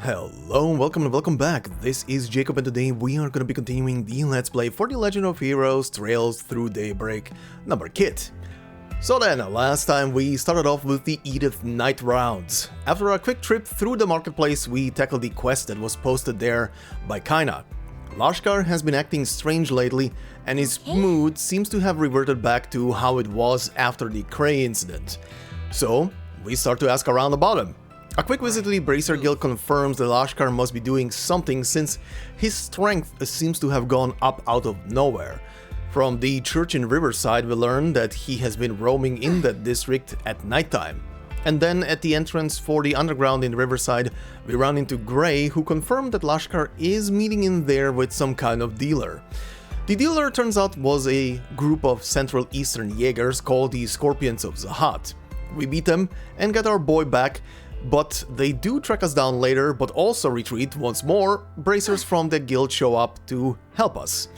Hello, welcome and welcome back. This is Jacob and today we are going to be continuing the Let's Play for the Legend of Heroes Trails Through Daybreak number kit. So then, last time we started off with the Edith night rounds. After a quick trip through the marketplace, we tackled the quest that was posted there by Kaina. Lashkar has been acting strange lately, and his mood seems to have reverted back to how it was after the Cray incident. So, we start to ask around about him. A quick visit to the Bracer Guild confirms that Lashkar must be doing something since his strength seems to have gone up out of nowhere. From the church in Riverside we learn that he has been roaming in that district at nighttime. And then at the entrance for the underground in Riverside we run into Gray, who confirmed that Lashkar is meeting in there with some kind of dealer. The dealer turns out was a group of Central Eastern Jaegers called the Scorpions of Zahat. We beat them and get our boy back, but they do track us down later, but also retreat once more. Bracers from the guild show up to help us.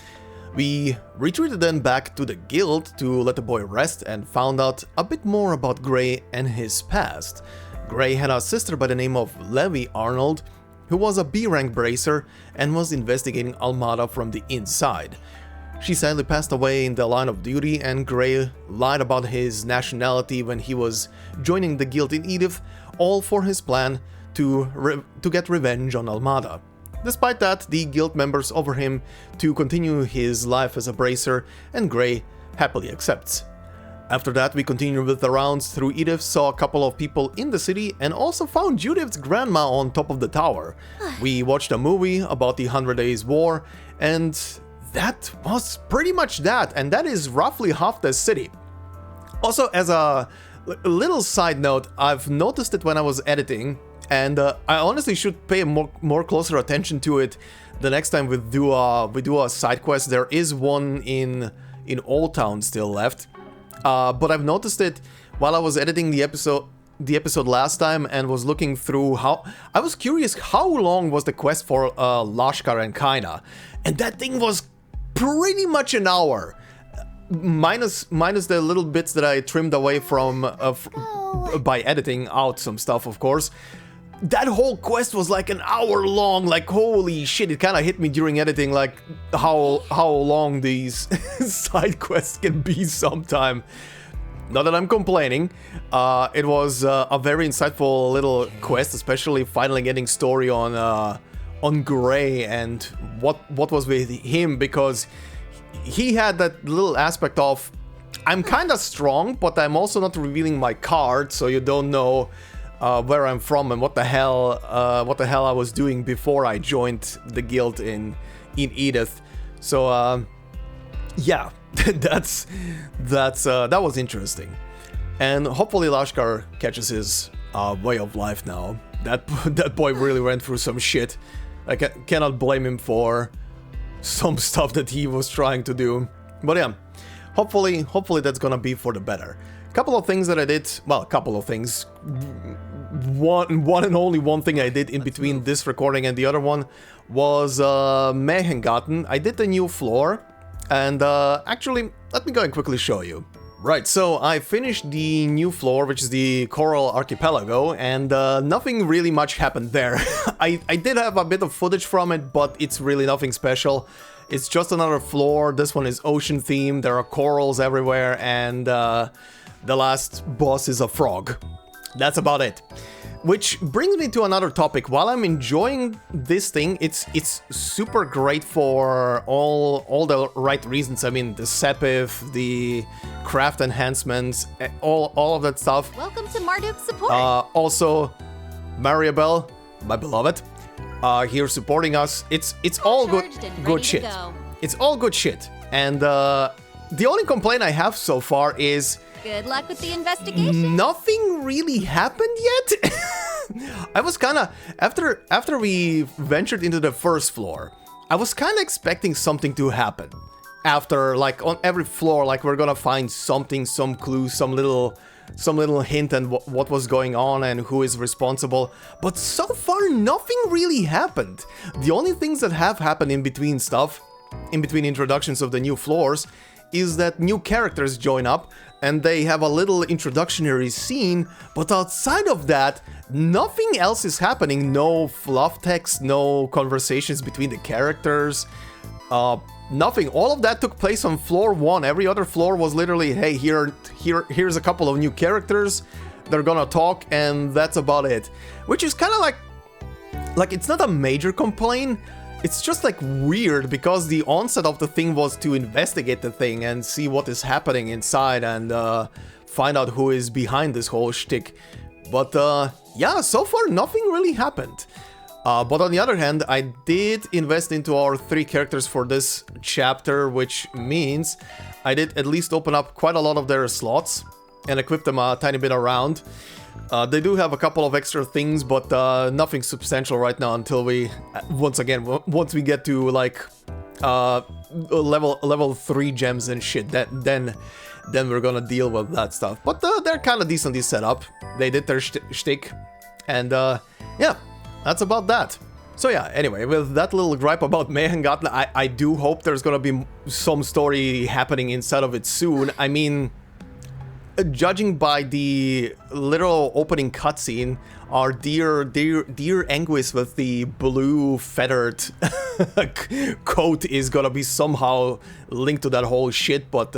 We retreated then back to the guild to let the boy rest and found out a bit more about Gray and his past. Gray had a sister by the name of Levi Arnold, who was a B-rank bracer and was investigating Almata from the inside. She sadly passed away in the line of duty, and Gray lied about his nationality when he was joining the guild in Edith, all for his plan to get revenge on Almata. Despite that, the guild members offer him to continue his life as a bracer, and Gray happily accepts. After that, we continued with the rounds through Edith, saw a couple of people in the city, and also found Judith's grandma on top of the tower. We watched a movie about the 100 Days War, and that was pretty much that, and that is roughly half the city. Also, as a little side note, I've noticed it when I was editing, and I honestly should pay more closer attention to it the next time we do a side quest. There is one in Old Town still left, but I've noticed it while I was editing the episode last time and was looking through how I was curious how long was the quest for Lashkar and Kaina, and that thing was pretty much an hour, minus the little bits that I trimmed away from by editing out some stuff, of course. That whole quest was like an hour long. Like, holy shit, it kind of hit me during editing, like how long these side quests can be sometime. Not that I'm complaining. It was a very insightful little quest, especially finally getting story on Gray and what was with him, because he had that little aspect of, I'm kind of strong, but I'm also not revealing my card, so you don't know where I'm from and what the hell I was doing before I joined the guild in Edith. So yeah, that was interesting, and hopefully Lashkar catches his way of life now. That boy really went through some shit. I cannot blame him for some stuff that he was trying to do. But yeah, hopefully that's gonna be for the better. Couple of things that I did, well, a couple of things. One and only one thing I did in between this recording and the other one was Mehengarten. I did the new floor, and actually, let me go and quickly show you. Right, so I finished the new floor, which is the Coral Archipelago, and nothing really much happened there. I did have a bit of footage from it, but it's really nothing special. It's just another floor. This one is ocean themed, there are corals everywhere, and the last boss is a frog. That's about it. Which brings me to another topic. While I'm enjoying this thing, it's super great for all the right reasons. I mean, the Sepif, the craft enhancements, all of that stuff. Welcome to Marduk's support. Also, Mariabelle, my beloved, here supporting us. It's all good shit. It's all good shit. And the only complaint I have so far is, good luck with the investigation. Nothing really happened yet. I was kind of, after we ventured into the first floor, I was kind of expecting something to happen. After, like, on every floor, like, we're gonna find something, some clue, some little hint and what was going on and who is responsible. But so far, nothing really happened. The only things that have happened in between stuff, in between introductions of the new floors, is that new characters join up, and they have a little introductory scene, but outside of that, nothing else is happening. No fluff text, no conversations between the characters, nothing. All of that took place on floor 1. Every other floor was literally, hey, here's a couple of new characters, they're gonna talk, and that's about it. Which is kind of like it's not a major complaint. It's just like weird because the onset of the thing was to investigate the thing and see what is happening inside and find out who is behind this whole shtick. But yeah, so far nothing really happened. But on the other hand, I did invest into our 3 characters for this chapter, which means I did at least open up quite a lot of their slots and equip them a tiny bit around. They do have a couple of extra things, but nothing substantial right now until we, once we get to like level 3 gems and shit, then we're gonna deal with that stuff. But they're kind of decently set up. They did their shtick, and yeah, that's about that. So yeah, anyway, with that little gripe about Mehengatna, I do hope there's gonna be some story happening inside of it soon. I mean, judging by the literal opening cutscene, our dear Agnès with the blue feathered coat is gonna be somehow linked to that whole shit, but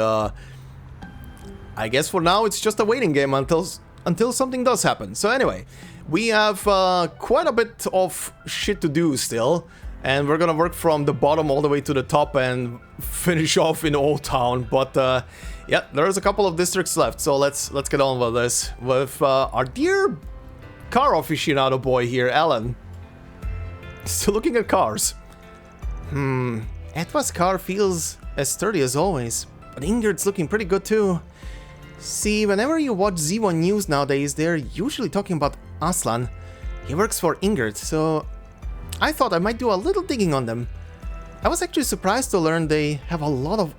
I guess for now it's just a waiting game until something does happen. So anyway, we have quite a bit of shit to do still, and we're gonna work from the bottom all the way to the top and finish off in Old Town, but yeah, there's a couple of districts left, so let's get on with this with our dear car aficionado boy here, Alan. Still looking at cars. Etwa's car feels as sturdy as always, but Ingrid's looking pretty good too. See, whenever you watch Z1 News nowadays, they're usually talking about Aslan. He works for Ingrid, so I thought I might do a little digging on them. I was actually surprised to learn they have a lot of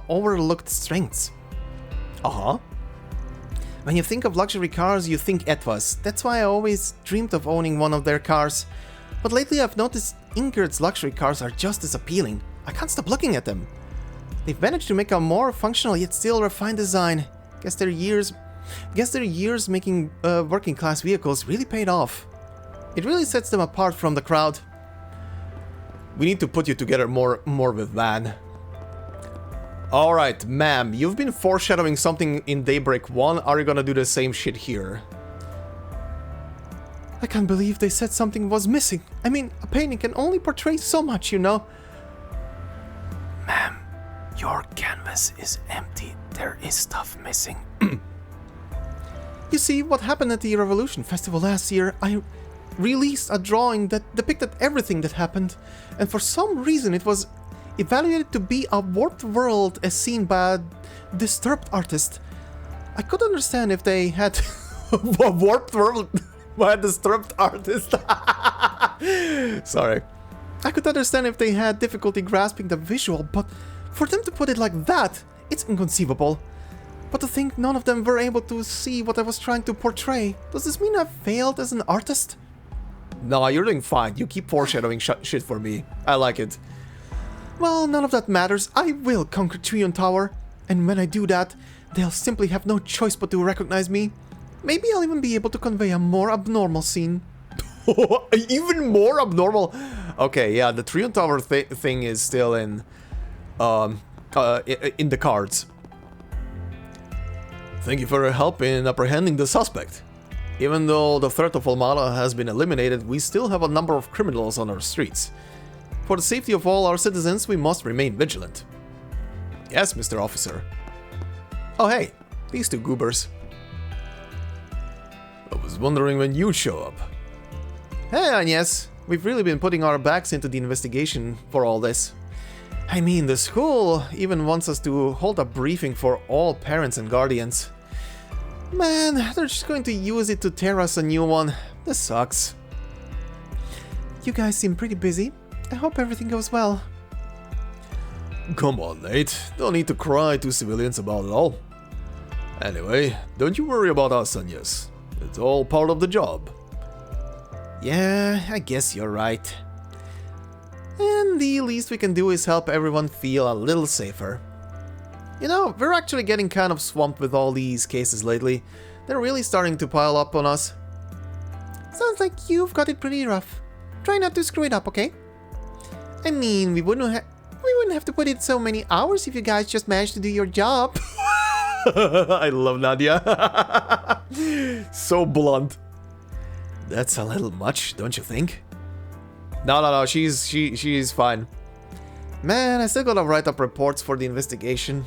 overlooked strengths. When you think of luxury cars, you think Etwa's. That's why I always dreamed of owning one of their cars. But lately I've noticed Ingrid's luxury cars are just as appealing. I can't stop looking at them. They've managed to make a more functional yet still refined design. Guess their years making working class vehicles really paid off. It really sets them apart from the crowd. We need to put you together more with Van. Alright, ma'am, you've been foreshadowing something in Daybreak 1. Are you gonna do the same shit here? I can't believe they said something was missing. I mean, a painting can only portray so much, you know. Ma'am, your canvas is empty. There is stuff missing. You see, what happened at the Revolution Festival last year, I released a drawing that depicted everything that happened, and for some reason it was evaluated to be a warped world as seen by a disturbed artist. I could understand if they had a warped world by a disturbed artist. Sorry. I could understand if they had difficulty grasping the visual, but for them to put it like that, it's inconceivable. But to think none of them were able to see what I was trying to portray, does this mean I failed as an artist? No, you're doing fine. You keep foreshadowing shit for me. I like it. Well, none of that matters. I will conquer Trion Tower. And when I do that, they'll simply have no choice but to recognize me. Maybe I'll even be able to convey a more abnormal scene. Even more abnormal? Okay, yeah, the Trion Tower thing is still in the cards. Thank you for your help in apprehending the suspect. Even though the threat of Almata has been eliminated, we still have a number of criminals on our streets. For the safety of all our citizens, we must remain vigilant. Yes, Mr. Officer. Oh hey, these two goobers. I was wondering when you'd show up. Hey, Agnès. We've really been putting our backs into the investigation for all this. I mean, the school even wants us to hold a briefing for all parents and guardians. Man, they're just going to use it to tear us a new one. This sucks. You guys seem pretty busy. I hope everything goes well. Come on, Nate. Don't need to cry to civilians about it all. Anyway, don't you worry about us, Agnès. It's all part of the job. Yeah, I guess you're right. And the least we can do is help everyone feel a little safer. You know, we're actually getting kind of swamped with all these cases lately. They're really starting to pile up on us. Sounds like you've got it pretty rough. Try not to screw it up, okay? I mean, we wouldn't have to put in so many hours if you guys just managed to do your job. I love Nadia. So blunt. That's a little much, don't you think? No, she's fine. Man, I still gotta write up reports for the investigation.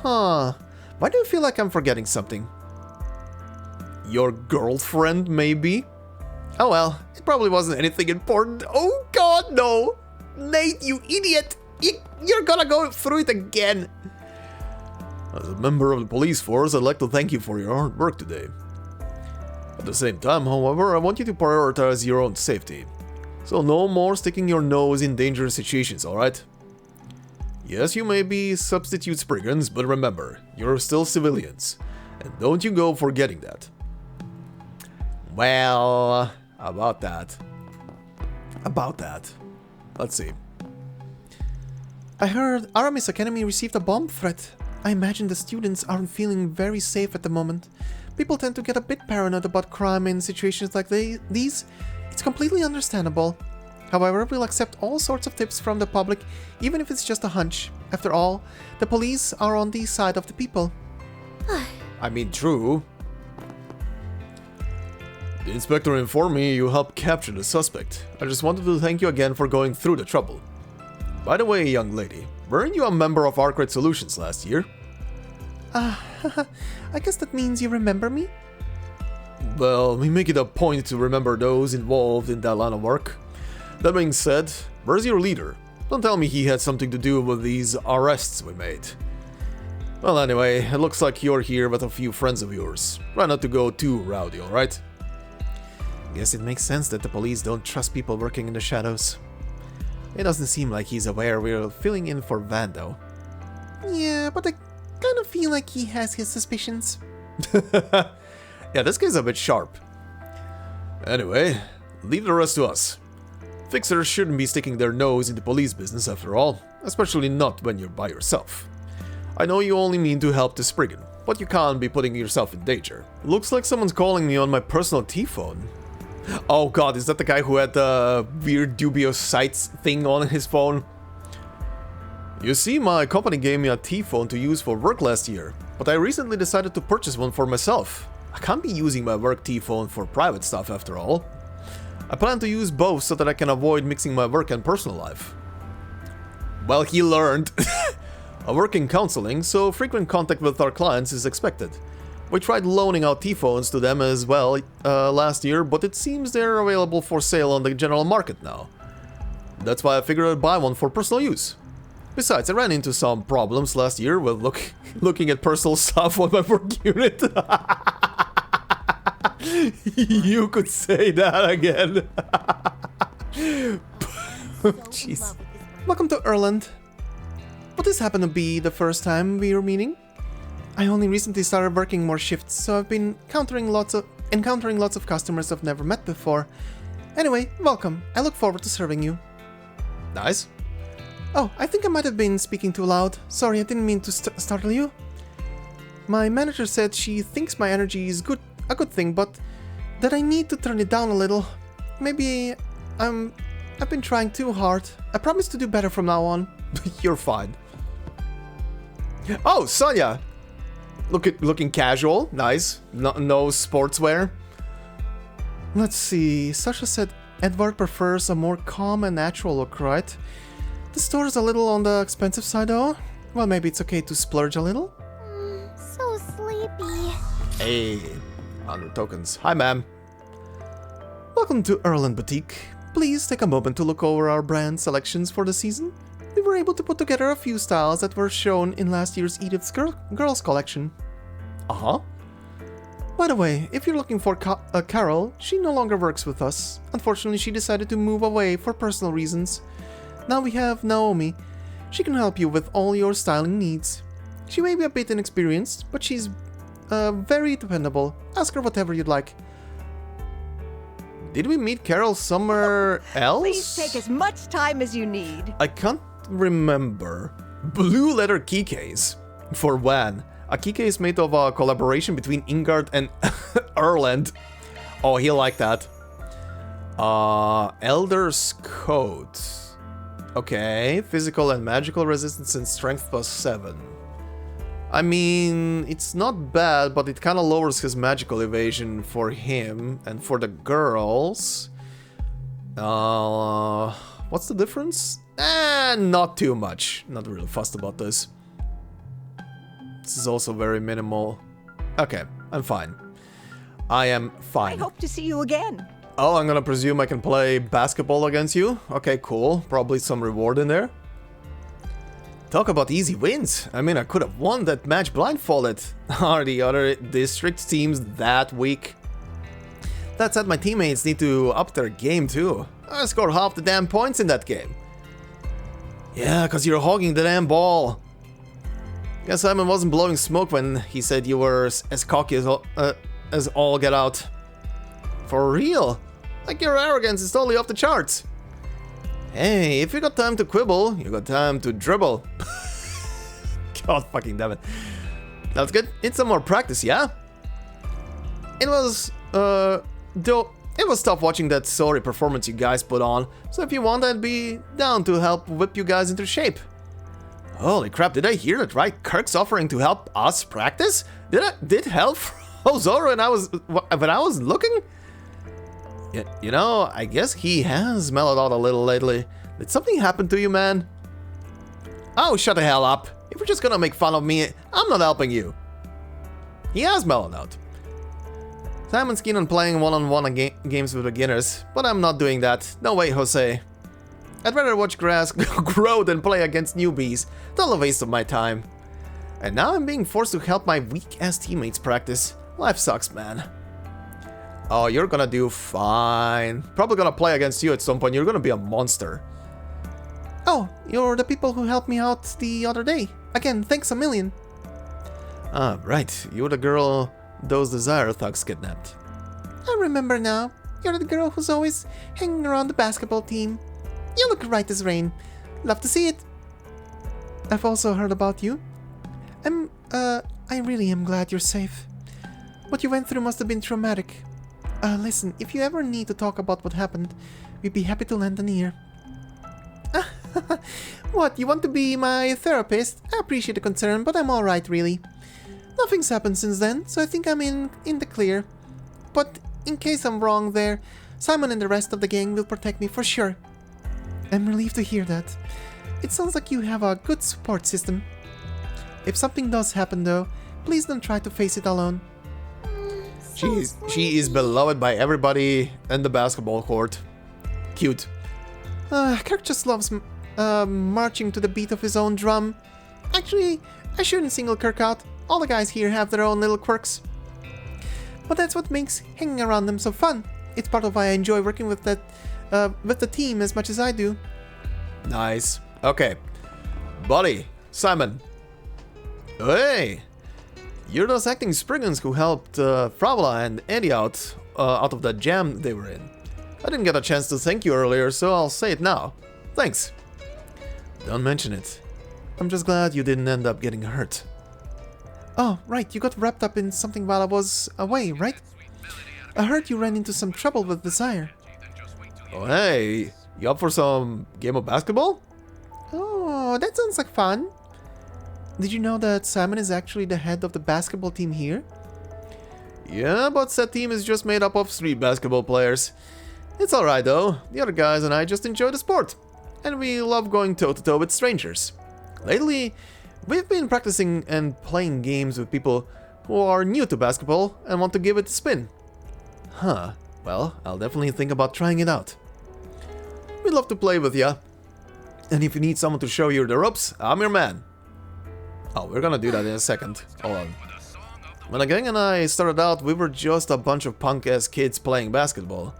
Huh. Why do you feel like I'm forgetting something? Your girlfriend, maybe? Oh well, it probably wasn't anything important. Oh god, no! Nate, you idiot! You're gonna go through it again! As a member of the police force, I'd like to thank you for your hard work today. At the same time, however, I want you to prioritize your own safety. So no more sticking your nose in dangerous situations, alright? Yes, you may be substitute spriggans, but remember, you're still civilians. And don't you go forgetting that. Well, about that. Let's see. I heard Aramis Academy received a bomb threat. I imagine the students aren't feeling very safe at the moment. People tend to get a bit paranoid about crime in situations like these. It's completely understandable. However, we'll accept all sorts of tips from the public, even if it's just a hunch. After all, the police are on the side of the people. I mean, true. The inspector informed me you helped capture the suspect. I just wanted to thank you again for going through the trouble. By the way, young lady, weren't you a member of Arkride Solutions last year? I guess that means you remember me? Well, we make it a point to remember those involved in that line of work. That being said, where's your leader? Don't tell me he had something to do with these arrests we made. Well, anyway, it looks like you're here with a few friends of yours. Try not to go too rowdy, alright? Guess it makes sense that the police don't trust people working in the shadows. It doesn't seem like he's aware we're filling in for Van, though. Yeah, but I kind of feel like he has his suspicions. Yeah, this guy's a bit sharp. Anyway, leave the rest to us. Fixers shouldn't be sticking their nose into police business after all, especially not when you're by yourself. I know you only mean to help the spriggan, but you can't be putting yourself in danger. Looks like someone's calling me on my personal T-phone. Oh god, is that the guy who had the weird dubious sites thing on his phone? You see, my company gave me a T-phone to use for work last year, but I recently decided to purchase one for myself. I can't be using my work T-phone for private stuff after all. I plan to use both so that I can avoid mixing my work and personal life. Well, he learned. I work in counseling, so frequent contact with our clients is expected. We tried loaning out T-phones to them as well last year, but it seems they're available for sale on the general market now. That's why I figured I'd buy one for personal use. Besides, I ran into some problems last year with looking at personal stuff on my work unit. You could say that again. Jeez. Welcome to Erland. Would this happen to be the first time we are meeting? I only recently started working more shifts, so I've been encountering lots of customers I've never met before. Anyway, welcome. I look forward to serving you. Nice. Oh, I think I might have been speaking too loud. Sorry, I didn't mean to startle you. My manager said she thinks my energy is a good thing, but that I need to turn it down a little. Maybe I've been trying too hard. I promise to do better from now on. You're fine. Oh, Sonia! Looking casual, nice. No sportswear. Let's see, Sasha said Edward prefers a more calm and natural look, right? The store is a little on the expensive side though. Well, maybe it's okay to splurge a little. So sleepy. Hey, 100 tokens. Hi, ma'am. Welcome to Erland Boutique. Please take a moment to look over our brand selections for the season. We were able to put together a few styles that were shown in last year's Edith's Girls collection. Uh-huh. By the way, if you're looking for Carol, she no longer works with us. Unfortunately, she decided to move away for personal reasons. Now we have Naomi. She can help you with all your styling needs. She may be a bit inexperienced, but she's very dependable. Ask her whatever you'd like. Did we meet Carol somewhere else? Please take as much time as you need. I can't remember. Blue leather key case for Van. A key case made of a collaboration between Ingard and Erland. Oh, he'll like that. Elder's Coat. Okay, physical and magical resistance and strength +7. I mean, it's not bad, but it kind of lowers his magical evasion for him. And for the girls... what's the difference? Not too much. Not really fussed about this. This is also very minimal. Okay, I'm fine. I am fine. I hope to see you again. Oh, I'm gonna presume I can play basketball against you? Okay, cool. Probably some reward in there. Talk about easy wins. I mean, I could have won that match blindfolded. Are the other district teams that weak? That said, my teammates need to up their game too. I scored half the damn points in that game. Yeah, cause you're hogging the damn ball. Guess Simon wasn't blowing smoke when he said you were as cocky as all get out. For real? Like your arrogance is totally off the charts. Hey, if you got time to quibble, you got time to dribble. God fucking damn it. That's good. It's some more practice, yeah? It was, though, it was tough watching that sorry performance you guys put on, so if you want, I'd be down to help whip you guys into shape. Holy crap, did I hear that right? Kirk's offering to help us practice? Did help Ozora when I was looking? You know, I guess he has mellowed out a little lately. Did something happen to you, man? Oh, shut the hell up. If you're just gonna make fun of me, I'm not helping you. He has mellowed out. Simon's keen on playing one-on-one games with beginners, but I'm not doing that. No way, Jose. I'd rather watch grass grow than play against newbies. Total waste of my time. And now I'm being forced to help my weak-ass teammates practice. Life sucks, man. Oh, you're gonna do fine. Probably gonna play against you at some point. You're gonna be a monster. Oh, you're the people who helped me out the other day. Again, thanks a million. Ah, right. You're the girl those Desire thugs kidnapped. I remember now. You're the girl who's always hanging around the basketball team. You look right as rain. Love to see it. I've also heard about you. I really am glad you're safe. What you went through must have been traumatic. Listen, if you ever need to talk about what happened, we'd be happy to lend an ear. What, you want to be my therapist? I appreciate the concern, but I'm alright, really. Nothing's happened since then, so I think I'm in the clear. But in case I'm wrong there, Simon and the rest of the gang will protect me for sure. I'm relieved to hear that. It sounds like you have a good support system. If something does happen though, please don't try to face it alone. She is beloved by everybody in the basketball court. Cute. Kirk just loves marching to the beat of his own drum. Actually, I shouldn't single Kirk out. All the guys here have their own little quirks. But that's what makes hanging around them so fun. It's part of why I enjoy working with the team as much as I do. Nice. Okay. Buddy, Simon. Hey! You're those acting spriggans who helped Fravala and Eddie out of that jam they were in. I didn't get a chance to thank you earlier, so I'll say it now. Thanks. Don't mention it. I'm just glad you didn't end up getting hurt. Oh, right, you got wrapped up in something while I was away, right? I heard you ran into some trouble with Desire. Oh, hey, you up for some game of basketball? Oh, that sounds like fun. Did you know that Simon is actually the head of the basketball team here? Yeah, but that team is just made up of street basketball players. It's alright though, the other guys and I just enjoy the sport. And we love going toe-to-toe with strangers. Lately, we've been practicing and playing games with people who are new to basketball and want to give it a spin. Huh, well, I'll definitely think about trying it out. We'd love to play with ya. And if you need someone to show you the ropes, I'm your man. Oh, we're gonna do that in a second. Hold on. When the gang and I started out, we were just a bunch of punk-ass kids playing basketball.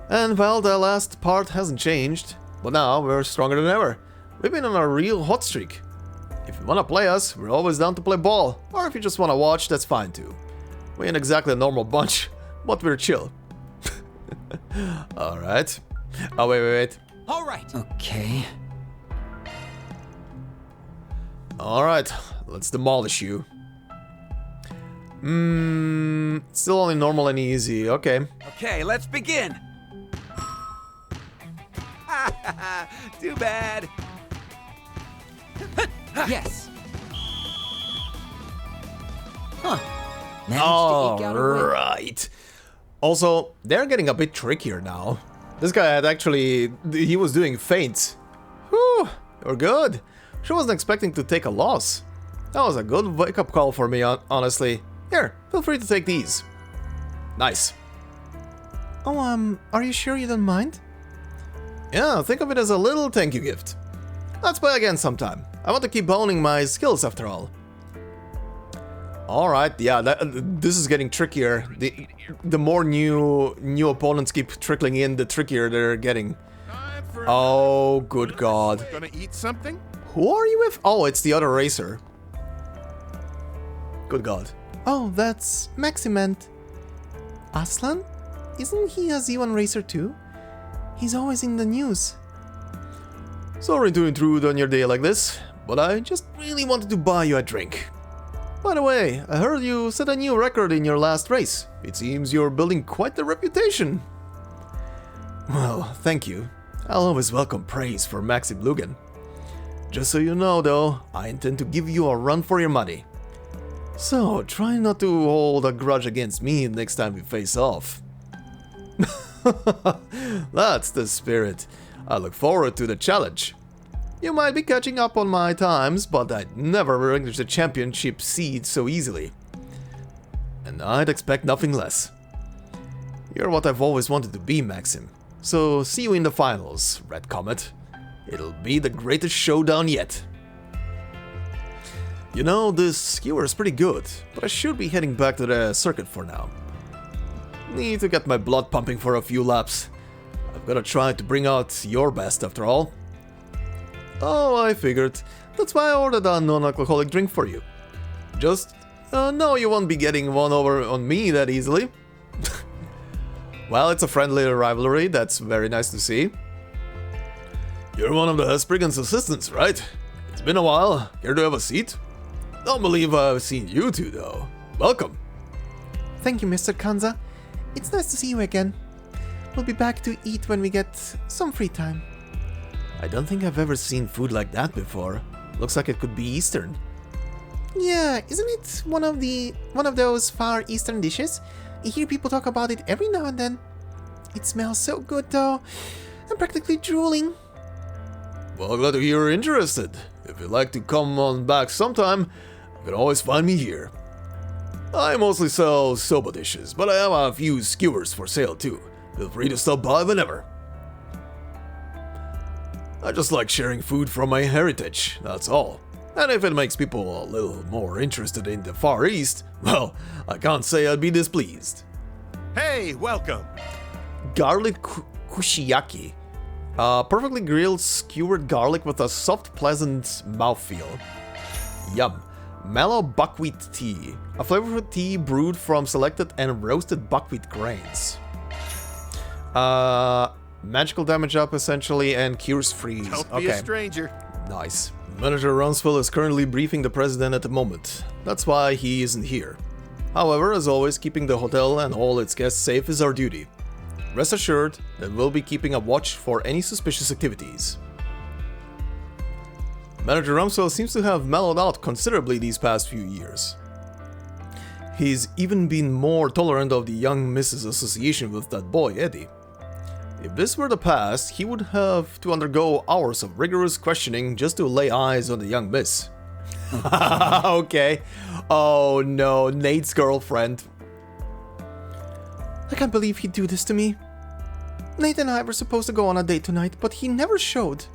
And well, the last part hasn't changed. But now, we're stronger than ever. We've been on a real hot streak. If you wanna play us, we're always down to play ball. Or if you just wanna watch, that's fine too. We ain't exactly a normal bunch, but we're chill. Alright. Oh, wait. Alright. Okay. Alright, let's demolish you. Still only normal and easy, okay. Okay, let's begin. Too bad. Yes. Huh. Managed to eke out a win. Alright. Also, they're getting a bit trickier now. This guy had actually... he was doing feints. Whew, you're good. She wasn't expecting to take a loss. That was a good wake-up call for me, honestly. Here, feel free to take these. Nice. Oh, are you sure you don't mind? Yeah, think of it as a little thank you gift. Let's play again sometime. I want to keep honing my skills after all. Alright, yeah, this is getting trickier. The more new opponents keep trickling in, the trickier they're getting. Oh, good god. Gonna eat something? Who are you with? Oh, it's the other racer. Good god. Oh, that's Maximent. Aslan? Isn't he a Z1 racer too? He's always in the news. Sorry to intrude on your day like this, but I just really wanted to buy you a drink. By the way, I heard you set a new record in your last race. It seems you're building quite the reputation. Well, thank you. I'll always welcome praise for Maxim Lugan. Just so you know though, I intend to give you a run for your money. So, try not to hold a grudge against me next time we face off. That's the spirit. I look forward to the challenge. You might be catching up on my times, but I'd never relinquish the championship seat so easily. And I'd expect nothing less. You're what I've always wanted to be, Maxim. So see you in the finals, Red Comet. It'll be the greatest showdown yet. You know, this skewer is pretty good, but I should be heading back to the circuit for now. Need to get my blood pumping for a few laps. I've gotta try to bring out your best after all. Oh, I figured. That's why I ordered a non-alcoholic drink for you. Just no, you won't be getting one over on me that easily. Well, it's a friendly rivalry, that's very nice to see. You're one of the spriggan's assistants, right? It's been a while. Care to have a seat? Don't believe I've seen you two, though. Welcome. Thank you, Mr. Kanza. It's nice to see you again. We'll be back to eat when we get some free time. I don't think I've ever seen food like that before. Looks like it could be Eastern. Yeah, isn't it one of those Far Eastern dishes? I hear people talk about it every now and then. It smells so good though. I'm practically drooling. Well, glad to hear you're interested. If you'd like to come on back sometime, you can always find me here. I mostly sell soba dishes, but I have a few skewers for sale too. Feel free to stop by whenever. I just like sharing food from my heritage, that's all. And if it makes people a little more interested in the Far East, well, I can't say I'd be displeased. Hey, welcome. Garlic kushiyaki. Perfectly grilled skewered garlic with a soft, pleasant mouthfeel. Yum. Mellow buckwheat tea. A flavorful tea brewed from selected and roasted buckwheat grains. Magical damage up essentially and cures freeze. Don't be a stranger. Nice. Manager Rumsfeld is currently briefing the president at the moment. That's why he isn't here. However, as always, keeping the hotel and all its guests safe is our duty. Rest assured that we'll be keeping a watch for any suspicious activities. Manager Rumsfeld seems to have mellowed out considerably these past few years. He's even been more tolerant of the young Miss's association with that boy, Eddie. If this were the past, he would have to undergo hours of rigorous questioning just to lay eyes on the young miss. Okay. Oh no, Nate's girlfriend. I can't believe he'd do this to me. Nate and I were supposed to go on a date tonight, but he never showed.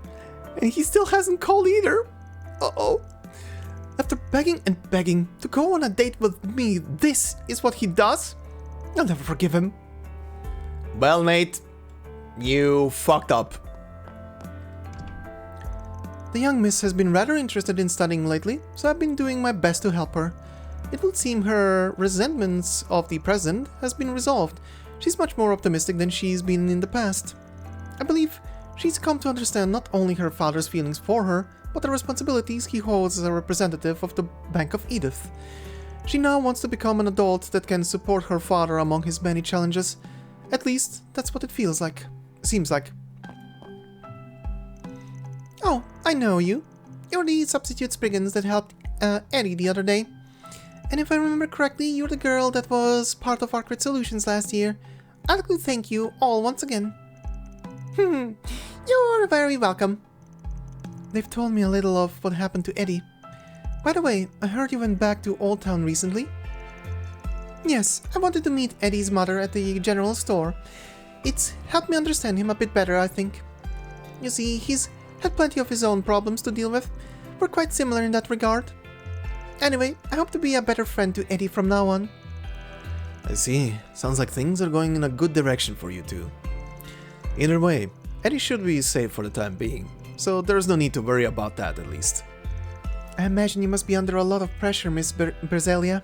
And he still hasn't called either. Uh-oh. After begging and begging to go on a date with me, this is what he does? I'll never forgive him. Well, Nate, you fucked up. The young miss has been rather interested in studying lately, so I've been doing my best to help her. It would seem her resentments of the present has been resolved. She's much more optimistic than she's been in the past. I believe she's come to understand not only her father's feelings for her, but the responsibilities he holds as a representative of the Bank of Edith. She now wants to become an adult that can support her father among his many challenges. At least, that's what it feels like. Seems like. Oh, I know you. You're the substitute Spriggans that helped Eddie the other day. And if I remember correctly, you're the girl that was part of Arkride Solutions last year. I'd like to thank you all once again. You're very welcome. They've told me a little of what happened to Eddie. By the way, I heard you went back to Old Town recently. Yes, I wanted to meet Eddie's mother at the general store. It's helped me understand him a bit better, I think. You see, he's had plenty of his own problems to deal with. We're quite similar in that regard. Anyway, I hope to be a better friend to Eddie from now on. I see. Sounds like things are going in a good direction for you two. Either way, Eddie should be safe for the time being, so there's no need to worry about that at least. I imagine you must be under a lot of pressure, Miss Berzelia.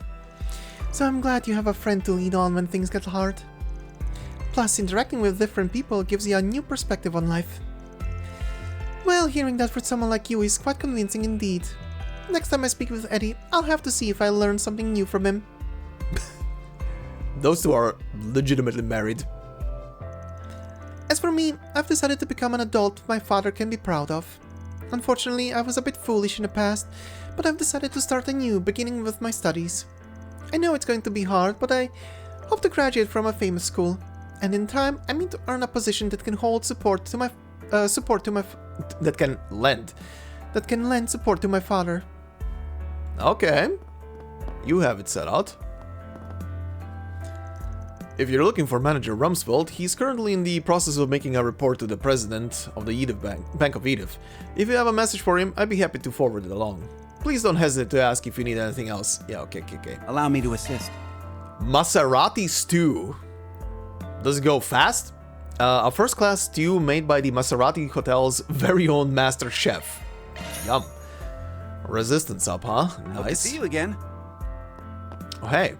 So I'm glad you have a friend to lean on when things get hard. Plus, interacting with different people gives you a new perspective on life. Well, hearing that from someone like you is quite convincing indeed. Next time I speak with Eddie, I'll have to see if I learn something new from him. Those two are legitimately married. As for me, I've decided to become an adult my father can be proud of. Unfortunately, I was a bit foolish in the past, but I've decided to start anew, beginning with my studies. I know it's going to be hard, but I hope to graduate from a famous school, and in time, I mean to earn a position that can hold support to my That can lend support to my father. Okay. You have it set out. If you're looking for Manager Rumsfeld, he's currently in the process of making a report to the president of the Edith Bank of Edith. If you have a message for him, I'd be happy to forward it along. Please don't hesitate to ask if you need anything else. Yeah, okay. Allow me to assist. Maserati stew. Does it go fast? A first-class stew made by the Maserati Hotel's very own master chef. Yum. Resistance up, huh? Hope to Nice. see you again. Oh, hey.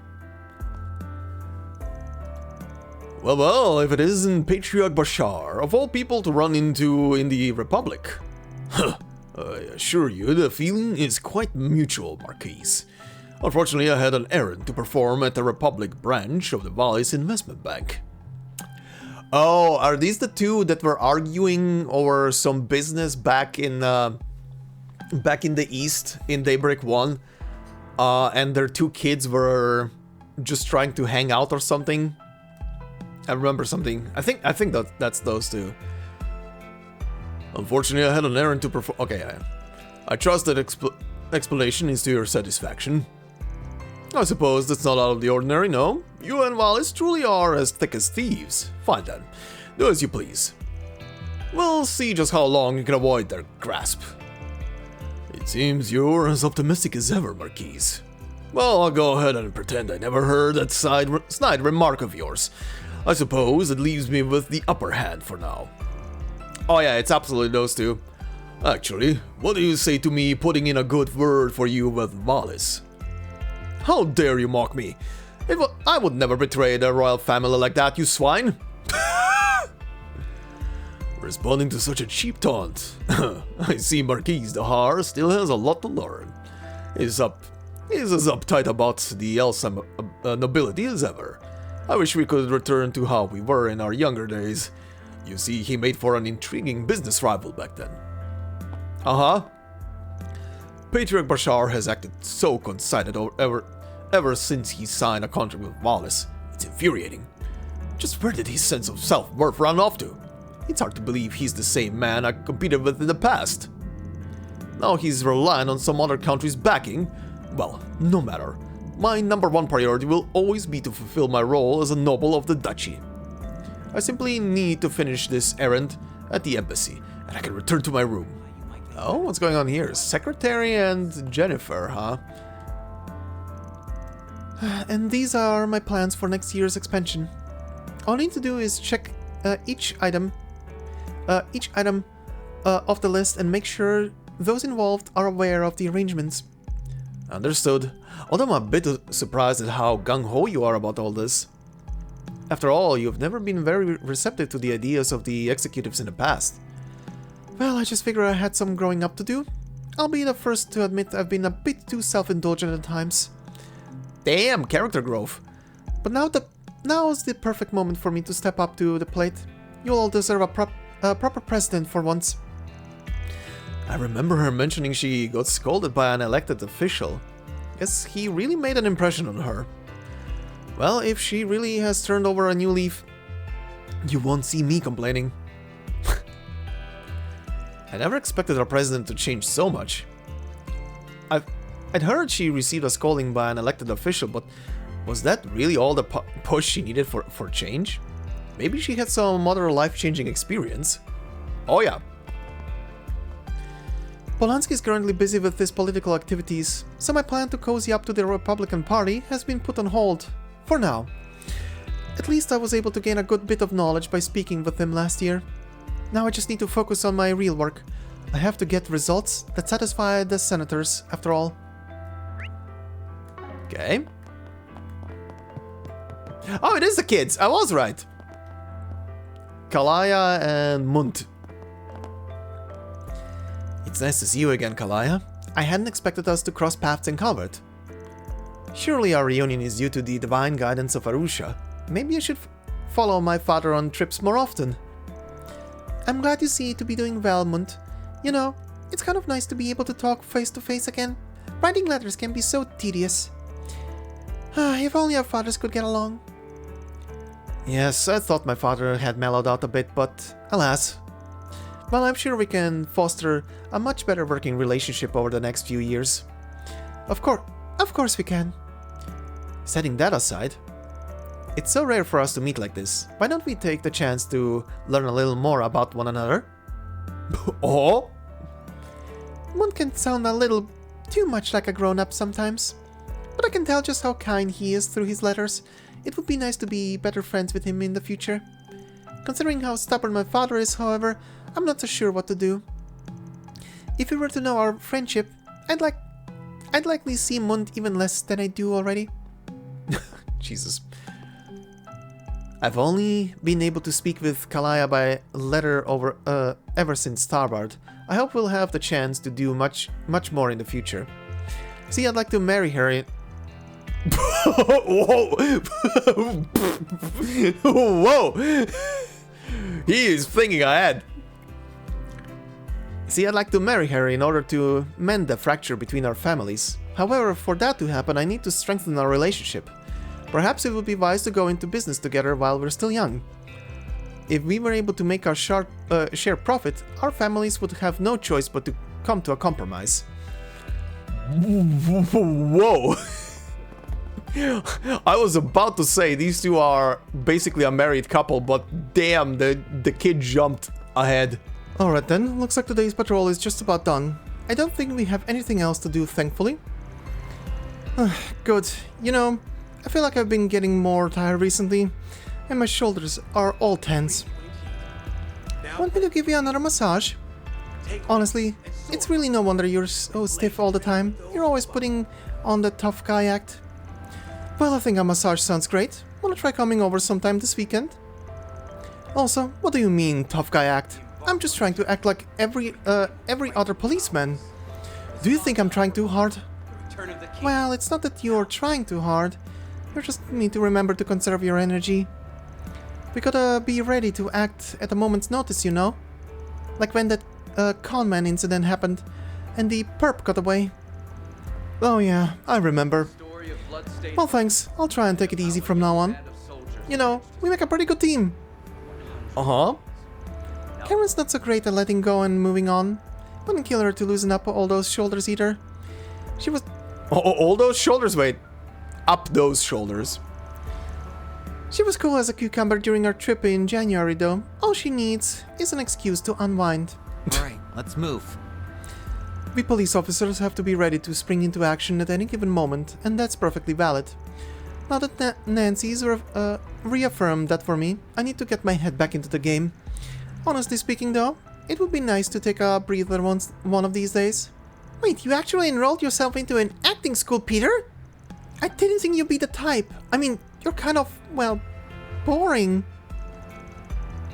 Well, if it isn't Patriarch Bashar, of all people to run into in the Republic. I assure you, the feeling is quite mutual, Marquise. Unfortunately, I had an errand to perform at the Republic branch of the Vallis Investment Bank. Oh, are these the two that were arguing over some business back in the East in Daybreak 1? And their two kids were just trying to hang out or something? I remember something. I think that's those two. Unfortunately, I had an errand to perform. Okay, I trust that explanation is to your satisfaction. I suppose that's not out of the ordinary, no? You and Vallis truly are as thick as thieves. Fine then. Do as you please. We'll see just how long you can avoid their grasp. It seems you're as optimistic as ever, Marquise. Well, I'll go ahead and pretend I never heard that snide remark of yours. I suppose it leaves me with the upper hand for now. Oh yeah, it's absolutely those two. Actually, what do you say to me putting in a good word for you with Vallis? How dare you mock me? I would never betray the royal family like that, you swine! Responding to such a cheap taunt. I see Marquise de Haar still has a lot to learn. He's as uptight about the Elsa nobility as ever. I wish we could return to how we were in our younger days. You see, he made for an intriguing business rival back then. Uh-huh. Patriarch Bashar has acted so conceited ever since he signed a contract with Vallis. It's infuriating. Just where did his sense of self-worth run off to? It's hard to believe he's the same man I competed with in the past. Now he's relying on some other country's backing. Well, no matter. My number one priority will always be to fulfill my role as a noble of the duchy. I simply need to finish this errand at the embassy, and I can return to my room. Oh, what's going on here? Secretary and Jennifer, huh? And these are my plans for next year's expansion. All I need to do is check each item off the list and make sure those involved are aware of the arrangements. Understood. Although I'm a bit surprised at how gung-ho you are about all this. After all, you've never been very receptive to the ideas of the executives in the past. Well, I just figured I had some growing up to do. I'll be the first to admit I've been a bit too self-indulgent at times. Damn, character growth. But now's the perfect moment for me to step up to the plate. You all deserve a proper president for once. I remember her mentioning she got scolded by an elected official. Guess he really made an impression on her. Well, if she really has turned over a new leaf, you won't see me complaining. I never expected our president to change so much. I'd heard she received a scolding by an elected official, but was that really all the push she needed for change? Maybe she had some other life-changing experience. Oh yeah. Polanski is currently busy with his political activities, so my plan to cozy up to the Republican Party has been put on hold. For now. At least I was able to gain a good bit of knowledge by speaking with him last year. Now I just need to focus on my real work. I have to get results that satisfy the senators, after all. Okay. Oh, it is the kids! I was right! Kalaya and Munt. It's nice to see you again, Kalaya. I hadn't expected us to cross paths in Calvard. Surely our reunion is due to the divine guidance of Arusha. Maybe I should follow my father on trips more often. I'm glad you seem to be doing well, Munt. You know, it's kind of nice to be able to talk face to face again. Writing letters can be so tedious. If only our fathers could get along. Yes, I thought my father had mellowed out a bit, but alas. Well, I'm sure we can foster a much better working relationship over the next few years. Of course we can. Setting that aside, it's so rare for us to meet like this. Why don't we take the chance to learn a little more about one another? Oh? One can sound a little too much like a grown-up sometimes. But I can tell just how kind he is through his letters. It would be nice to be better friends with him in the future. Considering how stubborn my father is, however, I'm not so sure what to do. If you were to know our friendship, I'd likely see Mund even less than I do already. Jesus. I've only been able to speak with Kalaya by letter ever since Calvard. I hope we'll have the chance to do much more in the future. See, I'd like to marry her in... Whoa! Whoa! He is thinking ahead. See, I'd like to marry her in order to mend the fracture between our families. However, for that to happen, I need to strengthen our relationship. Perhaps it would be wise to go into business together while we're still young. If we were able to make our share profit, our families would have no choice but to come to a compromise. Whoa! I was about to say these two are basically a married couple, but damn, the kid jumped ahead. Alright then, looks like today's patrol is just about done. I don't think we have anything else to do, thankfully. Good. You know, I feel like I've been getting more tired recently, and my shoulders are all tense. Want me to give you another massage? Honestly, it's really no wonder you're so stiff all the time. You're always putting on the tough guy act. Well, I think a massage sounds great. Wanna try coming over sometime this weekend? Also, what do you mean, tough guy act? I'm just trying to act like every other policeman. Do you think I'm trying too hard? Well, it's not that you're trying too hard. You just need to remember to conserve your energy. We gotta be ready to act at a moment's notice, you know? Like when that conman incident happened and the perp got away. Oh yeah, I remember. Well, thanks. I'll try and take it easy from now on. You know, we make a pretty good team. Uh-huh. Karen's not so great at letting go and moving on. Wouldn't kill her to loosen up all those shoulders either. She was... All those shoulders? Wait. Up those shoulders. She was cool as a cucumber during our trip in January, though. All she needs is an excuse to unwind. Alright, let's move. We police officers have to be ready to spring into action at any given moment, and that's perfectly valid. Now that Nancy's reaffirmed that for me, I need to get my head back into the game. Honestly speaking though, it would be nice to take a breather one of these days. Wait, you actually enrolled yourself into an acting school, Peter? I didn't think you'd be the type. I mean, you're kind of, well, boring.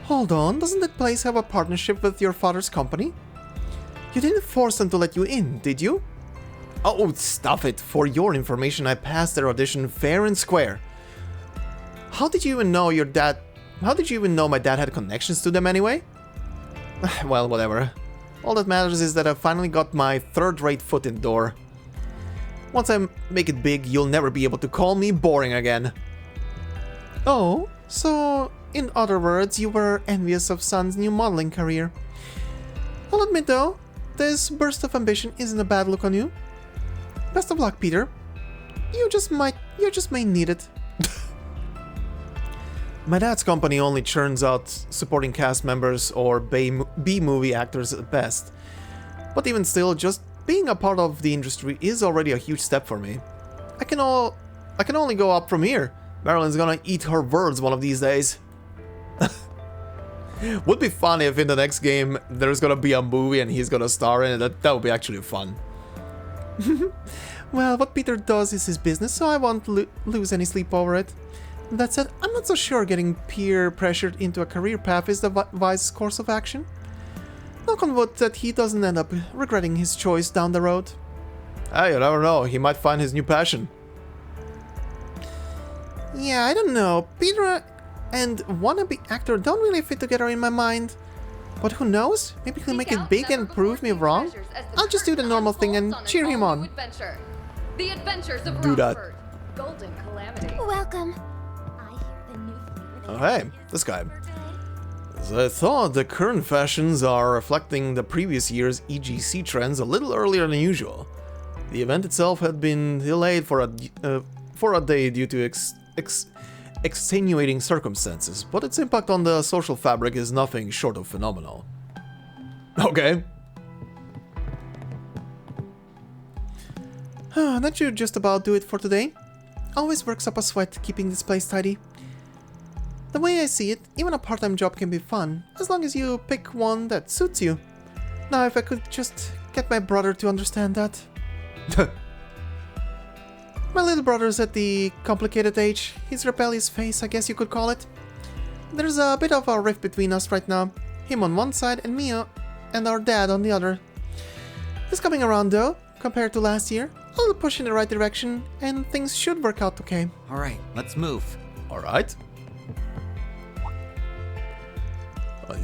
Hold on, doesn't that place have a partnership with your father's company? You didn't force them to let you in, did you? Oh, stuff it. For your information, I passed their audition fair and square. How did you even know your dad... How did you even know my dad had connections to them anyway? Well, whatever. All that matters is that I finally got my third-rate foot in the door. Once I make it big, you'll never be able to call me boring again. Oh, so in other words, you were envious of Sun's new modeling career. I'll admit though, this burst of ambition isn't a bad look on you. Best of luck, Peter. You just may need it. My dad's company only churns out supporting cast members or B-movie actors at best. But even still, just being a part of the industry is already a huge step for me. I can only go up from here. Marilyn's gonna eat her words one of these days. Would be funny if in the next game there's gonna be a movie and he's gonna star in it. That would be actually fun. Well, what Peter does is his business, so I won't lose any sleep over it. That said, I'm not so sure getting peer pressured into a career path is the wise course of action. Knock on wood that he doesn't end up regretting his choice down the road. Hey, you never know, he might find his new passion. Yeah, I don't know. Peter and wannabe actor don't really fit together in my mind. But who knows? Maybe he'll make it big and prove me wrong. I'll just do the normal thing and cheer him on. The Adventures of Do that. Rockford. Golden Calamity. Welcome. I hear the new flavor. Oh, hey, this guy. As I thought, the current fashions are reflecting the previous year's EGC trends a little earlier than usual. The event itself had been delayed for a day due to extenuating circumstances, but its impact on the social fabric is nothing short of phenomenal. Okay. That should just about do it for today. Always works up a sweat keeping this place tidy. The way I see it, even a part-time job can be fun, as long as you pick one that suits you. Now if I could just get my brother to understand that. My little brother's at the complicated age, his rebellious phase, I guess you could call it. There's a bit of a rift between us right now, him on one side and me and our dad on the other. He's coming around though, compared to last year, a little push in the right direction, and things should work out okay. All right, let's move. Alright.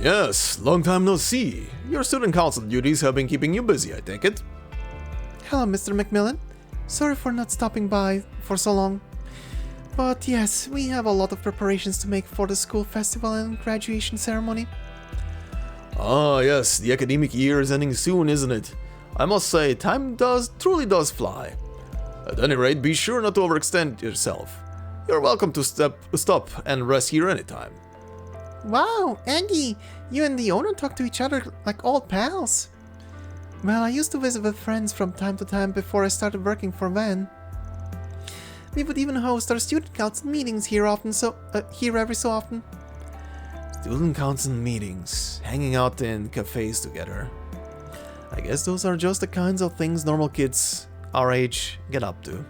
Yes, long time no see. Your student council duties have been keeping you busy, I take it. Hello, Mr. Macmillan. Sorry for not stopping by for so long. But yes, we have a lot of preparations to make for the school festival and graduation ceremony. Ah, yes, the academic year is ending soon, isn't it? I must say, time truly does fly. At any rate, be sure not to overextend yourself. You're welcome to stop and rest here anytime. Wow, Aggie, you and the owner talk to each other like old pals. Well, I used to visit with friends from time to time before I started working for Van. We would even host our student council meetings here every so often. Student council meetings, hanging out in cafes together. I guess those are just the kinds of things normal kids our age get up to.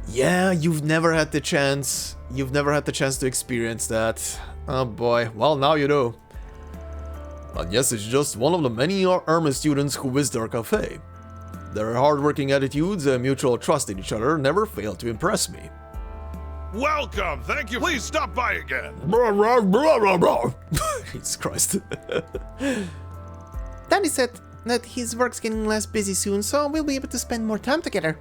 Yeah, you've never had the chance to experience that. Oh boy, well now you do. Agnès is just one of the many Army students who visit our cafe. Their hard-working attitudes and mutual trust in each other never fail to impress me. Welcome! Thank you! Please stop by again! Blah, blah, blah, blah, blah. Jesus Christ. Daddy said that his work's getting less busy soon, so we'll be able to spend more time together.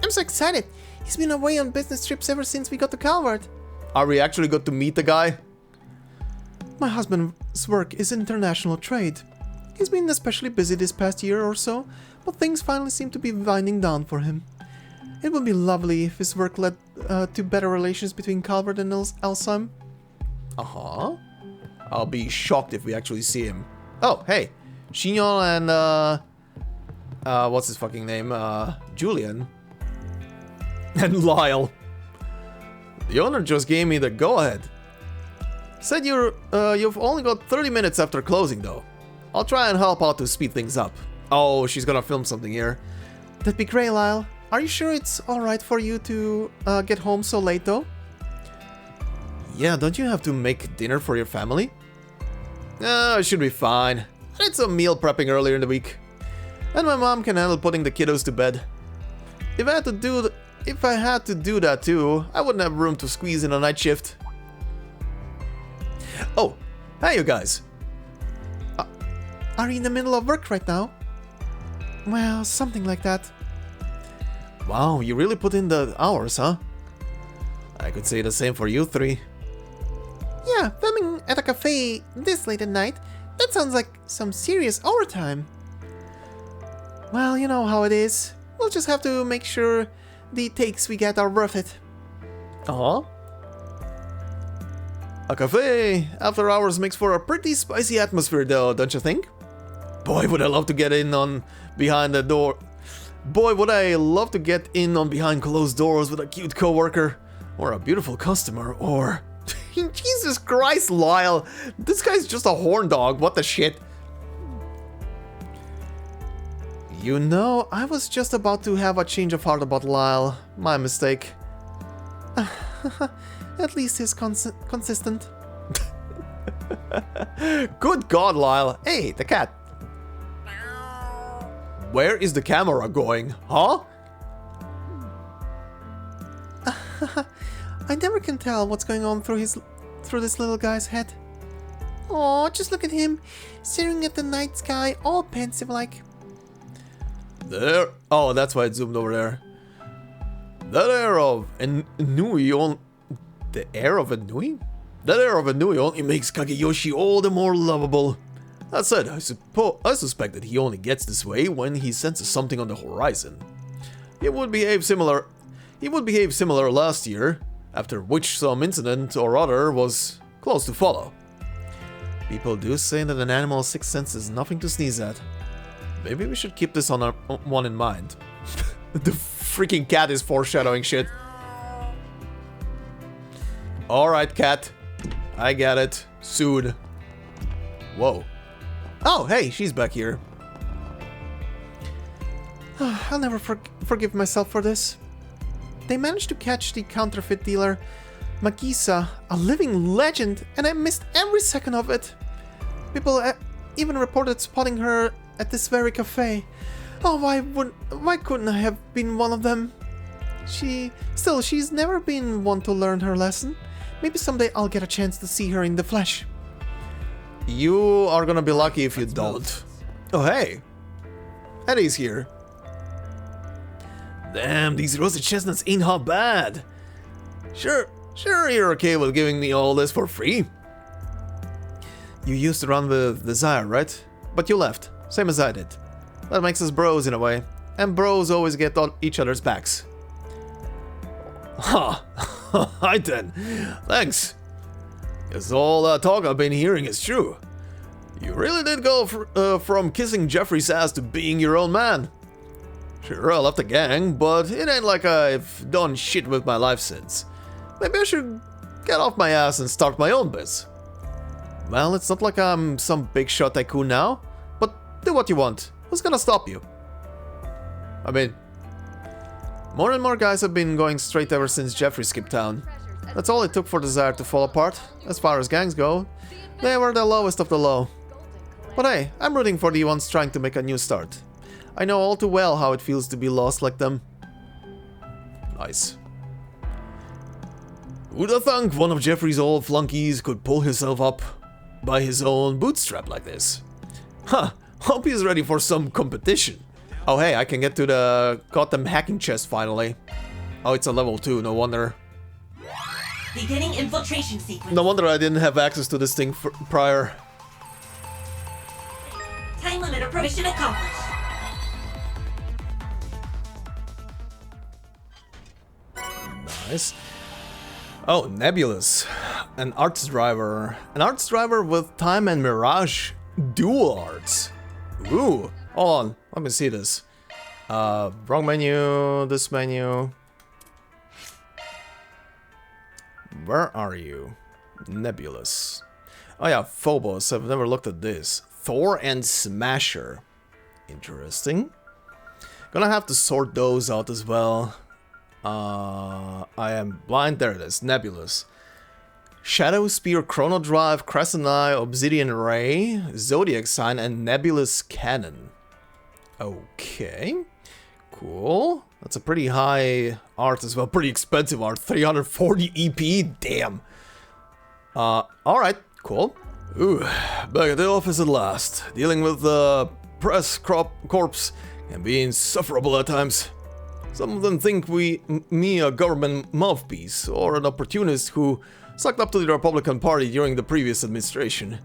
I'm so excited! He's been away on business trips ever since we got to Calvard. Are we actually got to meet the guy? My husband's work is international trade. He's been especially busy this past year or so, but things finally seem to be winding down for him. It would be lovely if his work led to better relations between Calvard and Elsheim. Uh-huh. I'll be shocked if we actually see him. Oh, hey. Chignon and, what's his fucking name? Julian. And Lyle. The owner just gave me the go-ahead. Said you've only got 30 minutes after closing, though. I'll try and help out to speed things up. Oh, she's gonna film something here. That'd be great, Lyle. Are you sure it's alright for you to get home so late, though? Yeah, don't you have to make dinner for your family? It should be fine. I did some meal prepping earlier in the week. And my mom can handle putting the kiddos to bed. If I had to do that too, I wouldn't have room to squeeze in a night shift. Oh, hey you guys. Are you in the middle of work right now? Well, something like that. Wow, you really put in the hours, huh? I could say the same for you three. Yeah, filming at a cafe this late at night, that sounds like some serious overtime. Well, you know how it is. We'll just have to make sure the takes we get are worth it. Uh-huh. A cafe after hours makes for a pretty spicy atmosphere though, don't you think? Boy, would I love to get in on behind the door. Boy, would I love to get in on behind closed doors with a cute coworker, or a beautiful customer, or... Jesus Christ, Lyle! This guy's just a horn dog, what the shit? You know, I was just about to have a change of heart about Lyle. My mistake. At least he's consistent. Good God, Lyle. Hey, the cat. Where is the camera going, huh? I never can tell what's going on through this little guy's head. Oh, just look at him, staring at the night sky, all pensive like. There. Oh, that's why it zoomed over there. That air of Ennui on... The air of Ennui? That air of Ennui only makes Kageyoshi all the more lovable. That said, I suspect that he only gets this way when he senses something on the horizon. He would behave similar last year, after which some incident or other was close to follow. People do say that an animal's sixth sense is nothing to sneeze at. Maybe we should keep this one in mind. The freaking cat is foreshadowing shit. Alright, cat. I get it. Soon. Whoa. Oh, hey, she's back here. I'll never forgive myself for this. They managed to catch the counterfeit dealer, Magisa, a living legend, and I missed every second of it. People even reported spotting her at this very cafe. Oh, why couldn't I have been one of them? She's never been one to learn her lesson. Maybe someday I'll get a chance to see her in the flesh. You are gonna be lucky if you don't. Oh, hey. Eddie's here. Damn, these roasted chestnuts ain't half bad. Sure you're okay with giving me all this for free. You used to run with Desire, right? But you left, same as I did. That makes us bros in a way, and bros always get on each other's backs. Ha! Hi then. Thanks. Guess all that talk I've been hearing is true. You really did go from kissing Jeffrey's ass to being your own man. Sure, I left the gang, but it ain't like I've done shit with my life since. Maybe I should get off my ass and start my own biz. Well, it's not like I'm some big shot tycoon now, but do what you want. Who's gonna stop you? I mean, more and more guys have been going straight ever since Jeffrey skipped town. That's all it took for Desire to fall apart. As far as gangs go, they were the lowest of the low. But hey, I'm rooting for the ones trying to make a new start. I know all too well how it feels to be lost like them. Nice. Who'da thunk one of Jeffrey's old flunkies could pull himself up by his own bootstrap like this? Huh, hope he's ready for some competition. Oh hey, I can get to the goddamn hacking chest finally. Oh, it's a level 2, no wonder. Beginning infiltration sequence. No wonder I didn't have access to this thing prior. Time limit mission accomplished. Nice. Oh, Nebulous. An arts driver. An arts driver with Time and Mirage dual arts. Ooh. Hold on. Let me see this. Wrong menu. This menu. Where are you? Nebulous. Oh yeah, Phobos. I've never looked at this. Thor and Smasher. Interesting. Gonna have to sort those out as well. I am blind. There it is. Nebulous. Shadow Spear, Chrono Drive, Crescent Eye, Obsidian Ray, Zodiac Sign, and Nebulous Cannon. Okay. Cool. That's a pretty high art as well. Pretty expensive art. 340 EP. Damn. Alright. Cool. Ooh. Back at the office at last. Dealing with the press corps can be insufferable at times. Some of them think me a government mouthpiece or an opportunist who sucked up to the Republican Party during the previous administration.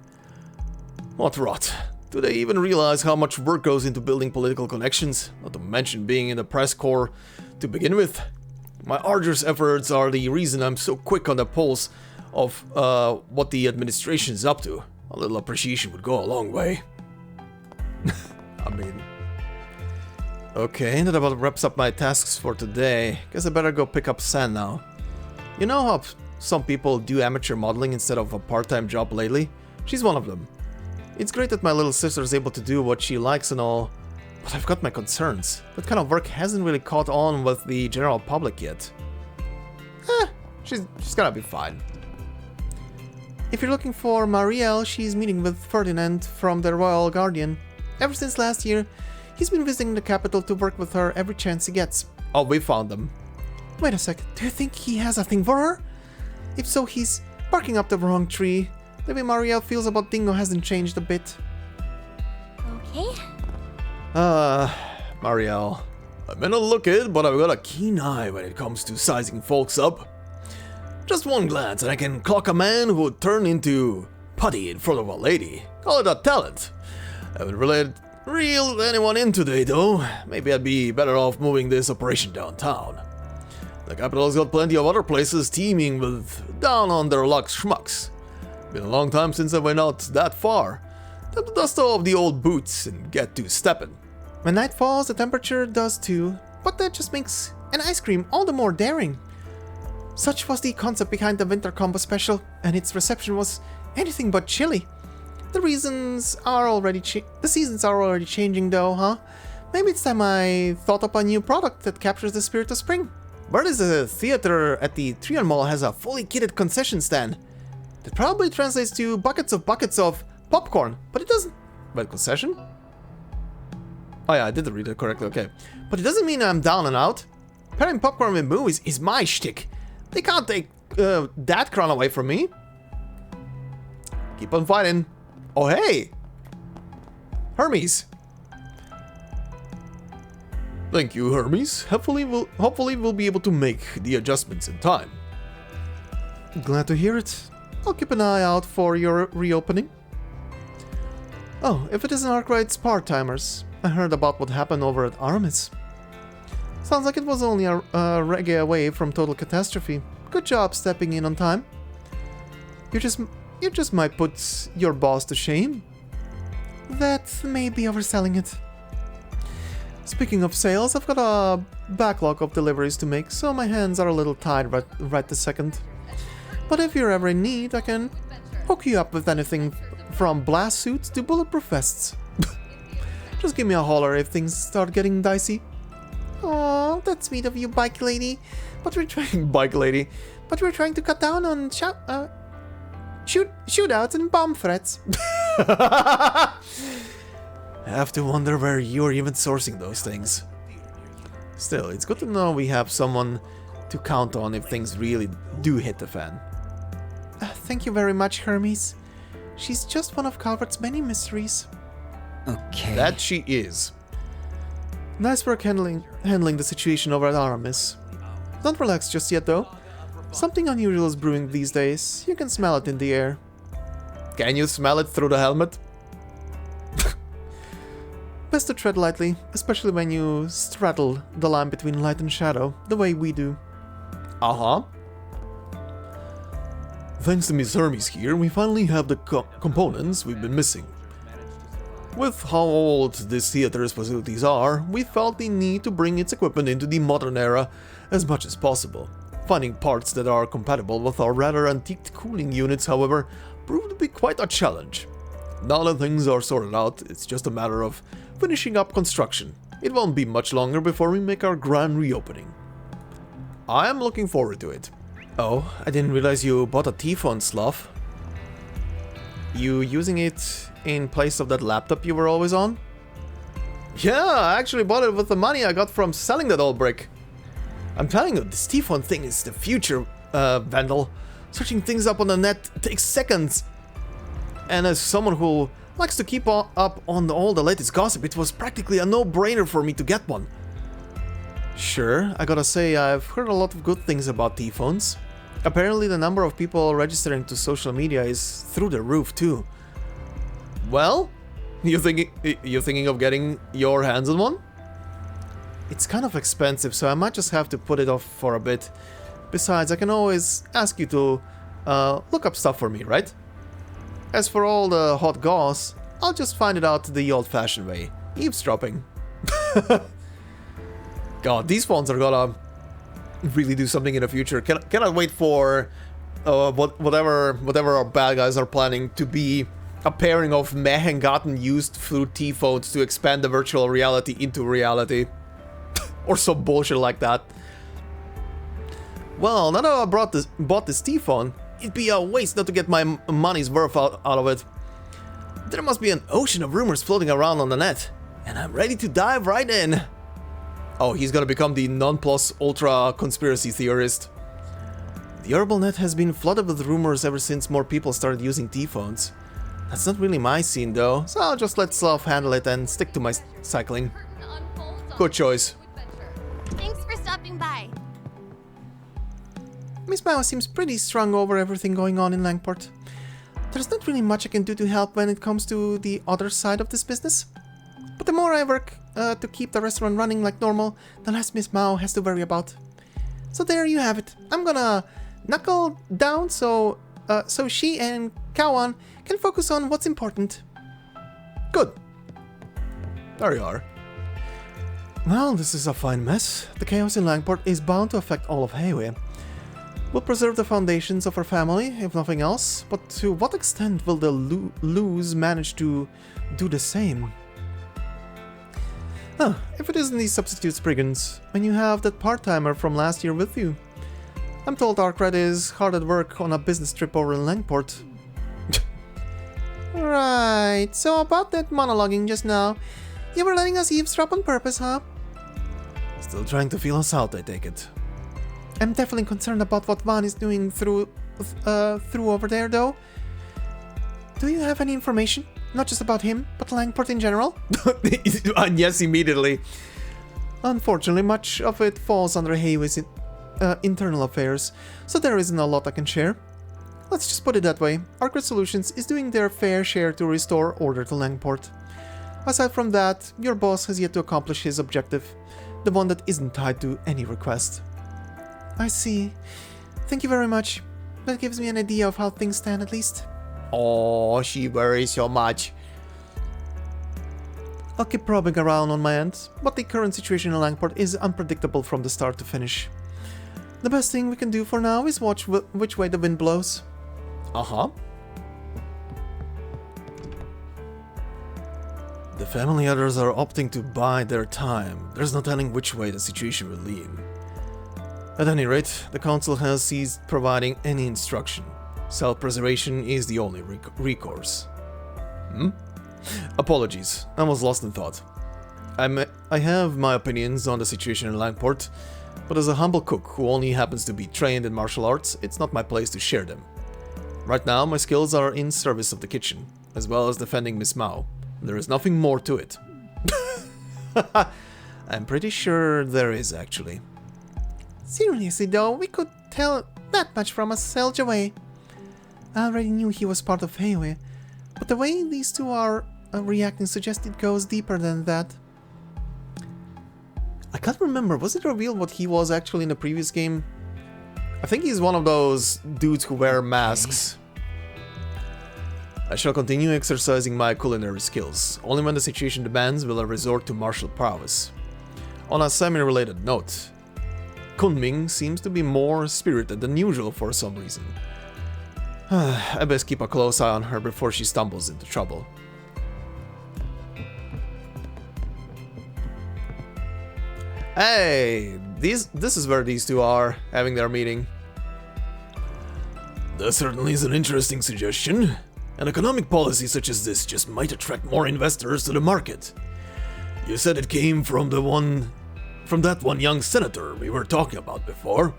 What rot. Do they even realize how much work goes into building political connections? Not to mention being in the press corps to begin with. My arduous efforts are the reason I'm so quick on the pulse of what the administration is up to. A little appreciation would go a long way. I mean... Okay, that about wraps up my tasks for today. Guess I better go pick up sand now. You know how some people do amateur modeling instead of a part-time job lately? She's one of them. It's great that my little sister is able to do what she likes and all, but I've got my concerns. That kind of work hasn't really caught on with the general public yet. She's gonna be fine. If you're looking for Marielle, she's meeting with Ferdinand from the Royal Guardian. Ever since last year, he's been visiting the capital to work with her every chance he gets. Oh, we found them. Wait a sec, do you think he has a thing for her? If so, he's barking up the wrong tree. The way Marielle feels about Dingo hasn't changed a bit. Okay. Marielle. I may not look it, but I've got a keen eye when it comes to sizing folks up. Just one glance and I can clock a man who would turn into putty in front of a lady. Call it a talent. I haven't really reeled anyone in today, though. Maybe I'd be better off moving this operation downtown. The capital's got plenty of other places teeming with down-on-their-luck schmucks. Been a long time since I went out that far. Time to dust off the old boots and get to stepping. When night falls, the temperature does too, but that just makes an ice cream all the more daring. Such was the concept behind the Winter Combo Special, and its reception was anything but chilly. The seasons are already changing though, huh? Maybe it's time I thought up a new product that captures the spirit of spring. Where is the theater at the Trian Mall has a fully kitted concession stand? That probably translates to buckets of popcorn, but it doesn't... Wait, concession? Oh yeah, I did read it correctly, okay. But it doesn't mean I'm down and out. Pairing popcorn with movies is my shtick. They can't take that crown away from me. Keep on fighting. Oh hey! Hermes! Thank you, Hermes. Hopefully we'll be able to make the adjustments in time. Glad to hear it. I'll keep an eye out for your reopening. Oh, if it isn't Arkride's part-timers, I heard about what happened over at Aramis. Sounds like it was only a reggae away from total catastrophe. Good job stepping in on time. You just might put your boss to shame. That may be overselling it. Speaking of sales, I've got a backlog of deliveries to make, so my hands are a little tied right this second. But if you're ever in need, I can hook you up with anything from blast suits to bulletproof vests. Just give me a holler if things start getting dicey. Oh, that's sweet of you, bike lady. But we're trying to cut down on shootouts and bomb threats. I have to wonder where you're even sourcing those things. Still, it's good to know we have someone to count on if things really do hit the fan. Thank you very much, Hermes. She's just one of Calvard's many mysteries. Okay. That she is. Nice work handling the situation over at Aramis. Don't relax just yet, though. Something unusual is brewing these days. You can smell it in the air. Can you smell it through the helmet? Best to tread lightly, especially when you straddle the line between light and shadow, the way we do. Uh-huh. Thanks to Miss Hermes here, we finally have the components we've been missing. With how old this theater's facilities are, we felt the need to bring its equipment into the modern era as much as possible. Finding parts that are compatible with our rather antiqued cooling units, however, proved to be quite a challenge. Now that things are sorted out, it's just a matter of finishing up construction. It won't be much longer before we make our grand reopening. I am looking forward to it. Oh, I didn't realize you bought a T-phone, Sloth. You using it in place of that laptop you were always on? Yeah, I actually bought it with the money I got from selling that old brick. I'm telling you, this T-phone thing is the future, Vandal. Searching things up on the net takes seconds. And as someone who likes to keep up on all the latest gossip, it was practically a no-brainer for me to get one. Sure, I gotta say, I've heard a lot of good things about T-phones. Apparently the number of people registering to social media is through the roof too. Well, you're thinking of getting your hands on one? It's kind of expensive, so I might just have to put it off for a bit. Besides, I can always ask you to look up stuff for me, right? As for all the hot goss, I'll just find it out the old-fashioned way. Eavesdropping. God, these phones are gonna really do something in the future. Cannot wait for whatever our bad guys are planning to be a pairing of meh and gotten used through T-phones to expand the virtual reality into reality. Or some bullshit like that. Well, now that I bought this T-phone, it'd be a waste not to get my money's worth out of it. There must be an ocean of rumors floating around on the net, and I'm ready to dive right in. Oh, he's gonna become the non-plus-ultra conspiracy theorist. The herbal net has been flooded with rumors ever since more people started using T-phones. That's not really my scene though, so I'll just let Slav handle it and stick to my cycling. Good choice. Thanks for stopping by. Miss Mao seems pretty strung over everything going on in Langport. There's not really much I can do to help when it comes to the other side of this business. But the more I work to keep the restaurant running like normal, the less Miss Mao has to worry about. So there you have it. I'm gonna knuckle down so she and Kawan can focus on what's important. Good. There you are. Well, this is a fine mess. The chaos in Langport is bound to affect all of Heiwe. We'll preserve the foundations of our family, if nothing else, but to what extent will the Lus manage to do the same? Huh, if it isn't these substitute spriggans, when you have that part-timer from last year with you. I'm told Arkride is hard at work on a business trip over in Langport. Right, so about that monologuing just now, you were letting us eavesdrop on purpose, huh? Still trying to feel us out, I take it. I'm definitely concerned about what Van is doing through over there, though. Do you have any information? Not just about him, but Langport in general? And yes, immediately. Unfortunately, much of it falls under Heiwe's internal affairs, so there isn't a lot I can share. Let's just put it that way. Arkride Solutions is doing their fair share to restore order to Langport. Aside from that, your boss has yet to accomplish his objective, the one that isn't tied to any request. I see. Thank you very much. That gives me an idea of how things stand at least. Oh, she worries so much. I'll keep probing around on my end, but the current situation in Langport is unpredictable from the start to finish. The best thing we can do for now is watch which way the wind blows. Uh-huh. The family others are opting to bide their time. There's no telling which way the situation will lead. At any rate, the council has ceased providing any instruction. Self-preservation is the only recourse. Apologies, I was lost in thought. I have my opinions on the situation in Langport, but as a humble cook who only happens to be trained in martial arts, it's not my place to share them. Right now, my skills are in service of the kitchen, as well as defending Miss Mao. There is nothing more to it. I'm pretty sure there is, actually. Seriously though, we could tell that much from a Selge away. I already knew he was part of Heiwe, but the way these two are reacting suggests it goes deeper than that. I can't remember, was it revealed what he was actually in the previous game? I think he's one of those dudes who wear masks. I shall continue exercising my culinary skills. Only when the situation demands will I resort to martial prowess. On a semi-related note, Kunming seems to be more spirited than usual for some reason. I best keep a close eye on her before she stumbles into trouble. Hey, this is where these two are having their meeting. That certainly is an interesting suggestion. An economic policy such as this just might attract more investors to the market. You said it came from that one young senator we were talking about before.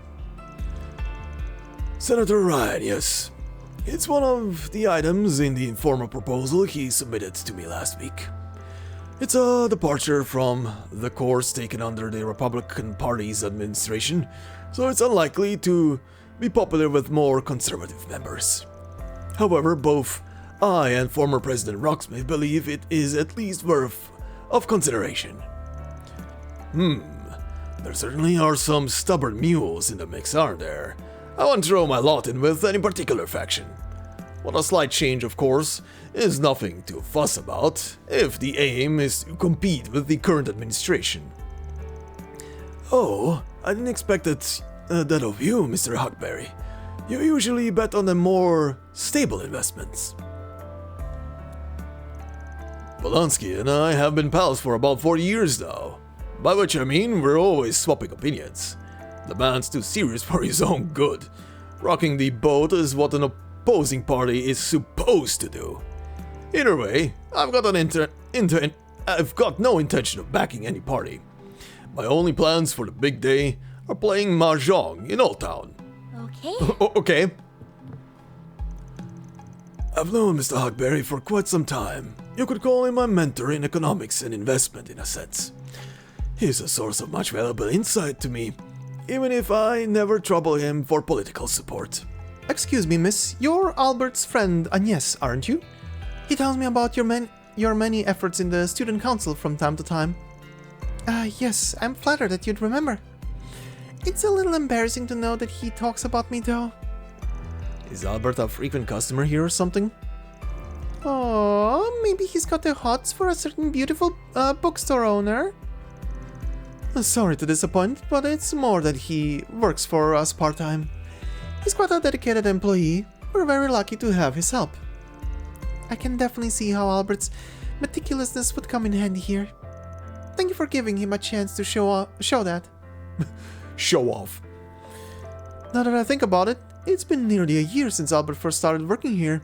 Senator Ryan, yes. It's one of the items in the informal proposal he submitted to me last week. It's a departure from the course taken under the Republican Party's administration, so it's unlikely to be popular with more conservative members. However, both I and former President Rocksmith believe it is at least worth of consideration. There certainly are some stubborn mules in the mix, aren't there? I won't throw my lot in with any particular faction. What a slight change, of course, is nothing to fuss about, if the aim is to compete with the current administration. Oh, I didn't expect that of you, Mr. Huckberry. You usually bet on the more stable investments. Polanski and I have been pals for about 40 years now, by which I mean we're always swapping opinions. The man's too serious for his own good. Rocking the boat is what an opposing party is supposed to do. Either way, I've got no intention of backing any party. My only plans for the big day are playing mahjong in Old Town. Okay. Okay. I've known Mr. Huckberry for quite some time. You could call him my mentor in economics and investment in a sense. He's a source of much valuable insight to me, even if I never trouble him for political support. Excuse me, miss. You're Albert's friend Agnès, aren't you? He tells me about your many efforts in the student council from time to time. Yes, I'm flattered that you'd remember. It's a little embarrassing to know that he talks about me, though. Is Albert a frequent customer here or something? Oh, maybe he's got the hots for a certain beautiful bookstore owner. Sorry to disappoint, but it's more that he works for us part-time. He's quite a dedicated employee. We're very lucky to have his help. I can definitely see how Albert's meticulousness would come in handy here. Thank you for giving him a chance to show that. Show off. Now that I think about it, it's been nearly a year since Albert first started working here.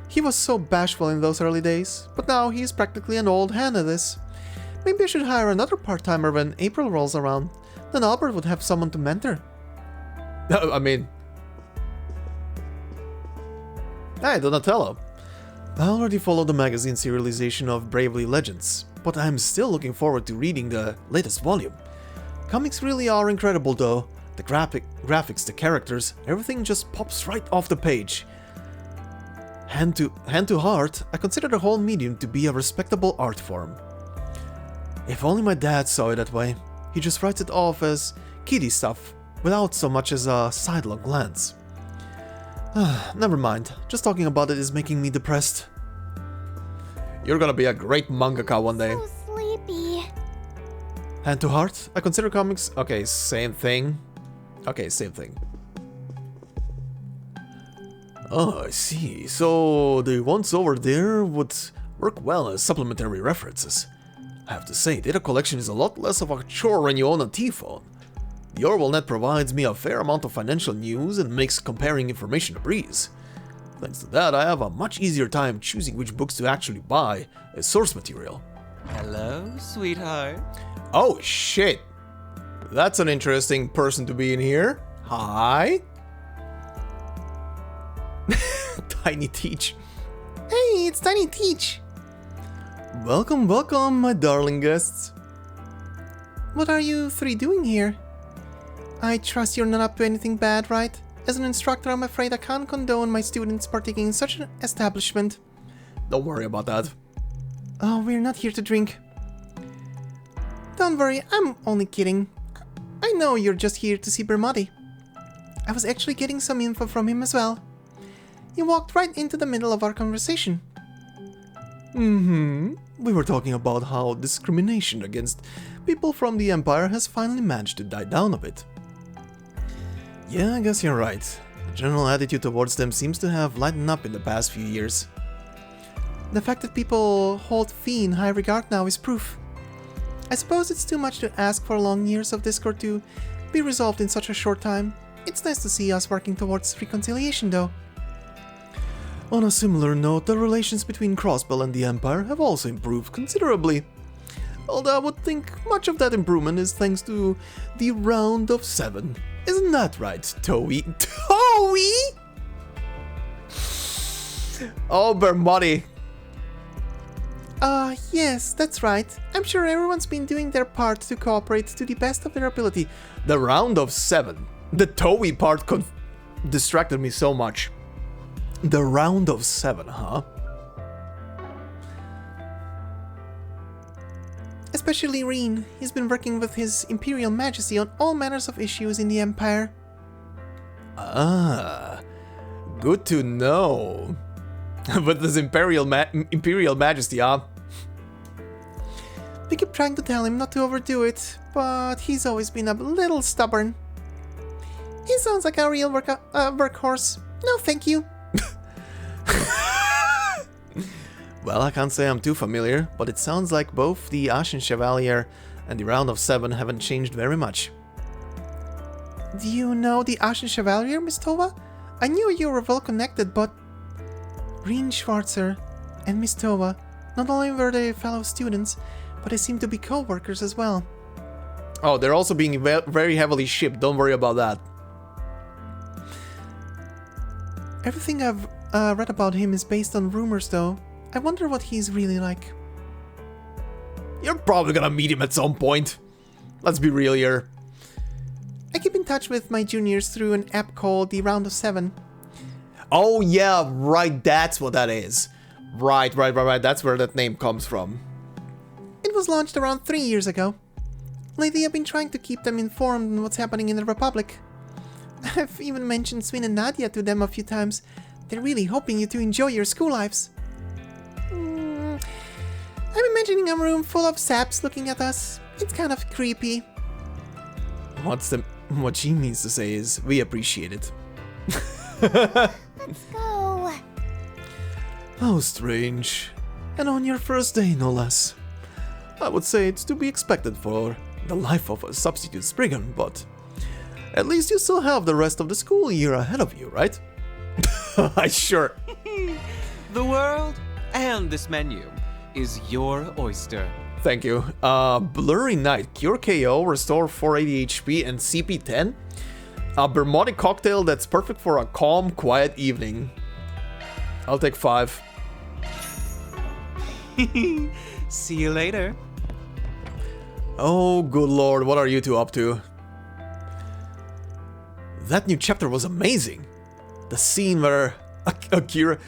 He was so bashful in those early days, but now he's practically an old hand at this. Maybe I should hire another part-timer when April rolls around. Then Albert would have someone to mentor. I mean... Hey, Donatello. I already followed the magazine serialization of Bravely Legends, but I'm still looking forward to reading the latest volume. Comics really are incredible though. The graphics, the characters, everything just pops right off the page. Hand to heart, I consider the whole medium to be a respectable art form. If only my dad saw it that way. He just writes it off as kiddie stuff, without so much as a sidelong glance. Never mind, just talking about it is making me depressed. You're gonna be a great mangaka one day. So sleepy. Hand to heart, I consider comics... Okay, same thing. Okay, same thing. Oh, I see. So the ones over there would work well as supplementary references. I have to say, data collection is a lot less of a chore when you own a T-phone. The OrwellNet provides me a fair amount of financial news and makes comparing information a breeze. Thanks to that, I have a much easier time choosing which books to actually buy as source material. Hello, sweetheart. Oh shit! That's an interesting person to be in here. Hi! Tiny Teach. Hey, it's Tiny Teach! Welcome, welcome, my darling guests. What are you three doing here? I trust you're not up to anything bad, right? As an instructor, I'm afraid I can't condone my students partaking in such an establishment. Don't worry about that. Oh, we're not here to drink. Don't worry, I'm only kidding. I know you're just here to see Bermati. I was actually getting some info from him as well. He walked right into the middle of our conversation. We were talking about how discrimination against people from the Empire has finally managed to die down a bit. Yeah, I guess you're right. The general attitude towards them seems to have lightened up in the past few years. The fact that people hold Fee in high regard now is proof. I suppose it's too much to ask for long years of discord to be resolved in such a short time. It's nice to see us working towards reconciliation, though. On a similar note, the relations between Crossbell and the Empire have also improved considerably. Although I would think much of that improvement is thanks to the Round of 7. Isn't that right, Toei? Toei?! Oh, Bermotti. Yes, that's right. I'm sure everyone's been doing their part to cooperate to the best of their ability. The Round of 7. The Toei part distracted me so much. The Round of 7, huh? Especially Reen. He's been working with His Imperial Majesty on all manners of issues in the Empire. Ah, good to know. With his Imperial Majesty, huh? We keep trying to tell him not to overdo it, but he's always been a little stubborn. He sounds like a real workhorse. No, thank you. Well, I can't say I'm too familiar, but it sounds like both the Ashen Chevalier and the Round of 7 haven't changed very much. Do you know the Ashen Chevalier, Miss Tova? I knew you were well connected, but... Reen Schwarzer and Miss Tova, not only were they fellow students, but they seem to be co-workers as well. Oh, they're also being very heavily shipped, don't worry about that. Everything I've read about him is based on rumors, though. I wonder what he's really like. You're probably gonna meet him at some point. Let's be real here. I keep in touch with my juniors through an app called the Round of 7. Oh yeah, right, that's what that is. Right, that's where that name comes from. It was launched around 3 years ago. Lately I've been trying to keep them informed on what's happening in the Republic. I've even mentioned Swin and Nadia to them a few times. They're really hoping you to enjoy your school lives. I'm imagining a room full of saps looking at us. It's kind of creepy. What she means to say is, we appreciate it. Let's go. How strange. And on your first day, no less. I would say it's to be expected for the life of a substitute spriggan, but at least you still have the rest of the school year ahead of you, right? Sure. The world and this menu is your oyster. Thank you. Blurry Night, Cure KO, Restore 480 HP, and CP 10. A Bermotti cocktail that's perfect for a calm, quiet evening. I'll take 5. See you later. Oh, good lord, what are you two up to? That new chapter was amazing. The scene where Akira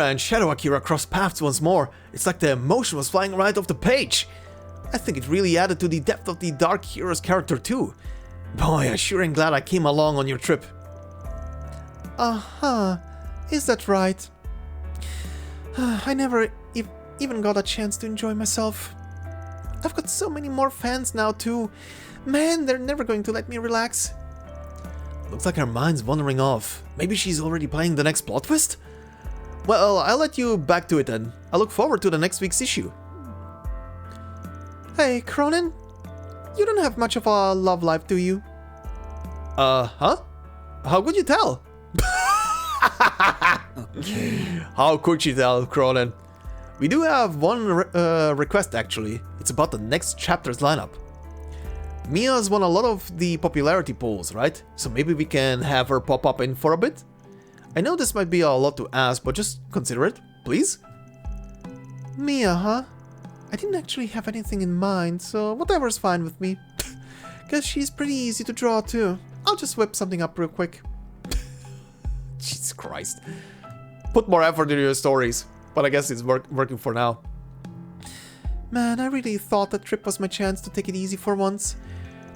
and Shadow Akira cross paths once more. It's like the emotion was flying right off the page. I think it really added to the depth of the Dark Hero's character too. Boy, I sure am glad I came along on your trip. Uh-huh. Is that right? I never even got a chance to enjoy myself. I've got so many more fans now too. Man, they're never going to let me relax. Looks like her mind's wandering off. Maybe she's already playing the next plot twist? Well, I'll let you back to it then. I look forward to the next week's issue. Hey, Cronin? You don't have much of a love life, do you? Huh? How could you tell? Okay. How could you tell, Cronin? We do have one request actually. It's about the next chapter's lineup. Mia's won a lot of the popularity polls, right? So maybe we can have her pop up in for a bit? I know this might be a lot to ask, but just consider it, please? Mia, huh? I didn't actually have anything in mind, so whatever's fine with me. Guess she's pretty easy to draw too. I'll just whip something up real quick. Jesus Christ. Put more effort into your stories, but I guess it's working for now. Man, I really thought that trip was my chance to take it easy for once.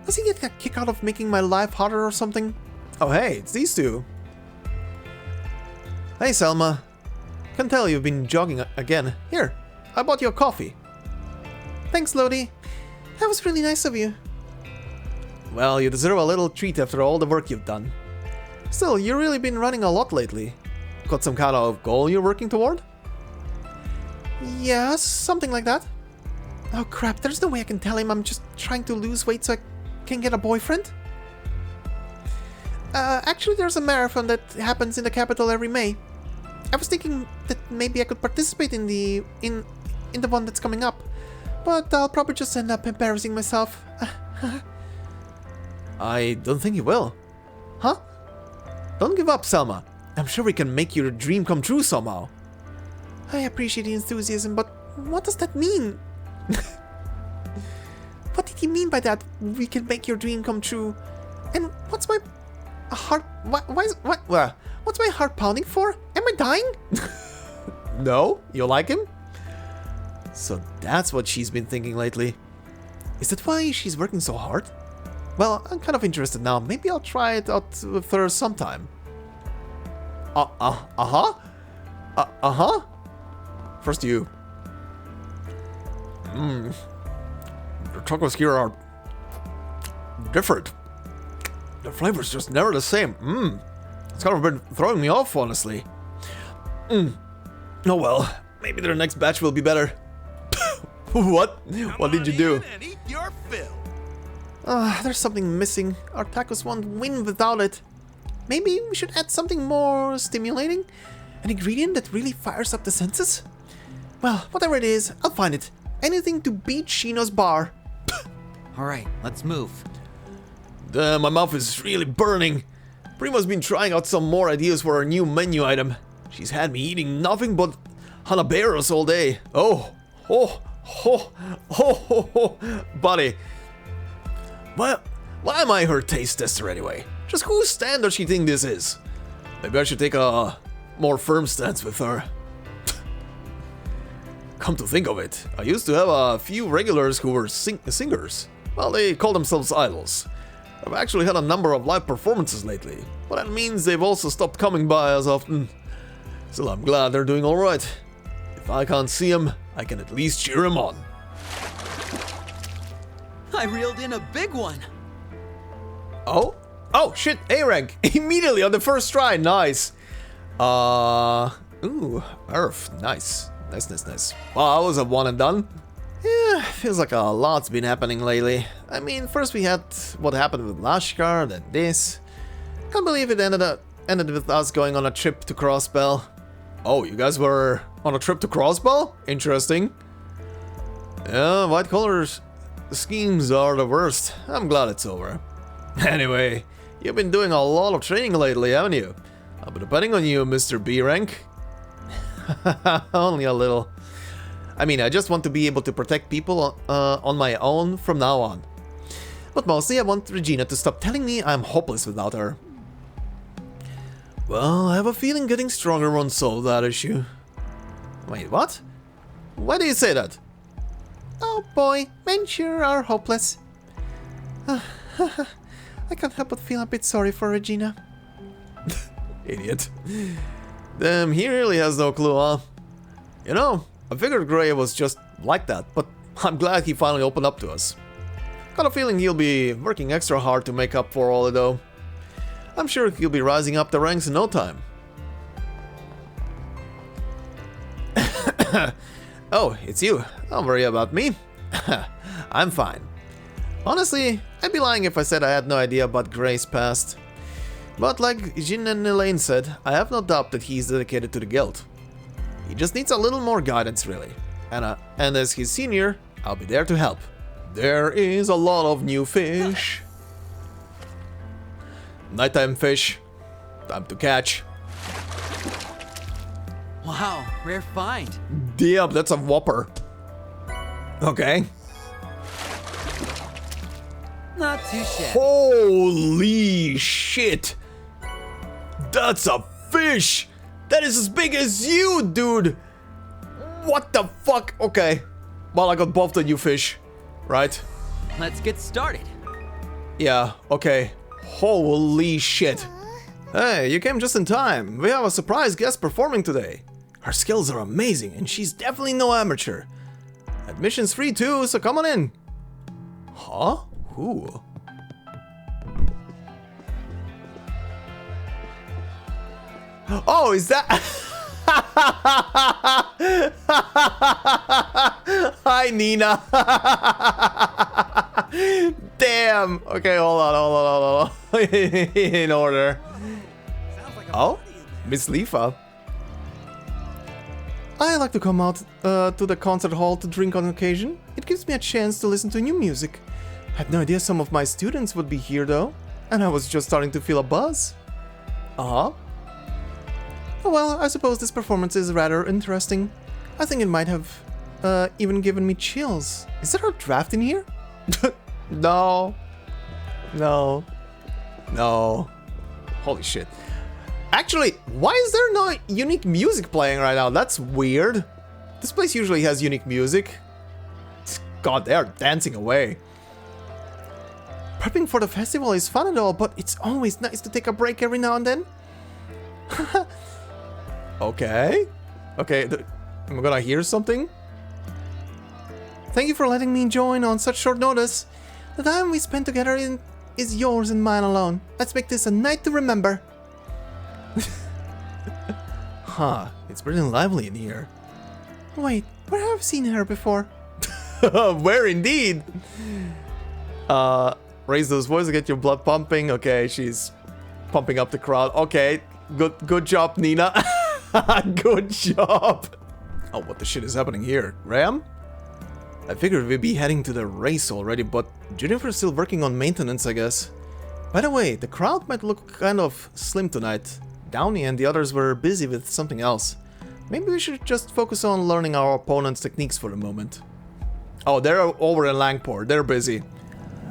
Does he get a kick out of making my life harder or something? Oh hey, it's these two. Hey Selma. Can tell you've been jogging again. Here, I bought you a coffee. Thanks, Lodi. That was really nice of you. Well, you deserve a little treat after all the work you've done. Still, you've really been running a lot lately. Got some kind of goal you're working toward? Yeah, something like that. Oh crap, there's no way I can tell him I'm just trying to lose weight so I can get a boyfriend? Actually, there's a marathon that happens in the capital every May. I was thinking that maybe I could participate in the one that's coming up, but I'll probably just end up embarrassing myself. I don't think you will. Huh? Don't give up, Selma. I'm sure we can make your dream come true somehow. I appreciate the enthusiasm, but what does that mean? What did he mean by that? We can make your dream come true. And what's my heart? What's my heart pounding for? Am I dying? No? You like him? So that's what she's been thinking lately. Is that why she's working so hard? Well, I'm kind of interested now. Maybe I'll try it out with her sometime. Uh-huh? First you. The chocolates here are different. The flavor's just never the same. It's kind of been throwing me off, honestly. Oh well, maybe their next batch will be better. What? What did you do? And eat your fill. There's something missing. Our tacos won't win without it. Maybe we should add something more stimulating? An ingredient that really fires up the senses? Well, whatever it is, I'll find it. Anything to beat Shino's bar. Alright, let's move. Damn, my mouth is really burning. Prima's been trying out some more ideas for our new menu item. She's had me eating nothing but hanaberos all day. Buddy. Why am I her taste tester anyway? Just whose stand does she think this is? Maybe I should take a more firm stance with her. Come to think of it, I used to have a few regulars who were singers. Well, they call themselves idols. I've actually had a number of live performances lately, but that means they've also stopped coming by as often. Still, I'm glad they're doing alright. If I can't see them, I can at least cheer them on. I reeled in a big one. Oh? Oh, shit, A rank! Immediately on the first try, nice! Ooh, Earth, nice. Nice. Well, that was a one and done. Yeah, feels like a lot's been happening lately. I mean, first we had what happened with Lashkar, then this. Can't believe it ended with us going on a trip to Crossbell. Oh, you guys were on a trip to Crossbell? Interesting. Yeah, white collars schemes are the worst. I'm glad it's over. Anyway, you've been doing a lot of training lately, haven't you? I'll be depending on you, Mr. B rank. Only a little. I mean, I just want to be able to protect people on my own from now on. But mostly I want Regina to stop telling me I'm hopeless without her. Well, I have a feeling getting stronger won't solve that issue. Wait, what? Why do you say that? Oh boy, men sure are hopeless. I can't help but feel a bit sorry for Regina. Idiot. Damn, he really has no clue, huh? You know, I figured Gray was just like that, but I'm glad he finally opened up to us. Got a feeling he'll be working extra hard to make up for all it though. I'm sure he'll be rising up the ranks in no time. Oh, it's you. Don't worry about me. I'm fine. Honestly, I'd be lying if I said I had no idea about Gray's past. But like Jin and Elaine said, I have no doubt that he's dedicated to the guild. He just needs a little more guidance, really. And as his senior, I'll be there to help. There is a lot of new fish. Nighttime fish. Time to catch. Wow, rare find. Damn, that's a whopper. Okay. Not too shabby. Holy shit! That's a fish! That is as big as you, dude! What the fuck? Okay. Well, I got both the new fish, right? Let's get started. Yeah, okay. Holy shit. Hey, you came just in time. We have a surprise guest performing today. Her skills are amazing, and she's definitely no amateur. Admission's free too, so come on in. Huh? Who? Oh, is that? Hi, Nina. Damn. Damn! Okay, hold on. In order. Oh? Miss Leafa. I like to come out to the concert hall to drink on occasion. It gives me a chance to listen to new music. Had no idea some of my students would be here though, and I was just starting to feel a buzz. Uh-huh. Oh well, I suppose this performance is rather interesting. I think it might have even given me chills. Is there a draft in here? No. Holy shit. Actually, why is there no unique music playing right now? That's weird. This place usually has unique music. God, they are dancing away. Prepping for the festival is fun and all, but it's always nice to take a break every now and then. Okay. I'm gonna hear something. Thank you for letting me join on such short notice. The time we spent together is yours and mine alone. Let's make this a night to remember. Huh, it's pretty lively in here. Wait, where have I seen her before? Where indeed? Raise those voices, get your blood pumping. Okay, she's pumping up the crowd. Okay, good job, Nina. Good job. Oh, what the shit is happening here? Ram? I figured we'd be heading to the race already, but Jennifer's still working on maintenance, I guess. By the way, the crowd might look kind of slim tonight. Downey and the others were busy with something else. Maybe we should just focus on learning our opponent's techniques for a moment. Oh, they're over in Langport. They're busy.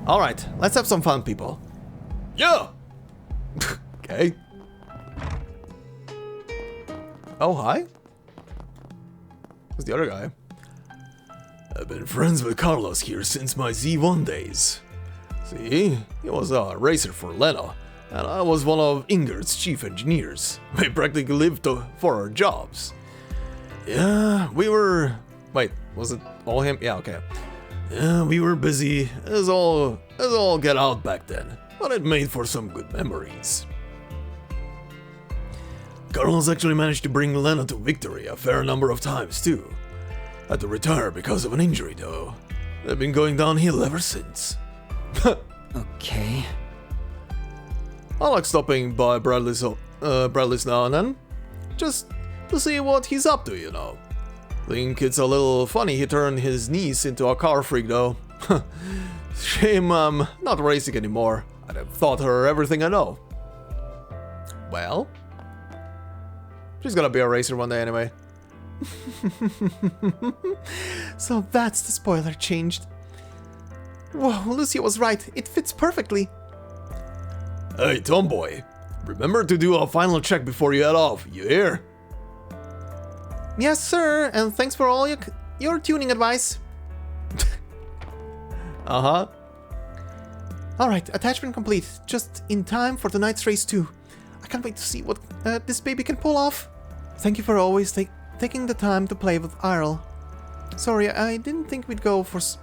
Alright, let's have some fun, people. Yeah! Okay. Oh, hi. Who's the other guy? I've been friends with Carlos here since my Z1 days. See, he was a racer for Lena, and I was one of Ingrid's chief engineers. We practically lived for our jobs. Yeah, we were... Wait, was it all him? Yeah, okay. Yeah, we were busy as all get out back then, but it made for some good memories. Carlos actually managed to bring Lena to victory a fair number of times too. Had to retire because of an injury though. They've been going downhill ever since. Okay. I like stopping by Bradley's now and then, just to see what he's up to, you know. Think it's a little funny he turned his niece into a car freak though. Shame I'm not racing anymore. I'd have taught her everything I know. Well, she's gonna be a racer one day anyway. So that's the spoiler changed. Whoa, Lucia was right. It fits perfectly. Hey, Tomboy. Remember to do a final check before you head off, you hear? Yes, sir, and thanks for all your tuning advice. Uh-huh. Alright, attachment complete. Just in time for tonight's race too. I can't wait to see what this baby can pull off. Thank you for always taking the time to play with Irl. Sorry, I didn't think we'd go for so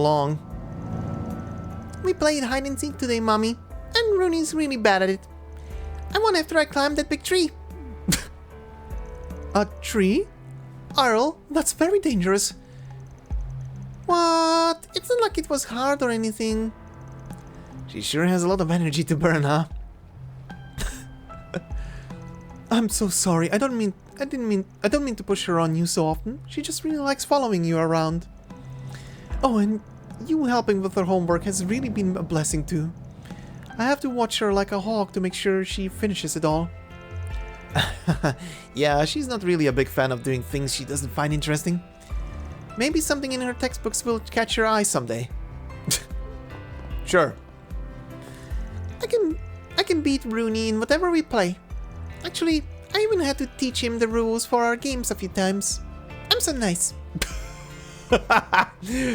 long. We played hide and seek today, Mommy, and Rooney's really bad at it. I won after I climbed that big tree. A tree? Irl, that's very dangerous. What? It's not like it was hard or anything. She sure has a lot of energy to burn, huh? I'm so sorry. I don't mean to push her on you so often. She just really likes following you around. Oh, and you helping with her homework has really been a blessing too. I have to watch her like a hawk to make sure she finishes it all. Yeah, she's not really a big fan of doing things she doesn't find interesting. Maybe something in her textbooks will catch her eye someday. Sure. I can beat Rooney in whatever we play. Actually, I even had to teach him the rules for our games a few times. I'm so nice.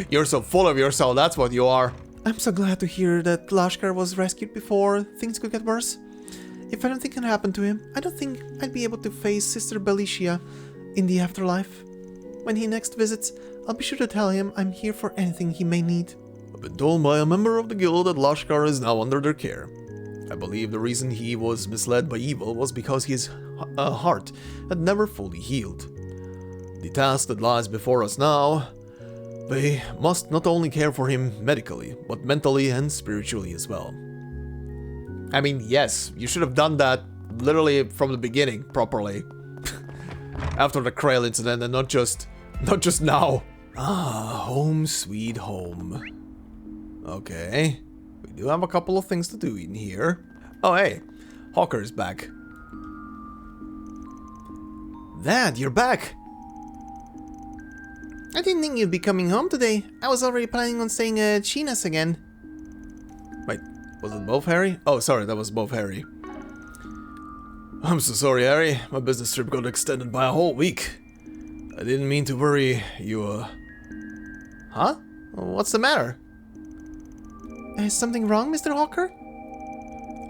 You're so full of yourself, that's what you are. I'm so glad to hear that Lashkar was rescued before things could get worse. If anything can happen to him, I don't think I'd be able to face Sister Belicia in the afterlife. When he next visits, I'll be sure to tell him I'm here for anything he may need. I've been told by a member of the guild that Lashkar is now under their care. I believe the reason he was misled by evil was because his heart had never fully healed. The task that lies before us now They must not only care for him medically, but mentally and spiritually as well. I mean, yes, you should have done that literally from the beginning properly. After the Krail incident and not just now. Ah, home sweet home. Okay. We do have a couple of things to do in here. Oh, hey. Hawker is back. Dad, you're back! I didn't think you'd be coming home today. I was already planning on staying at Sheena's again. Wait, was it both Harry? Oh, sorry, that was both Harry. I'm so sorry, Harry. My business trip got extended by a whole week. I didn't mean to worry you, Huh? What's the matter? Is something wrong, Mr. Hawker?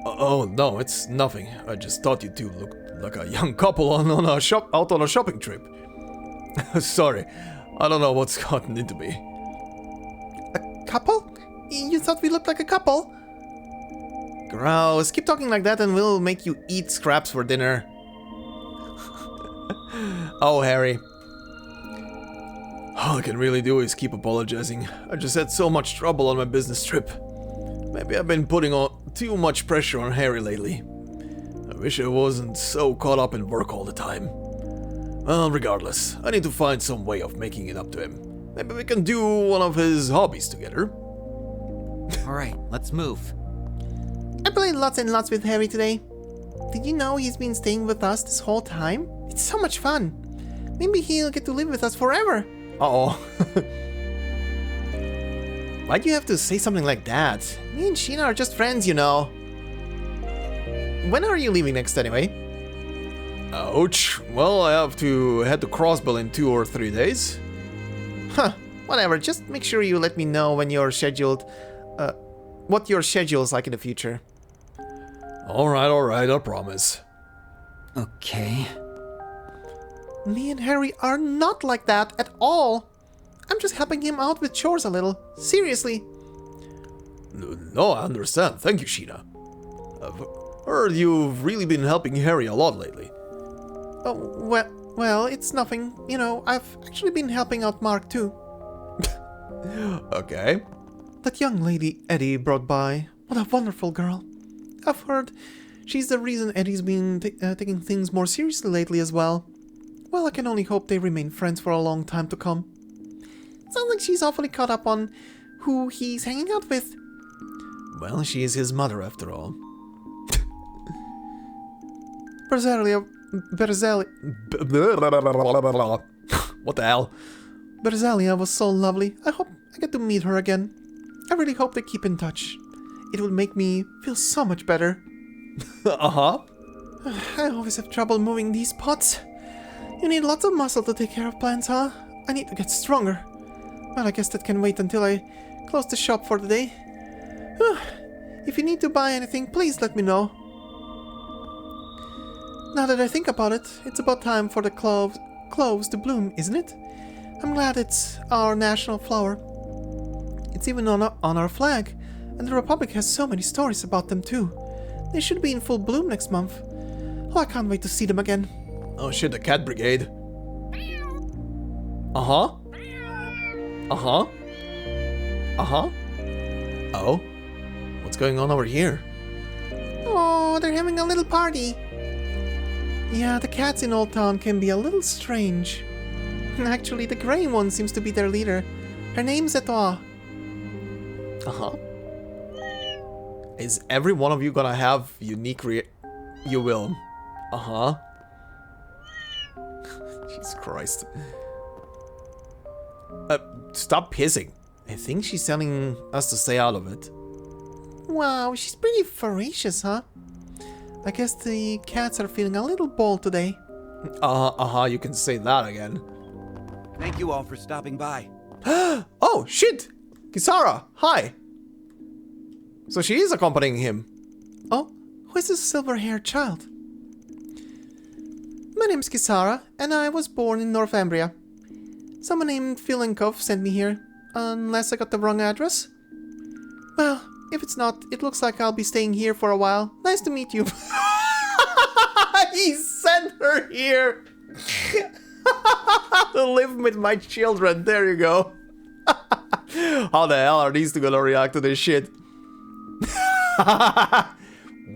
Oh, no, it's nothing. I just thought you two looked like a young couple out on a shopping trip. Sorry, I don't know what's gotten into me. A couple? You thought we looked like a couple? Grouse, keep talking like that and we'll make you eat scraps for dinner. Oh, Harry. All I can really do is keep apologizing. I just had so much trouble on my business trip. Maybe I've been putting on too much pressure on Harry lately. I wish I wasn't so caught up in work all the time. Well, regardless, I need to find some way of making it up to him. Maybe we can do one of his hobbies together. Alright, let's move. I played lots and lots with Harry today. Did you know he's been staying with us this whole time? It's so much fun. Maybe he'll get to live with us forever. Uh-oh. Why'd you have to say something like that? Me and Sheena are just friends, you know. When are you leaving next anyway? Ouch. Well, I have to head to Crossbell in 2 or 3 days. Huh. Whatever, just make sure you let me know when you're scheduled. What your schedule's like in the future. Alright, I promise. Okay. Me and Harry are not like that at all. I'm just helping him out with chores a little. Seriously. No, I understand. Thank you, Sheena. I've heard you've really been helping Harry a lot lately. Oh, well, it's nothing. You know, I've actually been helping out Mark too. Okay. That young lady Eddie brought by. What a wonderful girl. I've heard she's the reason Eddie's been taking things more seriously lately as well. Well, I can only hope they remain friends for a long time to come. Sounds like she's awfully caught up on who he's hanging out with. Well, she is his mother after all. Berzelia... What the hell? Berzelia was so lovely. I hope I get to meet her again. I really hope they keep in touch. It will make me feel so much better. Uh-huh. I always have trouble moving these pots. You need lots of muscle to take care of plants, huh? I need to get stronger. Well, I guess that can wait until I close the shop for the day. If you need to buy anything, please let me know. Now that I think about it, it's about time for the cloves to bloom, isn't it? I'm glad it's our national flower. It's even on our flag, and the Republic has so many stories about them too. They should be in full bloom next month. Oh, I can't wait to see them again. Oh shit, the cat brigade. Uh-huh. Uh-huh. Uh-huh. Oh? What's going on over here? Oh, they're having a little party. Yeah, the cats in Old Town can be a little strange. Actually, the gray one seems to be their leader. Her name's Etoile. Uh-huh. Is every one of you gonna have unique You will. Uh-huh. Jesus Christ. Stop pissing. I think she's telling us to stay out of it. Wow, she's pretty voracious, huh? I guess the cats are feeling a little bold today. Uh-huh, you can say that again. Thank you all for stopping by. Oh, shit! Kisara, hi! So she is accompanying him. Oh, who is this silver-haired child? My name's Kisara, and I was born in Northumbria. Someone named Filenkov sent me here, unless I got the wrong address. Well, if it's not, it looks like I'll be staying here for a while. Nice to meet you. He sent her here to live with my children. There you go. How the hell are these two gonna react to this shit?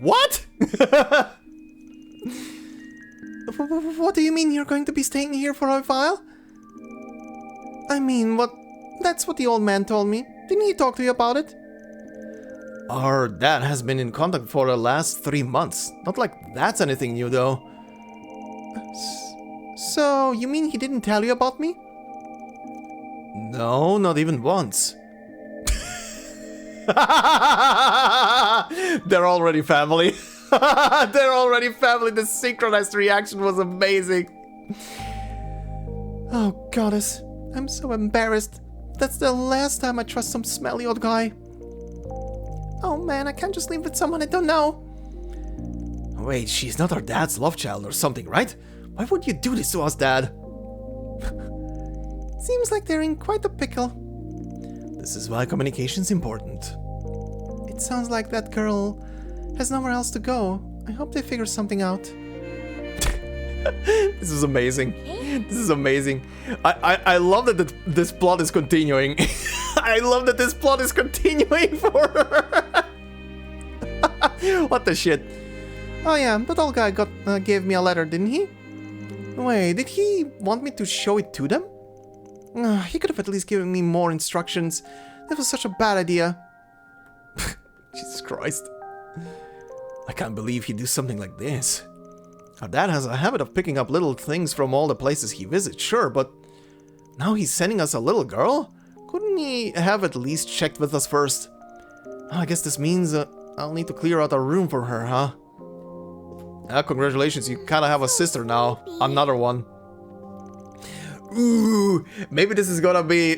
What? What do you mean you're going to be staying here for a while? I mean, that's what the old man told me. Didn't he talk to you about it? Our dad has been in contact for the last 3 months. Not like that's anything new though. So, you mean he didn't tell you about me? No, not even once. They're already family. They're already family. The synchronized reaction was amazing. Oh, goddess. I'm so embarrassed. That's the last time I trust some smelly old guy. Oh man, I can't just leave with someone I don't know. Wait, she's not our dad's love child or something, right? Why would you do this to us, Dad? Seems like they're in quite a pickle. This is why communication's important. It sounds like that girl has nowhere else to go. I hope they figure something out. This is amazing. This is amazing. I love that this plot is continuing. I love that this plot is continuing for her. What the shit? Oh yeah, that old guy gave me a letter, didn't he? Wait, did he want me to show it to them? He could have at least given me more instructions. That was such a bad idea. Jesus Christ. I can't believe he'd do something like this. Our dad has a habit of picking up little things from all the places he visits, sure, but now he's sending us a little girl? Couldn't he have at least checked with us first? I guess this means I'll need to clear out a room for her, huh? Congratulations, you kinda have a sister now. Another one. Ooh, maybe this is gonna be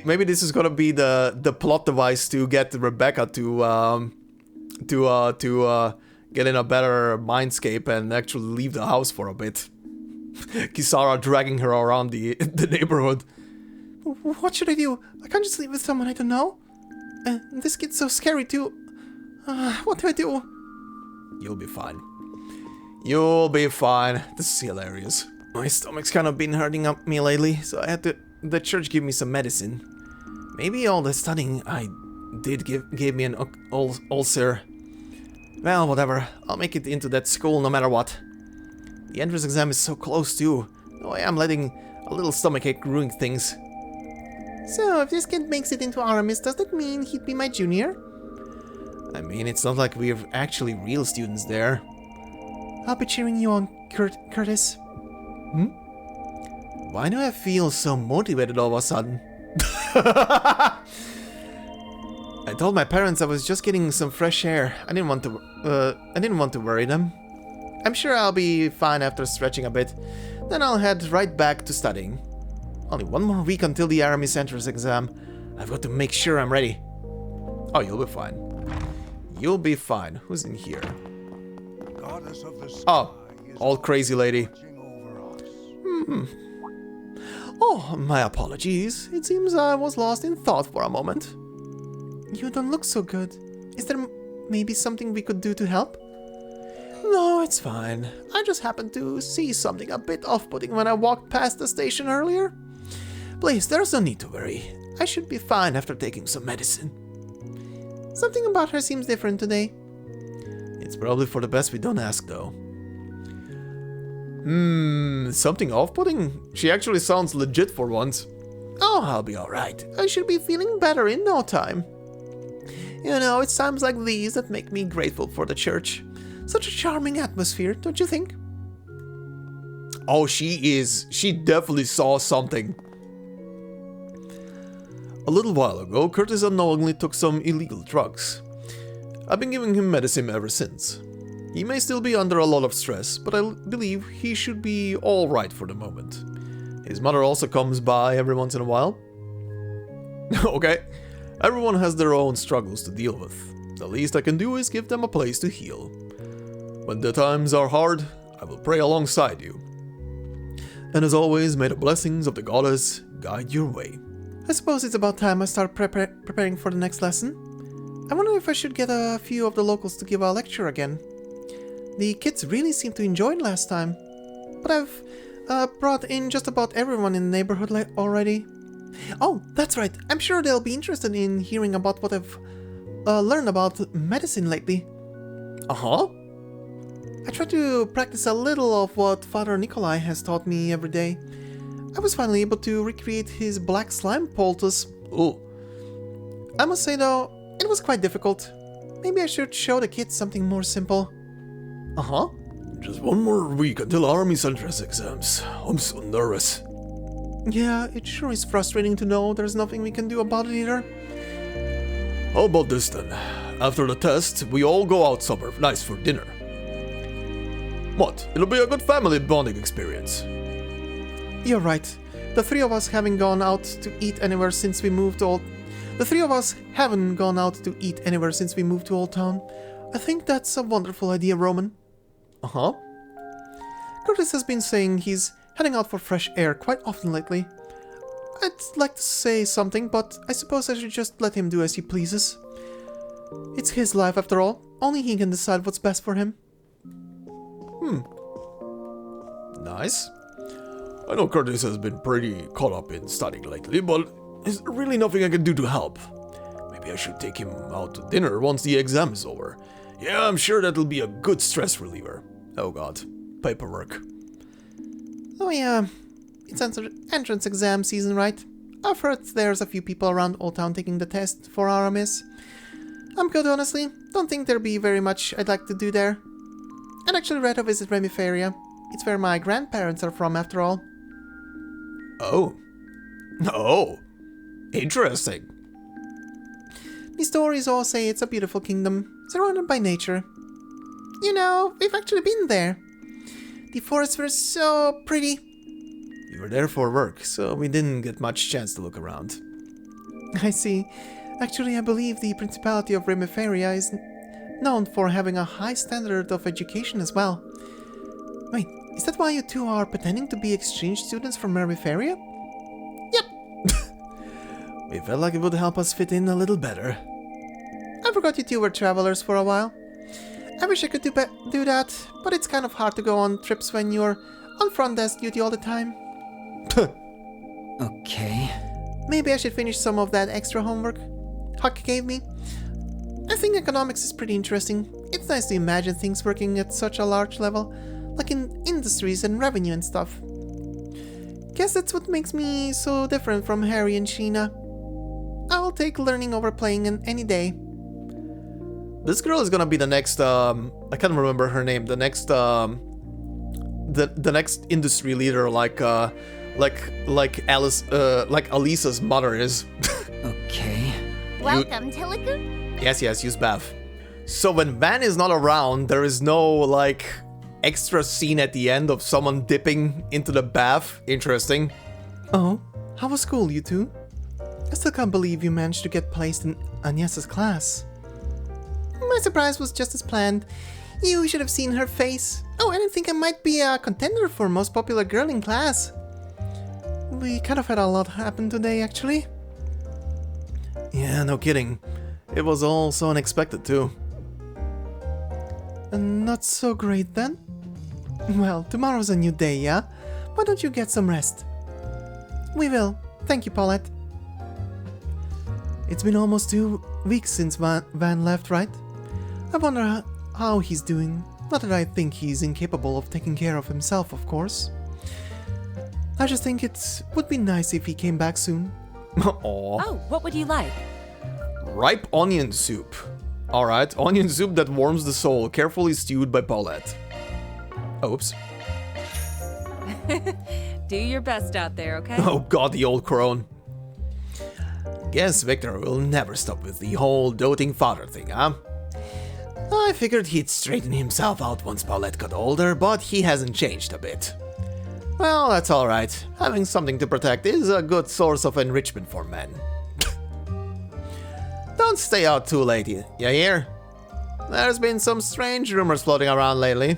the plot device to get Rebecca to get in a better mindscape and actually leave the house for a bit. Kisara dragging her around the neighborhood. What should I do? I can't just leave with someone I don't know. This gets so scary too. What do I do? You'll be fine. You'll be fine. This is hilarious. My stomach's kind of been hurting up me lately, so I had the church give me some medicine. Maybe all the studying I did gave me an ulcer. Well, whatever. I'll make it into that school no matter what. The entrance exam is so close too. No way I'm letting a little stomachache ruin things. So, if this kid makes it into Aramis, does that mean he'd be my junior? I mean, it's not like we're actually real students there. I'll be cheering you on, Curtis. Why do I feel so motivated all of a sudden? I told my parents I was just getting some fresh air. I didn't want to worry them. I'm sure I'll be fine after stretching a bit. Then I'll head right back to studying. Only one more week until the Aramis entrance exam. I've got to make sure I'm ready. Oh, you'll be fine. You'll be fine. Who's in here? Oh, old crazy lady. Oh, my apologies. It seems I was lost in thought for a moment. You don't look so good. Is there maybe something we could do to help? No, it's fine. I just happened to see something a bit off-putting when I walked past the station earlier. Please, there's no need to worry. I should be fine after taking some medicine. Something about her seems different today. It's probably for the best we don't ask, though. Something off-putting? She actually sounds legit for once. Oh, I'll be alright. I should be feeling better in no time. You know, it's times like these that make me grateful for the church. Such a charming atmosphere, don't you think? Oh, she is. She definitely saw something. A little while ago, Curtis unknowingly took some illegal drugs. I've been giving him medicine ever since. He may still be under a lot of stress, but I believe he should be alright for the moment. His mother also comes by every once in a while. Okay, everyone has their own struggles to deal with. The least I can do is give them a place to heal. When the times are hard, I will pray alongside you. And as always, may the blessings of the goddess guide your way. I suppose it's about time I start preparing for the next lesson. I wonder if I should get a few of the locals to give a lecture again. The kids really seemed to enjoy it last time. But I've brought in just about everyone in the neighborhood already. Oh, that's right. I'm sure they'll be interested in hearing about what I've learned about medicine lately. Uh-huh. I try to practice a little of what Father Nikolai has taught me every day. I was finally able to recreate his black slime poultice. Ooh. I must say though, it was quite difficult. Maybe I should show the kids something more simple. Uh-huh. Just one more week until Army's entrance exams. I'm so nervous. Yeah, it sure is frustrating to know there's nothing we can do about it either. How about this then? After the test, we all go out somewhere nice for dinner. What? It'll be a good family bonding experience. You're right. The three of us haven't gone out to eat anywhere since we moved to Old... The three of us haven't gone out to eat anywhere since we moved to Old Town. I think that's a wonderful idea, Roman. Uh-huh. Curtis has been saying he's heading out for fresh air quite often lately. I'd like to say something, but I suppose I should just let him do as he pleases. It's his life after all. Only he can decide what's best for him. Nice. I know Curtis has been pretty caught up in studying lately, but is there really nothing I can do to help? Maybe I should take him out to dinner once the exam is over. Yeah, I'm sure that'll be a good stress reliever. Oh god. Paperwork. Oh yeah, it's entrance exam season, right? I've heard there's a few people around Old Town taking the test for Aramis. I'm good, honestly. Don't think there'll be very much I'd like to do there. I'd actually rather visit Remiferia. It's where my grandparents are from, after all. Oh. Oh. Interesting. The stories all say it's a beautiful kingdom, surrounded by nature. You know, we've actually been there. The forests were so pretty. You were there for work, so we didn't get much chance to look around. I see. Actually, I believe the Principality of Remiferia is known for having a high standard of education as well. Wait, is that why you two are pretending to be exchange students from Remiferia? Yep. We felt like it would help us fit in a little better. I forgot you two were travelers for a while. I wish I could do that, but it's kind of hard to go on trips when you're on front desk duty all the time. Okay. Maybe I should finish some of that extra homework Huck gave me. I think economics is pretty interesting. It's nice to imagine things working at such a large level, like in industries and revenue and stuff. Guess that's what makes me so different from Harry and Sheena. I'll take learning over playing any day. This girl is gonna be the next, I can't remember her name, the next, the next industry leader, like Alice, like Alisa's mother is. Okay. Welcome to Lagoon. Yes, use Bath. So when Van is not around, there is no, like, extra scene at the end of someone dipping into the bath. Interesting. Oh, how was school, you two? I still can't believe you managed to get placed in Agnès' class. My surprise was just as planned. You should have seen her face. Oh, I didn't think I might be a contender for most popular girl in class. We kind of had a lot happen today, actually. Yeah, no kidding. It was all so unexpected, too. Not so great, then? Well, tomorrow's a new day, yeah? Why don't you get some rest? We will. Thank you, Paulette. It's been almost 2 weeks since Van left, right? I wonder how he's doing. Not that I think he's incapable of taking care of himself, of course. I just think it would be nice if he came back soon. Aww. Oh, what would you like? Ripe onion soup. Alright, onion soup that warms the soul, carefully stewed by Paulette. Oops. Do your best out there, okay? Oh god, the old crone. Guess Victor will never stop with the whole doting father thing, huh? I figured he'd straighten himself out once Paulette got older, but he hasn't changed a bit. Well, that's alright. Having something to protect is a good source of enrichment for men. Don't stay out too late, you hear? There's been some strange rumors floating around lately.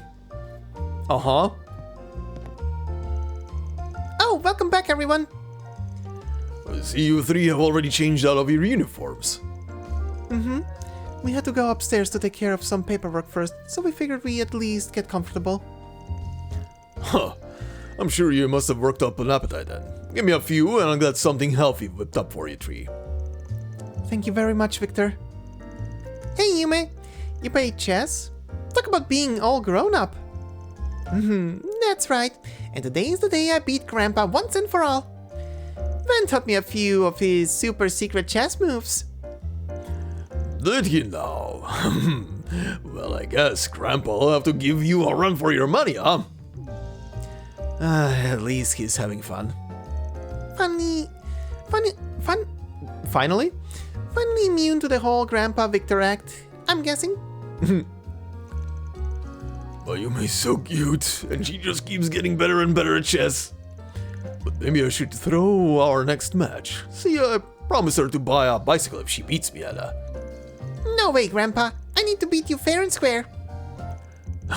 Uh-huh. Oh, welcome back, everyone. I see you three have already changed out of your uniforms. Mm-hmm. We had to go upstairs to take care of some paperwork first, so we figured we at least get comfortable. Huh. I'm sure you must have worked up an appetite then. Give me a few and I'll get something healthy whipped up for you, Tree. Thank you very much, Victor. Hey, Yume. You play chess? Talk about being all grown up. That's right. And today is the day I beat Grandpa once and for all. Van taught me a few of his super secret chess moves. Did he now? Well, I guess Grandpa will have to give you a run for your money, huh? At least he's having fun. Finally immune to the whole Grandpa Victor act, I'm guessing. Mayume's so cute, and she just keeps getting better and better at chess. But maybe I should throw our next match. See, I promised her to buy a bicycle if she beats me at a... No way, Grandpa. I need to beat you fair and square.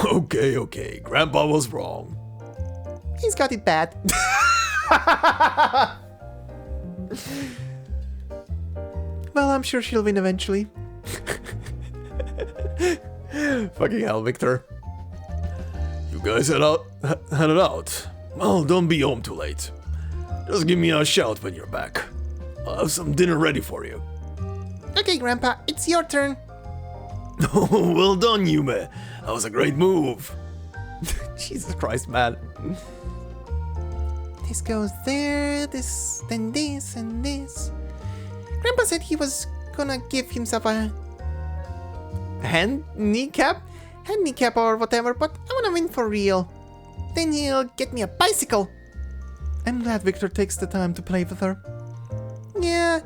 Okay, Grandpa was wrong. He's got it bad. Well, I'm sure she'll win eventually. Fucking hell, Victor. You guys headed out. Well, don't be home too late. Just give me a shout when you're back. I'll have some dinner ready for you. Okay, Grandpa, it's your turn. Well done, Yume. That was a great move. Jesus Christ, man. This goes there, this, then this, and this. Grandpa said he was gonna give himself a handicap or whatever, but I wanna win for real. Then he'll get me a bicycle. I'm glad Victor takes the time to play with her. Yeah,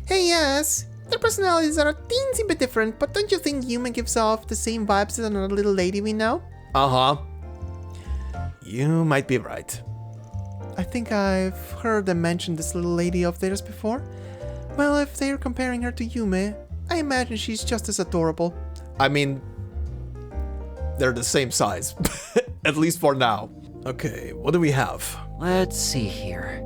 hey, yes. Their personalities are a teensy bit different, but don't you think Yume gives off the same vibes as another little lady we know? Uh-huh. You might be right. I think I've heard them mention this little lady of theirs before. Well, if they're comparing her to Yume, I imagine she's just as adorable. I mean, they're the same size. At least for now. Okay, what do we have? Let's see here.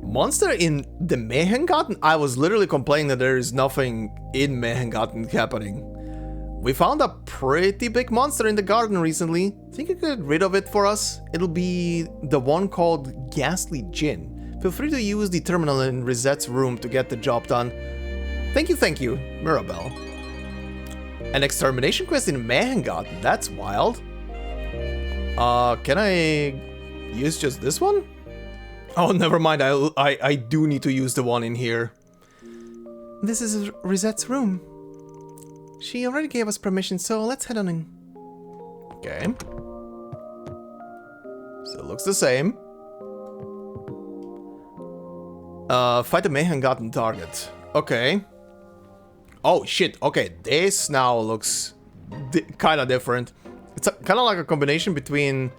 Monster in the Mehengarten? I was literally complaining that there is nothing in Mehengarten happening. We found a pretty big monster in the garden recently. Think you could get rid of it for us? It'll be the one called Ghastly Djinn. Feel free to use the terminal in Rizette's room to get the job done. Thank you, Mirabelle. An extermination quest in Mehengarten? That's wild. Can I use just this one? Oh, never mind. I do need to use the one in here. This is Rizette's room. She already gave us permission, so let's head on in. Okay. Still looks the same. Fight the Mehengarten target. Okay. Oh shit. Okay, this now looks kind of different. It's kind of like a combination between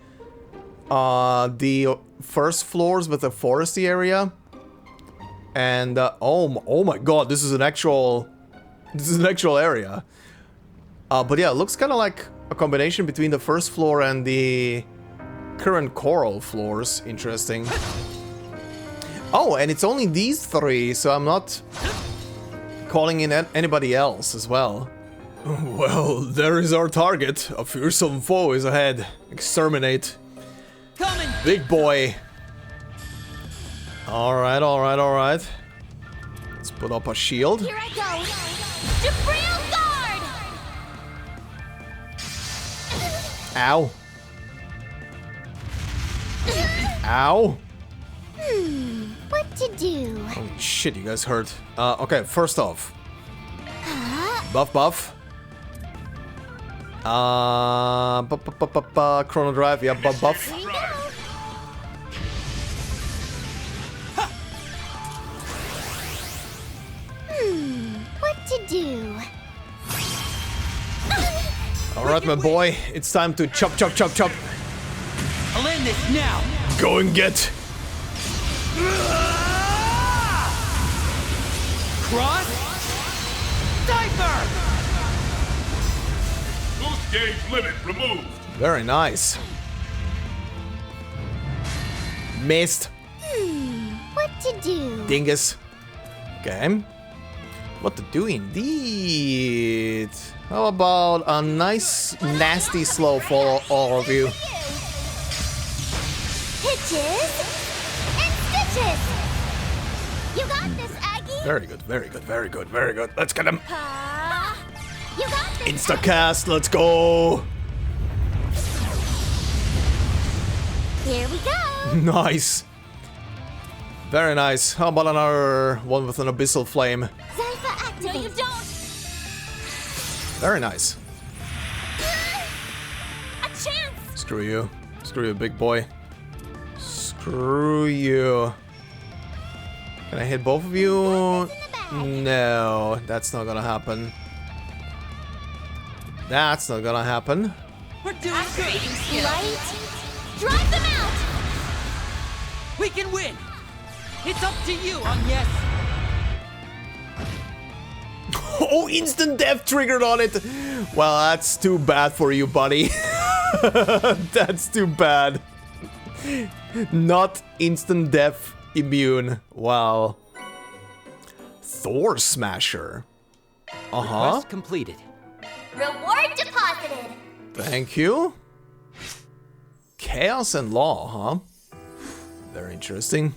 the first floors with the foresty area and oh my god, this is an actual area. But yeah, it looks kind of like a combination between the first floor and the current coral floors. Interesting. Oh, and it's only these three, so I'm not calling in anybody else as well. Well, there is our target. A fearsome foe is ahead. Exterminate. Coming. Big boy. Alright. Let's put up a shield. Here I go. Jabril guard! Ow. Ow. What to do? Holy shit, you guys hurt. Okay, first off. Buff. Chrono Drive, yeah, buff. Here you go. What to do? Alright, my boy, it's time to chop. I'll end this now. Go and get. Cross. Diaper. Boost gauge limit removed. Very nice. Missed. What to do? Dingus. Okay. What to do indeed. How about a nice, nasty slow for all of you? Hitches delicious! You got this, Aggie! Very good, very good, very good, very good. Let's get him. You got this! Instacast, let's go! Here we go! Nice. Very nice. How about another one with an abyssal flame? Zypha activate! No, you don't! Very nice. A chance! Screw you. Screw you, big boy. Screw you. Can I hit both of you? No, that's not gonna happen. That's not gonna happen. We're doing good. Light! Drive them out! We can win. It's up to you, Agnès. Oh, instant death triggered on it. Well, that's too bad for you, buddy. That's too bad. Not instant death immune. Wow. Thor Smasher. Quest completed. Reward deposited! Thank you. Chaos and Law, huh? Very interesting.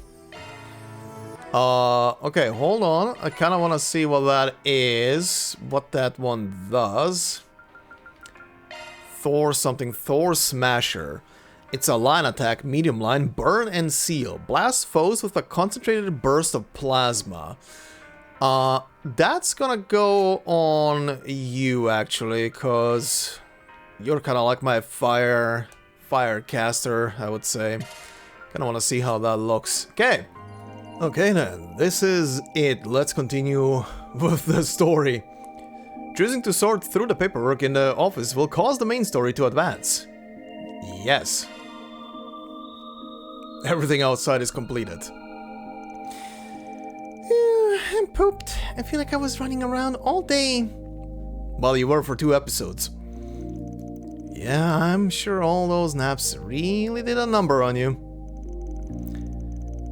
Okay, hold on. I kind of want to see what that is. What that one does. Thor something. Thor Smasher. It's a line attack, medium line, burn and seal. Blast foes with a concentrated burst of plasma. That's gonna go on you, actually, because you're kind of like my fire caster, I would say. Kind of want to see how that looks. Okay. Okay then, this is it. Let's continue with the story. Choosing to sort through the paperwork in the office will cause the main story to advance. Yes. Everything outside is completed. I'm pooped. I feel like I was running around all day. Well, you were for 2 episodes. Yeah, I'm sure all those naps really did a number on you.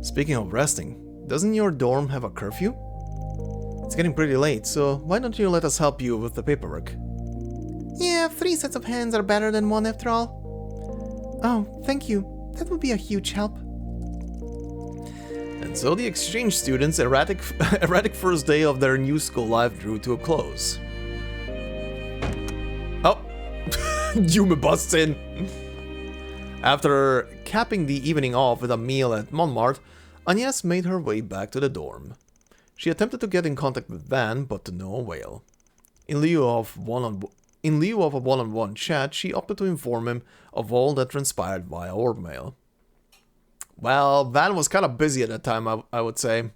Speaking of resting, doesn't your dorm have a curfew? It's getting pretty late, so why don't you let us help you with the paperwork? Yeah, 3 sets of hands are better than 1 after all. Oh, thank you. That would be a huge help. And so the exchange students' erratic first day of their new school life drew to a close. Oh! Yume busts in! After capping the evening off with a meal at Montmartre, Agnès made her way back to the dorm. She attempted to get in contact with Van, but to no avail. In lieu of a one-on-one chat, she opted to inform him of all that transpired via orb mail. Well, Van was kind of busy at that time, I would say.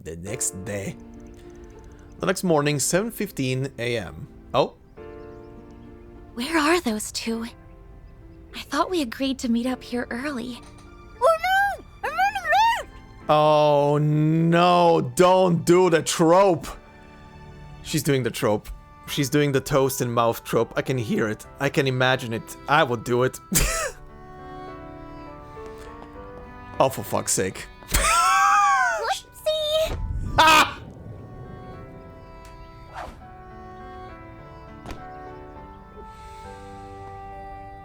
The next day. The next morning, 7:15 a.m. Oh? Where are those two? I thought we agreed to meet up here early. Oh no, don't do the trope! She's doing the trope. She's doing the toast in mouth trope. I can hear it. I can imagine it. I would do it. Oh, for fuck's sake. Whoopsie! Ah!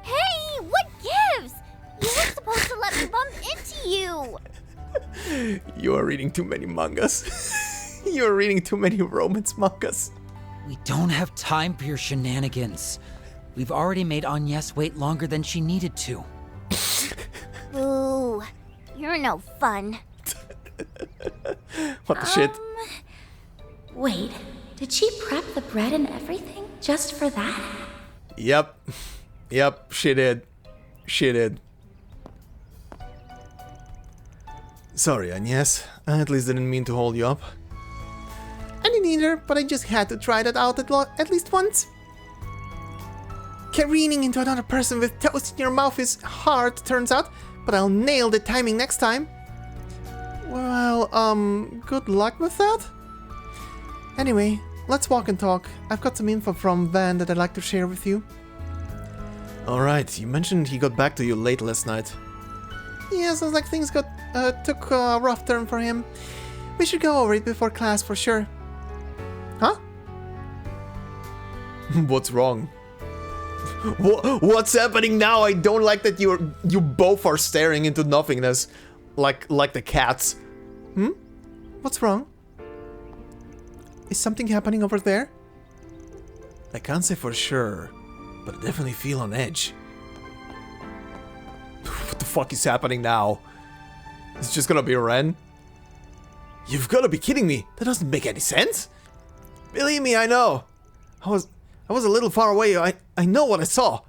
Hey, what gives? You were supposed to let me bump into you! You are reading too many mangas. You are reading too many romance mangas. We don't have time for your shenanigans. We've already made Agnès wait longer than she needed to. Ooh, you're no fun. What the shit? Wait, did she prep the bread and everything just for that? Yep. Yep, she did. She did. Sorry, Agnès. I at least didn't mean to hold you up. I didn't either, but I just had to try that out at least once. Careening into another person with toast in your mouth is hard, turns out, but I'll nail the timing next time. Well, good luck with that. Anyway, let's walk and talk. I've got some info from Van that I'd like to share with you. Alright, you mentioned he got back to you late last night. Yeah, sounds like things took a rough turn for him. We should go over it before class for sure. Huh? What's wrong? What's happening now? I don't like that you both are staring into nothingness, like the cats. What's wrong? Is something happening over there? I can't say for sure, but I definitely feel on edge. What the fuck is happening now? It's just gonna be Ren? You've gotta be kidding me. That doesn't make any sense. Believe me, I know. I was a little far away. I know what I saw.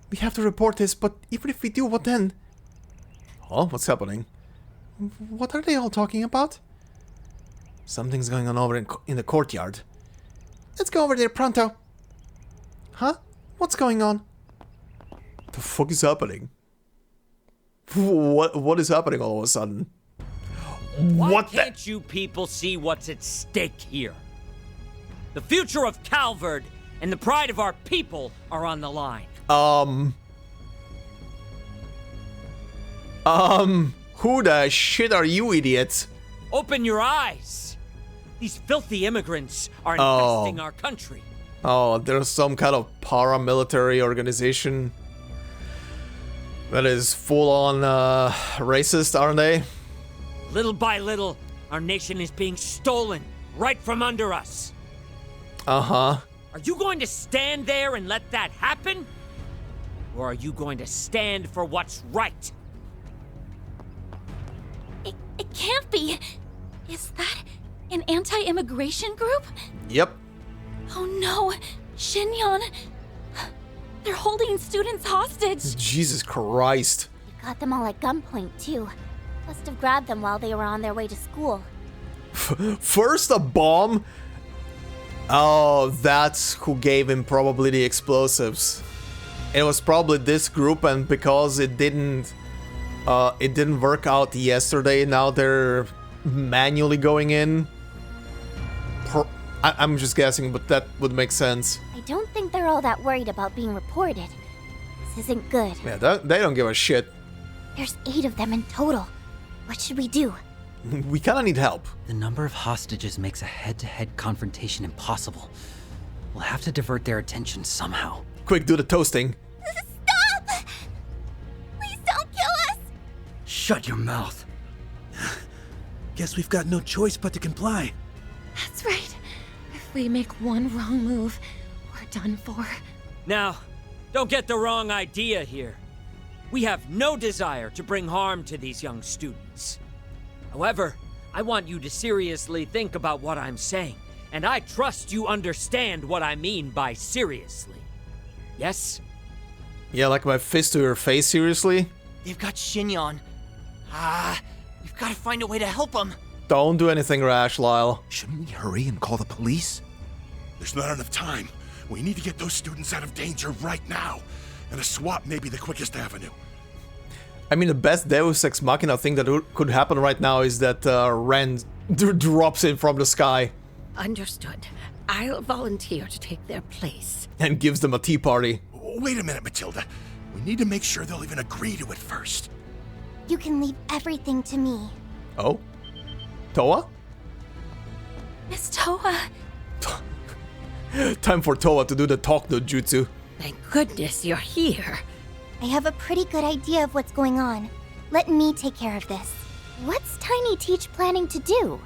We have to report this, but even if we do, what then? Oh, what's happening? What are they all talking about? Something's going on over in the courtyard. Let's go over there pronto. Huh? What's going on? The fuck is happening? What is happening all of a sudden? Why can't you people see what's at stake here? The future of Calvard and the pride of our people are on the line. Who the shit are you idiots? Open your eyes. These filthy immigrants are infesting our country. Oh, there's some kind of paramilitary organization that is full-on racist, aren't they? Little by little, our nation is being stolen right from under us. Uh-huh. Are you going to stand there and let that happen? Or are you going to stand for what's right? It can't be. Is that an anti-immigration group? Yep. Oh no, Shinyon. They're holding students hostage. Jesus Christ. Got them all at gunpoint, too. Must have grabbed them while they were on their way to school. First a bomb? Oh, that's who gave him probably the explosives. It was probably this group, and because it didn't work out yesterday, now they're manually going in. I'm just guessing, but that would make sense. I don't think they're all that worried about being reported. This isn't good. Yeah, they don't give a shit. There's 8 of them in total. What should we do? We kinda need help. The number of hostages makes a head-to-head confrontation impossible. We'll have to divert their attention somehow. Quick, do the toasting. Stop! Please don't kill us! Shut your mouth. Guess we've got no choice but to comply. That's right. If we make one wrong move, we're done for. Now, don't get the wrong idea here. We have no desire to bring harm to these young students. However, I want you to seriously think about what I'm saying, and I trust you understand what I mean by seriously. Yes? Yeah, like my fist to your face, seriously? They've got Shinyon. We've got to find a way to help them. Don't do anything rash, Lyle. Shouldn't we hurry and call the police? There's not enough time. We need to get those students out of danger right now. And a swap may be the quickest avenue. I mean, the best Deus Ex Machina thing that could happen right now is that Ren drops in from the sky. Understood. I'll volunteer to take their place. And gives them a tea party. Wait a minute, Matilda. We need to make sure they'll even agree to it first. You can leave everything to me. Oh? Toa? Miss Toa. Time for Toa to do the talk no jutsu. Thank goodness you're here. I have a pretty good idea of what's going on. Let me take care of this. What's Tiny Teach planning to do?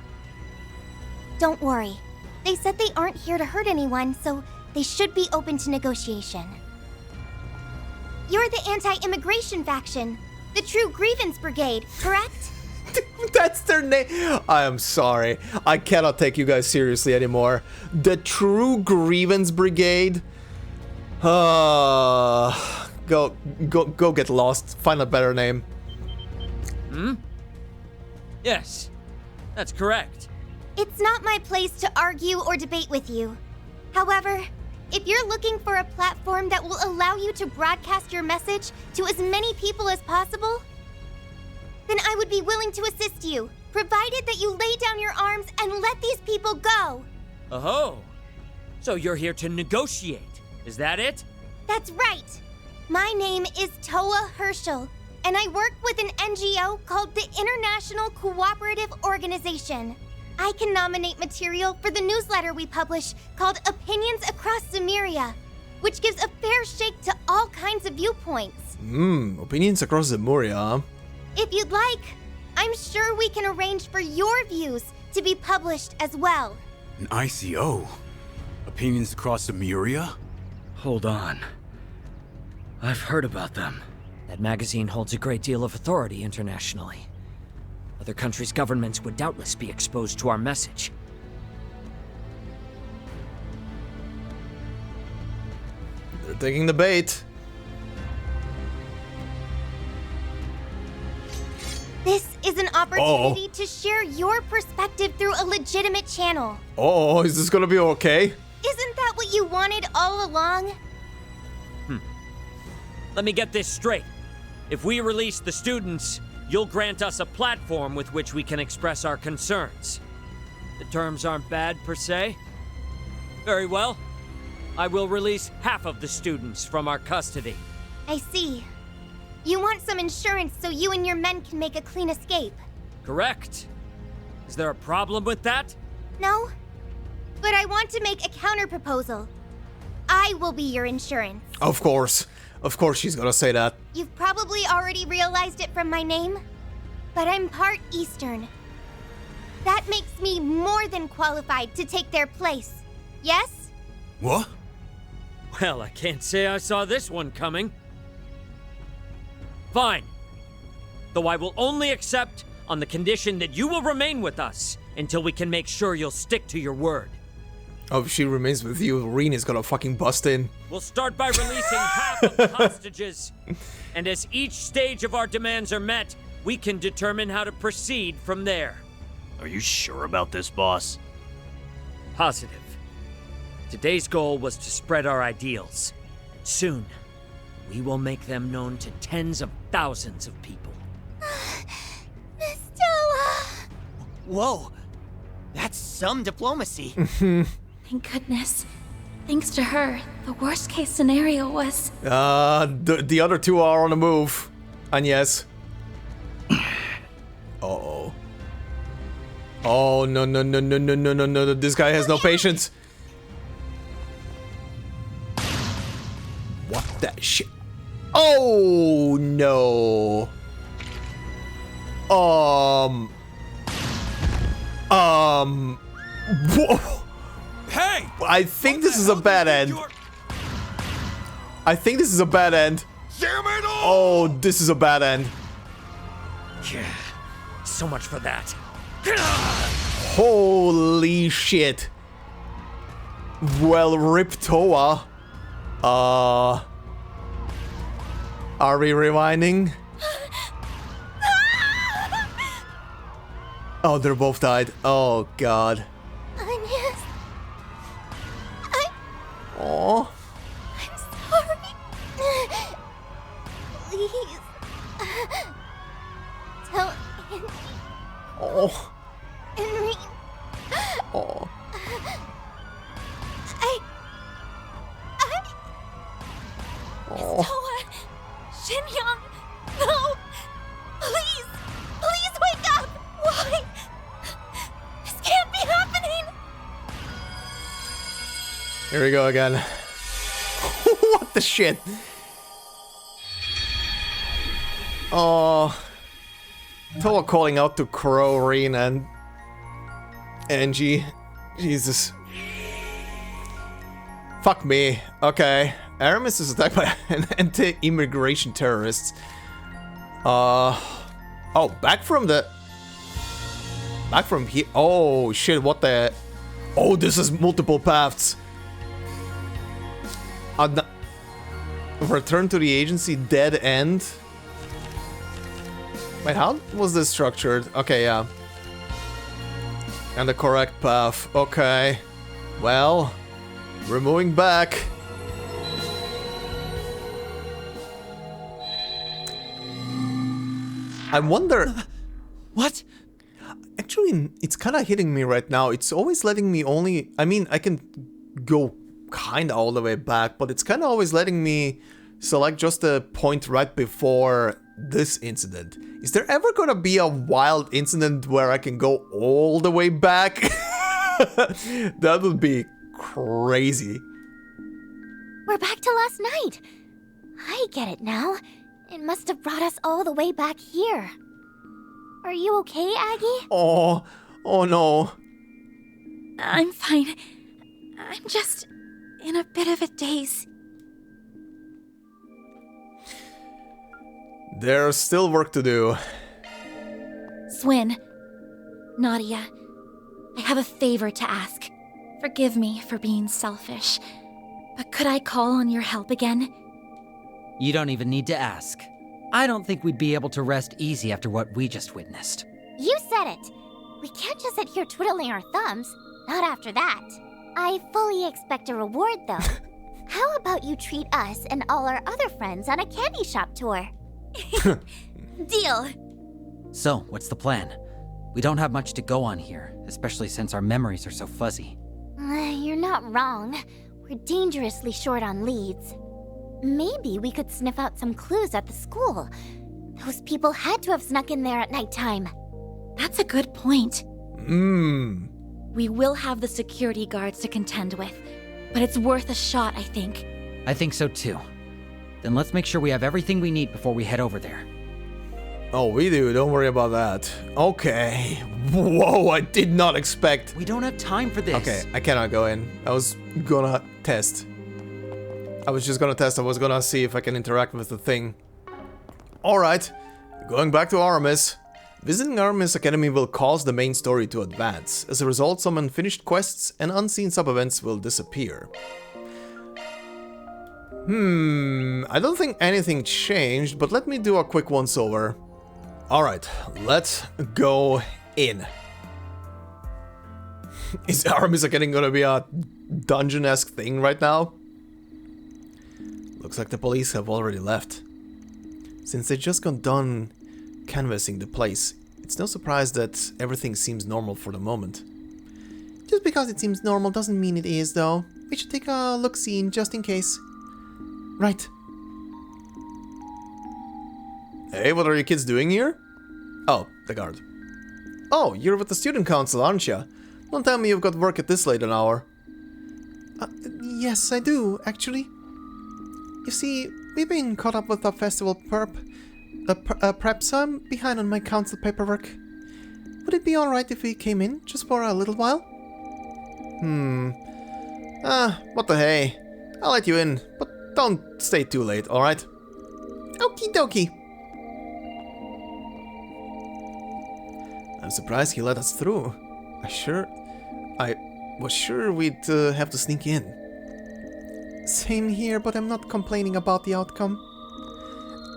Don't worry. They said they aren't here to hurt anyone, so they should be open to negotiation. You're the anti-immigration faction. The True Grievance Brigade, correct? That's their name. I am sorry. I cannot take you guys seriously anymore. The True Grievance Brigade? Go get lost. Find a better name. Yes, that's correct. It's not my place to argue or debate with you. However, if you're looking for a platform that will allow you to broadcast your message to as many people as possible, then I would be willing to assist you, provided that you lay down your arms and let these people go. Oh, so you're here to negotiate, is that it? That's right. My name is Toa Herschel, and I work with an NGO called the International Cooperative Organization. I can nominate material for the newsletter we publish called Opinions Across Zemuria. which gives a fair shake to all kinds of viewpoints. Opinions across the Moria, huh? If you'd like, I'm sure we can arrange for your views to be published as well. An ICO? Opinions across the Muria? Hold on. I've heard about them. That magazine holds a great deal of authority internationally. Other countries' governments would doubtless be exposed to our message. They're taking the bait. This is an opportunity to share your perspective through a legitimate channel. Oh, is this gonna be okay? Isn't that what you wanted all along? Let me get this straight. If we release the students, you'll grant us a platform with which we can express our concerns. The terms aren't bad, per se. Very well. I will release half of the students from our custody. I see. You want some insurance so you and your men can make a clean escape. Correct. Is there a problem with that? No. But I want to make a counter-proposal. I will be your insurance. Of course. Of course she's gonna say that. You've probably already realized it from my name, but I'm part Eastern. That makes me more than qualified to take their place. Yes? What? Well, I can't say I saw this one coming. Fine. Though I will only accept on the condition that you will remain with us until we can make sure you'll stick to your word. Oh, if she remains with you, Reen is gonna fucking bust in. We'll start by releasing half of the hostages. And as each stage of our demands are met, we can determine how to proceed from there. Are you sure about this, boss? Positive. Today's goal was to spread our ideals. Soon, we will make them known to tens of thousands of people. Miss Stella! Whoa, that's some diplomacy. Thank goodness. Thanks to her, the worst case scenario was... The other two are on the move. Agnès. Uh-oh. Oh, no, no, no, no, no, no, no, no. This guy has no patience. What the shit? Oh, no. Whoa. Hey! I think this is a bad end. I think this is a bad end. Oh, this is a bad end. Yeah. So much for that. Holy shit. Well, Rip Toa. Are we rewinding? Oh, they're both died. Oh, God. Agnès. Oh. I'm sorry. Please. Tell Angie. Oh. Henry. Oh. Oh. Toa. Shin-young. No. Please. Please wake up. Why? This can't be happening. Here we go again. What the shit? Oh. Toa calling out to Crow, Reen, and Angie. Jesus. Fuck me. Okay. Aramis is attacked by anti-immigration terrorists. Oh, back from here. Oh, shit, what the... Oh, this is multiple paths. Return to the agency, dead end. Wait, how was this structured? Okay, yeah. And the correct path. Okay. Well, we're moving back. I wonder... What? Actually, it's kind of hitting me right now. It's always letting me only... I mean, I can go kind of all the way back, but it's kind of always letting me select just the point right before this incident. Is there ever gonna be a wild incident where I can go all the way back? That would be crazy. We're back to last night. I get it now. It must have brought us all the way back here. Are you okay, Aggie? Oh no. I'm fine. I'm just in a bit of a daze. There's still work to do. Swin, Nadia, I have a favor to ask. Forgive me for being selfish, but could I call on your help again? You don't even need to ask. I don't think we'd be able to rest easy after what we just witnessed. You said it. We can't just sit here twiddling our thumbs. Not after that. I fully expect a reward, though. How about you treat us and all our other friends on a candy shop tour? Deal. So, what's the plan? We don't have much to go on here, especially since our memories are so fuzzy. You're not wrong. We're dangerously short on leads. Maybe we could sniff out some clues at the school. Those people had to have snuck in there at nighttime. That's a good point. We will have the security guards to contend with, but it's worth a shot, I think. I think so too. Then let's make sure we have everything we need before we head over there. Oh, we do. Don't worry about that. Okay. Whoa, I did not expect. We don't have time for this. Okay, I cannot go in. I was gonna test. I was gonna see if I can interact with the thing. Alright, going back to Aramis. Visiting Aramis Academy will cause the main story to advance. As a result, some unfinished quests and unseen sub-events will disappear. I don't think anything changed, but let me do a quick once-over. Alright, let's go in. Is Aramis Academy gonna be a dungeon-esque thing right now? Looks like the police have already left. Since they just got done canvassing the place, it's no surprise that everything seems normal for the moment. Just because it seems normal doesn't mean it is, though. We should take a look-see just in case. Right. Hey, what are you kids doing here? Oh, the guard. Oh, you're with the student council, aren't you? Don't tell me you've got work at this late an hour. Yes, I do, actually. You see, we've been caught up with the festival prep, so I'm behind on my council paperwork. Would it be alright if we came in, just for a little while? What the hey. I'll let you in, but don't stay too late, alright? Okie dokie. I'm surprised he let us through. I was sure we'd have to sneak in. Same here, but I'm not complaining about the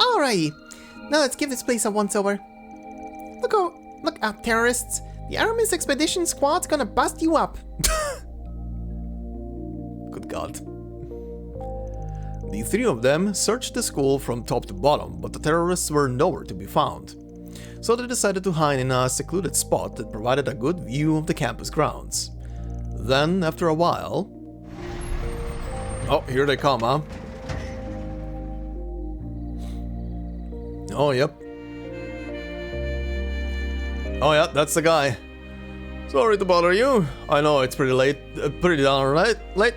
Alrighty, now let's give this place a once-over. Look out, terrorists. The Aramis Expedition Squad's gonna bust you up. Good God. The three of them searched the school from top to bottom, but the terrorists were nowhere to be found. So they decided to hide in a secluded spot that provided a good view of the campus grounds. Then, after a while... Oh, here they come, huh? Oh, yep. Oh, yeah, that's the guy. Sorry to bother you. I know it's pretty late, pretty downright late.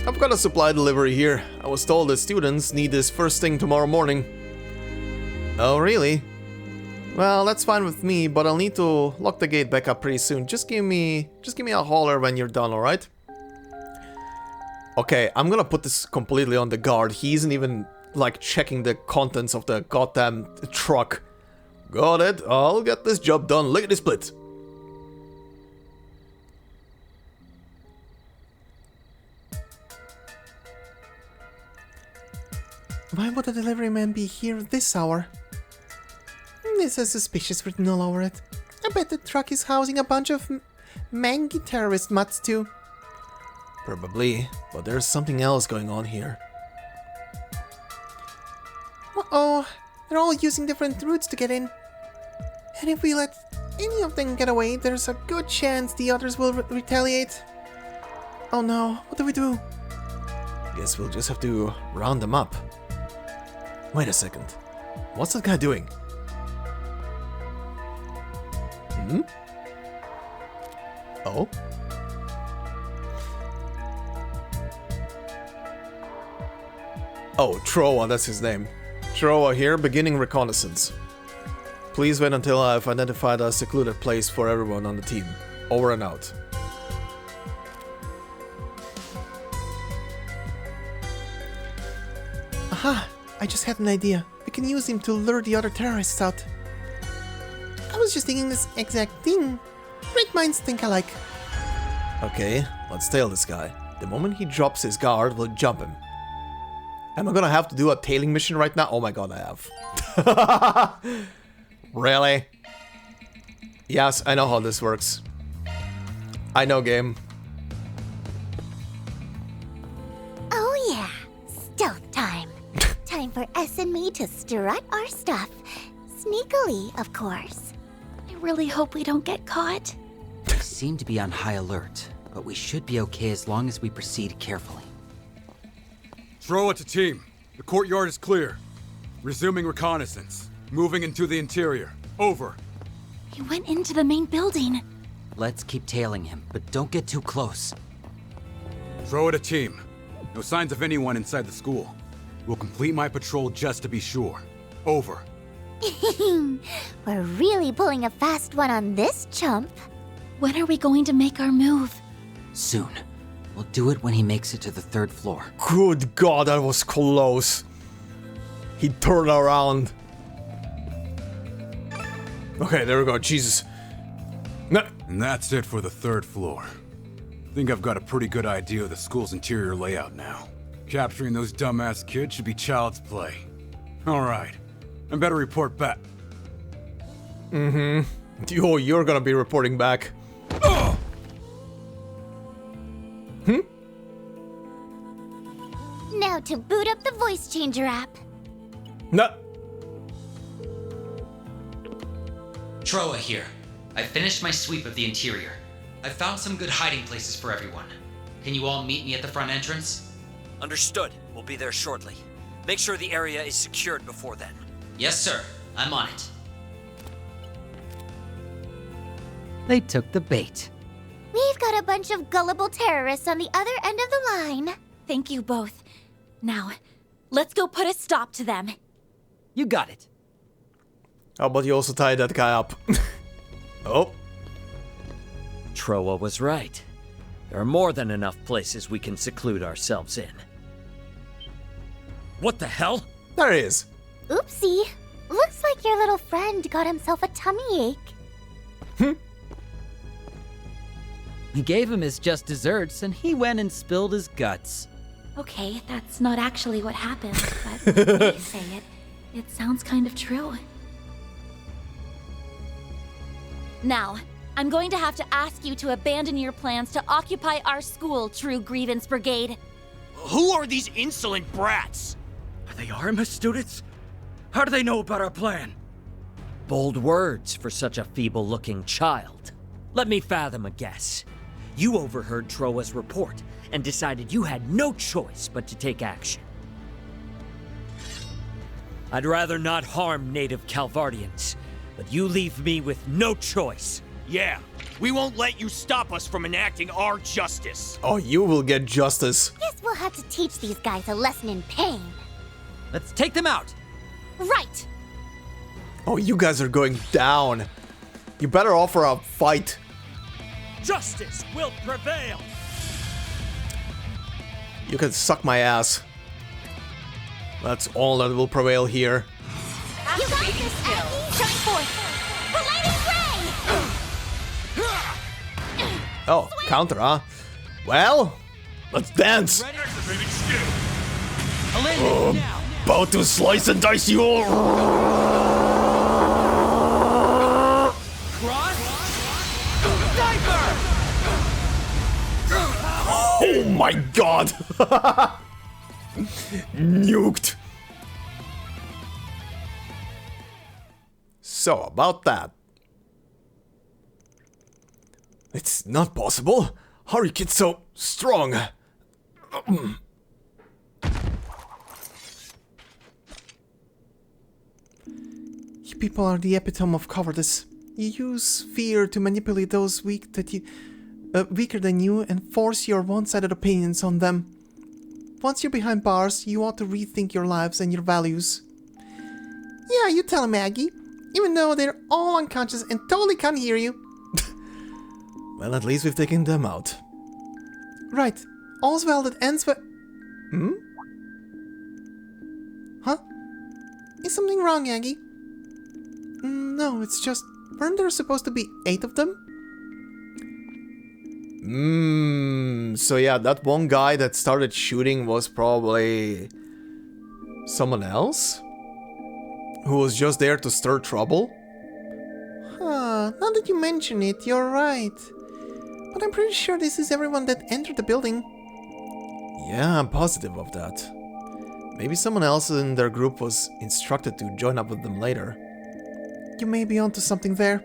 I've got a supply delivery here. I was told that students need this first thing tomorrow morning. Oh, really? Well, that's fine with me, but I'll need to lock the gate back up pretty soon. Just give me a holler when you're done, alright? Okay, I'm gonna put this completely on the guard. He isn't even, like, checking the contents of the goddamn truck. Got it. I'll get this job done. Lickety-split. Why would the delivery man be here at this hour? This is suspicious written all over it. I bet the truck is housing a bunch of mangy terrorist mutts too. Probably, but there's something else going on here. Uh-oh, they're all using different routes to get in. And if we let any of them get away, there's a good chance the others will retaliate. Oh no, what do we do? Guess we'll just have to round them up. Wait a second. What's that guy doing? Oh? Oh, Troa, that's his name. Troa here, beginning reconnaissance. Please wait until I've identified a secluded place for everyone on the team. Over and out. Aha! I just had an idea. We can use him to lure the other terrorists out. I was just thinking this exact thing. Great minds think alike. Okay, let's tail this guy. The moment he drops his guard, we'll jump him. Am I gonna have to do a tailing mission right now? Oh my god, I have. Really? Yes, I know how this works. I know, game. Oh yeah, stealth time. Time for S and me to strut our stuff. Sneakily, of course. I really hope we don't get caught. We seem to be on high alert, but we should be okay as long as we proceed carefully. Throw it to team. The courtyard is clear. Resuming reconnaissance. Moving into the interior. Over. He went into the main building. Let's keep tailing him, but don't get too close. Throw it a team. No signs of anyone inside the school. We'll complete my patrol just to be sure. Over. We're really pulling a fast one on this chump. When are we going to make our move? Soon. We'll do it when he makes it to the 3rd floor. Good god, that was close. He turned around. Okay, there we go. Jesus. No. And that's it for the 3rd floor. I think I've got a pretty good idea of the school's interior layout now. Capturing those dumbass kids should be child's play. Alright. I better report back. Mm-hmm. You're gonna be reporting back. Now to boot up the voice changer app. No. Troa here. I finished my sweep of the interior. I've found some good hiding places for everyone. Can you all meet me at the front entrance? Understood. We'll be there shortly. Make sure the area is secured before then. Yes, sir. I'm on it. They took the bait. We've got a bunch of gullible terrorists on the other end of the line. Thank you both. Now, let's go put a stop to them. You got it. How about you also tie that guy up? Oh. Troa was right. There are more than enough places we can seclude ourselves in. What the hell? There he is. Oopsie. Looks like your little friend got himself a tummy ache. We gave him his just desserts, and he went and spilled his guts. Okay, that's not actually what happened, but when you say it, it sounds kind of true. Now, I'm going to have to ask you to abandon your plans to occupy our school, True Grievance Brigade. Who are these insolent brats? Are they Artemis students? How do they know about our plan? Bold words for such a feeble-looking child. Let me fathom a guess. You overheard Troa's report and decided you had no choice but to take action. I'd rather not harm native Calvardians, but you leave me with no choice. Yeah, we won't let you stop us from enacting our justice. Oh, you will get justice. Guess we'll have to teach these guys a lesson in pain. Let's take them out. Right. Oh, you guys are going down. You better offer a fight. Justice will prevail. You can suck my ass. That's all that will prevail here. You got this, Aggie. Shine forth. Oh, counter, huh? Well, let's dance. About to slice and dice you all. Oh my god! Nuked. So, about that. It's not possible. How are you kids so strong? You people are the epitome of cowardice. You use fear to manipulate those weaker than you and force your one-sided opinions on them. once you're behind bars, you ought to rethink your lives and your values. Yeah, you tell 'em, Maggie. Even though they're all unconscious and totally can't hear you. Well, at least we've taken them out. Right. All's well that ends well. Hmm? Huh? Is something wrong, Aggie? No, it's just... Weren't there supposed to be 8 of them? So yeah, that one guy that started shooting was probably... someone else? Who was just there to stir trouble? Huh, now that you mention it, you're right. But I'm pretty sure this is everyone that entered the building. Yeah, I'm positive of that. Maybe someone else in their group was instructed to join up with them later. You may be onto something there.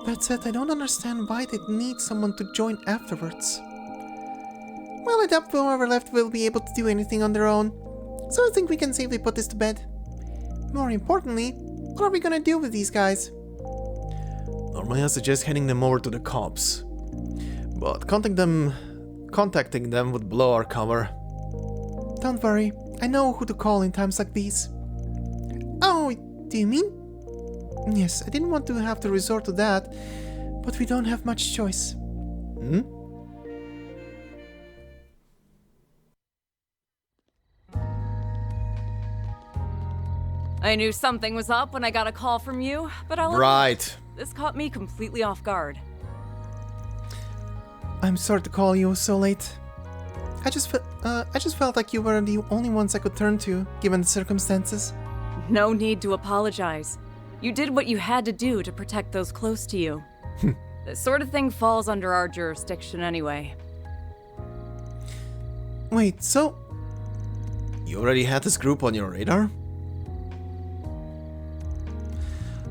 That said, I don't understand why they'd need someone to join afterwards. Well, I doubt whoever left will be able to do anything on their own, so I think we can safely put this to bed. More importantly, what are we gonna do with these guys? Normally I suggest handing them over to the cops. But contacting them would blow our cover. Don't worry, I know who to call in times like these. Oh, do you mean? Yes, I didn't want to have to resort to that, but we don't have much choice. Hmm? I knew something was up when I got a call from you, but I'll Right. This caught me completely off guard. I'm sorry to call you so late. I just felt like you were the only ones I could turn to, given the circumstances. No need to apologize. You did what you had to do to protect those close to you. This sort of thing falls under our jurisdiction anyway. Wait, so... You already had this group on your radar?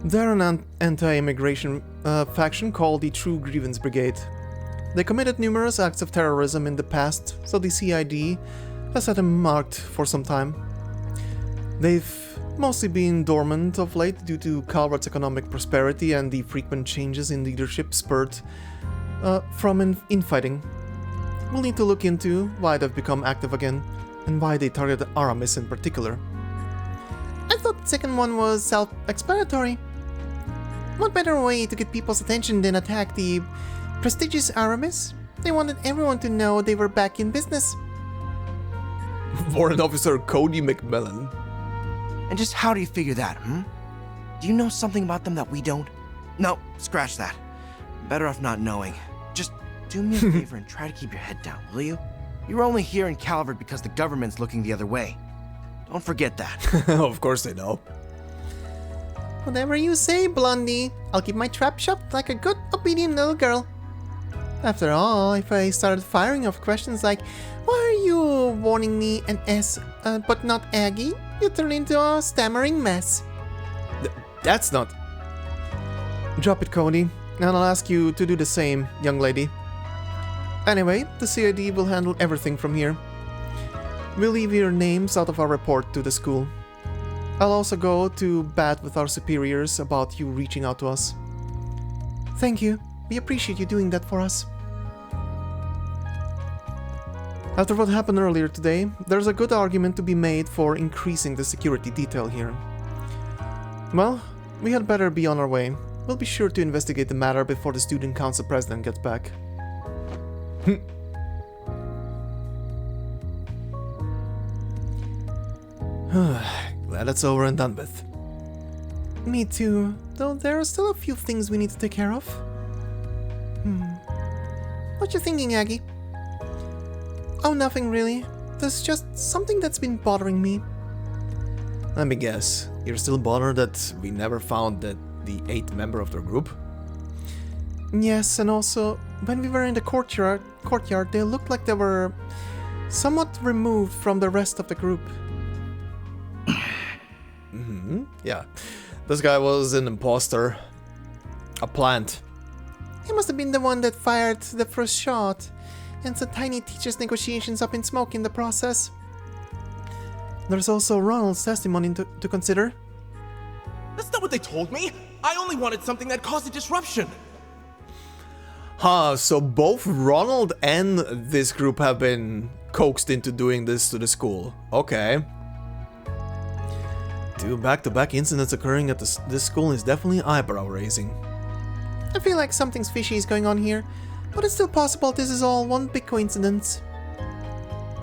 They're an anti-immigration faction called the True Grievance Brigade. They committed numerous acts of terrorism in the past, so the CID has had them marked for some time. They've mostly been dormant of late due to Calvard's economic prosperity and the frequent changes in leadership spurred from infighting. We'll need to look into why they've become active again, and why they targeted Aramis in particular. I thought the second one was self-explanatory. What better way to get people's attention than attack the prestigious Aramis? They wanted everyone to know they were back in business. Warrant Officer Cody McMillan. And just how do you figure that, hmm? Do you know something about them that we don't? No, scratch that. Better off not knowing. Just do me a favor and try to keep your head down, will you? You're only here in Calvard because the government's looking the other way. Don't forget that. Of course they know. Whatever you say, Blondie. I'll keep my trap shut like a good, obedient little girl. After all, if I started firing off questions like, why are you warning me an S, but not Aggie? You turn into a stammering mess. That's not... Drop it, Cody, and I'll ask you to do the same, young lady. Anyway, the CID will handle everything from here. We'll leave your names out of our report to the school. I'll also go to bat with our superiors about you reaching out to us. Thank you. We appreciate you doing that for us. After what happened earlier today, there's a good argument to be made for increasing the security detail here. Well, we had better be on our way. We'll be sure to investigate the matter before the student council president gets back. Glad it's over and done with. Me too, though there are still a few things we need to take care of. What you thinking, Aggie? Oh, nothing really. There's just something that's been bothering me. Let me guess. You're still bothered that we never found the 8th member of their group? Yes, and also, when we were in the courtyard, they looked like they were somewhat removed from the rest of the group. Yeah. This guy was an imposter. A plant. He must have been the one that fired the first shot, and sent Tiny Teacher's negotiations up in smoke in the process. There's also Ronald's testimony to consider. That's not what they told me! I only wanted something that caused a disruption! Huh, so both Ronald and this group have been coaxed into doing this to the school. Okay. 2 back-to-back incidents occurring at this school is definitely eyebrow-raising. I feel like something's fishy is going on here, but it's still possible this is all one big coincidence.